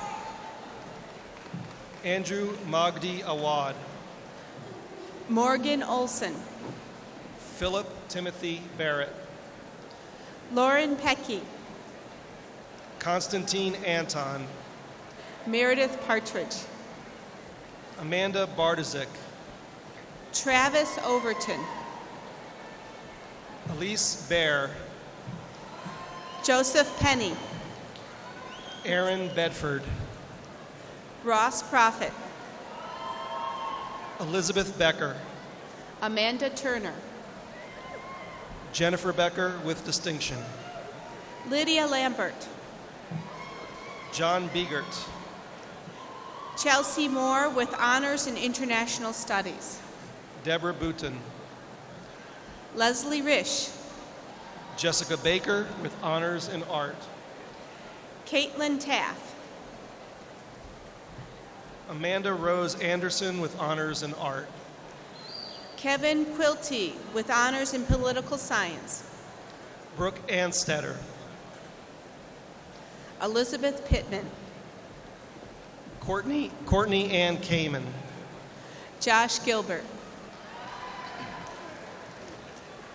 Andrew Magdi Awad. Morgan Olson. Philip Timothy Barrett. Lauren Pecky. Constantine Anton. Meredith Partridge. Amanda Bartzik. Travis Overton. Elise Bear. Joseph Penny. Aaron Bedford. Ross Prophet. Elizabeth Becker. Amanda Turner. Jennifer Becker with distinction. Lydia Lambert. John Biegert. Chelsea Moore with honors in international studies. Deborah Booton. Leslie Risch. Jessica Baker with honors in art. Caitlin Taff. Amanda Rose Anderson with honors in art. Kevin Quilty with honors in political science. Brooke Anstetter. Elizabeth Pittman. Courtney Ann Kamen. Josh Gilbert.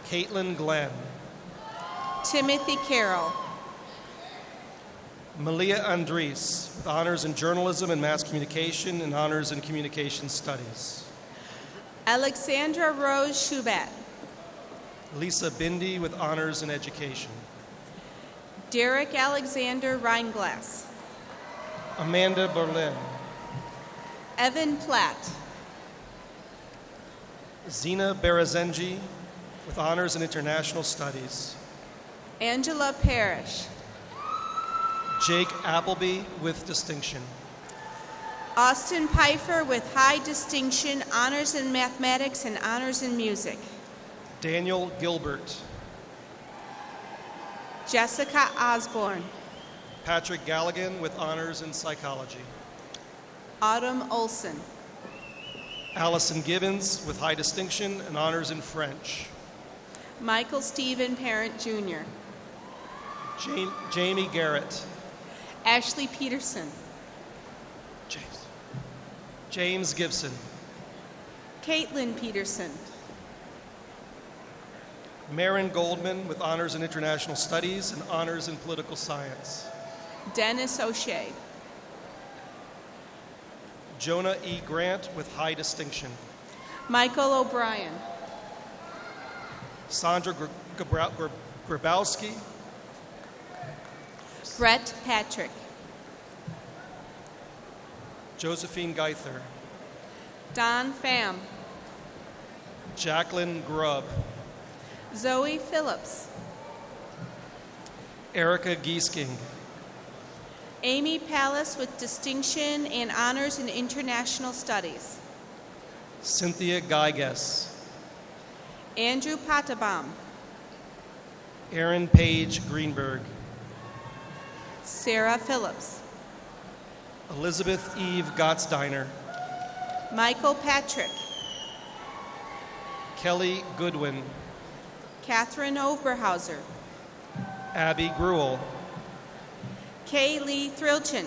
Caitlin Glenn. Timothy Carroll. Malia Andres with honors in journalism and mass communication and honors in communication studies. Alexandra Rose Schubat. Lisa Bindi with honors in education. Derek Alexander Reinglass. Amanda Berlin. Evan Platt. Zina Berazenji with honors in international studies. Angela Parrish. Jake Appleby with distinction. Austin Pfeiffer with high distinction, honors in mathematics and honors in music. Daniel Gilbert. Jessica Osborne. Patrick Galligan with honors in psychology. Autumn Olson. Allison Gibbons with high distinction and honors in French. Michael Stephen Parent Jr. Jamie Garrett. Ashley Peterson. James Gibson. Caitlin Peterson. Marin Goldman with honors in international studies and honors in political science. Dennis O'Shea. Jonah E. Grant with high distinction. Michael O'Brien. Sandra Grabowski. Brett Patrick. Josephine Geither. Don Pham. Jacqueline Grubb. Zoe Phillips. Erica Giesking. Amy Pallas with distinction and honors in international studies. Cynthia Gyges. Andrew Potabom. Aaron Page Greenberg. Sarah Phillips. Elizabeth Eve Gottsteiner. Michael Patrick. Kelly Goodwin. Catherine Oberhauser. Abby Gruel. Kay Lee Thrilchin.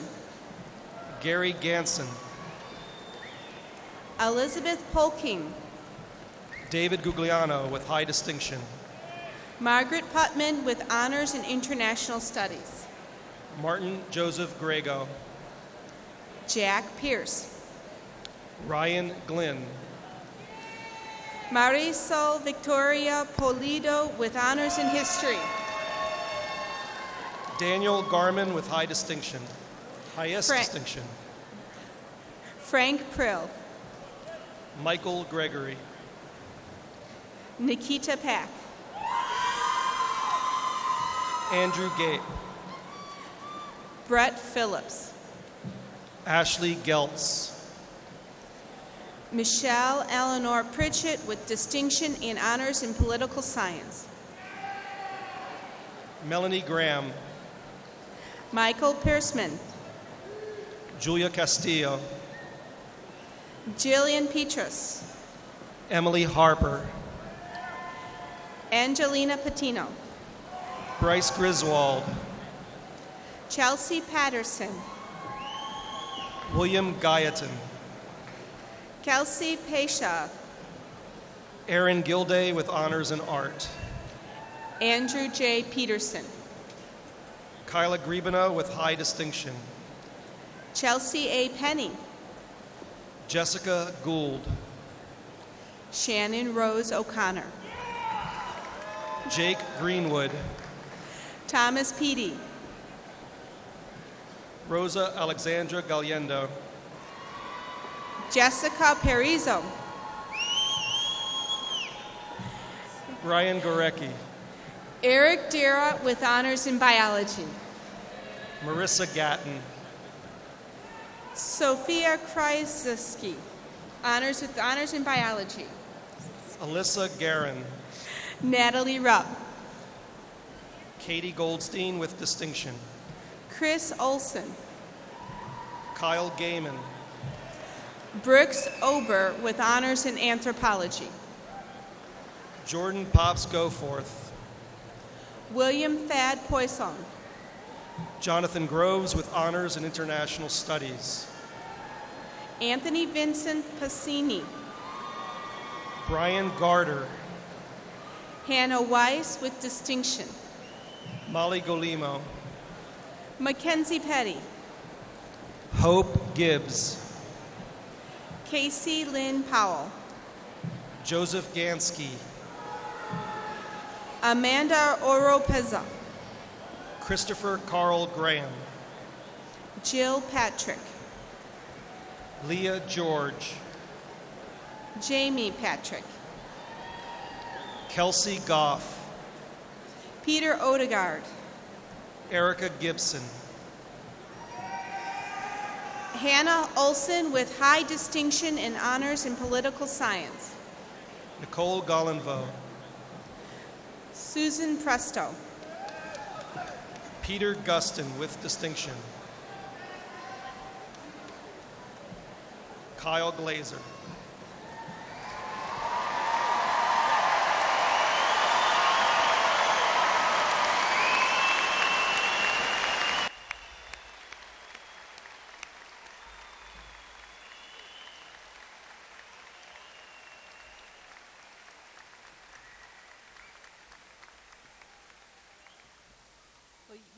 Gary Ganson. Elizabeth Polking. David Gugliano with high distinction. Margaret Putman with honors in international studies. Martin Joseph Grego. Jack Pierce. Ryan Glynn. Marisol Victoria Polido with honors in history. Daniel Garman with high distinction. Highest distinction. Frank Prill. Michael Gregory. Nikita Pack. Andrew Gape. Brett Phillips. Ashley Geltz. Michelle Eleanor Pritchett with distinction and honors in political science. Melanie Graham. Michael Pierceman. Julia Castillo. Jillian Petrus. Emily Harper. Angelina Patino. Bryce Griswold. Chelsea Patterson. William Guyton. Kelsey Pesha. Aaron Gilday with honors in art. Andrew J. Peterson. Kyla Grebina with high distinction. Chelsea A. Penny. Jessica Gould. Shannon Rose O'Connor. Jake Greenwood. Thomas Peedy. Rosa Alexandra Galiendo. Jessica Perizzo. Brian Gorecki. Eric Dira with honors in biology. Marissa Gatton. Sophia Krzyzewski. Honors in biology. Alyssa Guerin. Natalie Rupp. Katie Goldstein with distinction. Chris Olson. Kyle Gaiman. Brooks Ober with honors in anthropology. Jordan Pops Goforth. William Thad Poisson. Jonathan Groves with honors in international studies. Anthony Vincent Pacini. Brian Garter. Hannah Weiss with distinction. Molly Golimo. Mackenzie Petty. Hope Gibbs. Casey Lynn Powell. Joseph Gansky. Amanda Oropeza. Christopher Carl Graham. Jill Patrick. Leah George. Jamie Patrick. Kelsey Goff. Peter Odegaard. Erica Gibson. Hannah Olson with high distinction and honors in political science. Nicole Gollenvo. Susan Presto. Peter Guston with distinction. Kyle Glazer.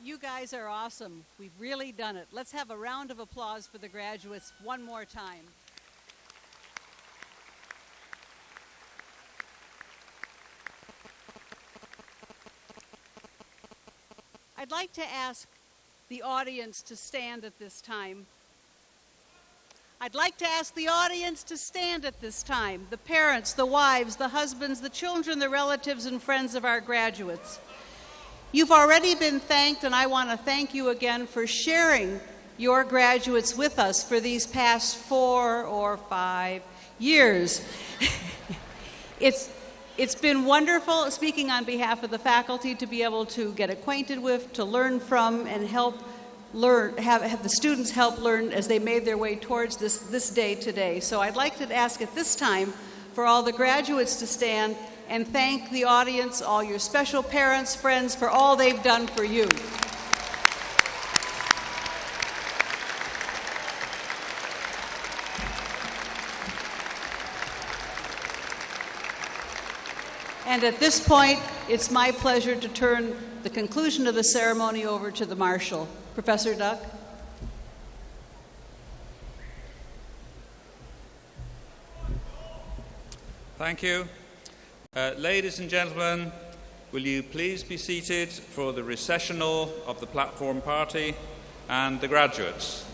You guys are awesome. We've really done it. Let's have a round of applause for the graduates one more time. I'd like to ask the audience to stand at this time. I'd like to ask the audience to stand at this time. The parents, the wives, the husbands, the children, the relatives, and friends of our graduates. You've already been thanked, and I want to thank you again for sharing your graduates with us for these past 4 or 5 years. It's been wonderful, speaking on behalf of the faculty, to be able to get acquainted with, to learn from, and help learn, have the students help learn as they made their way towards this day today. So I'd like to ask at this time for all the graduates to stand and thank the audience, all your special parents, friends, for all they've done for you. And at this point, it's my pleasure to turn the conclusion of the ceremony over to the Marshal. Professor Duck. Thank you. Ladies and gentlemen, will you please be seated for the recessional of the platform party and the graduates.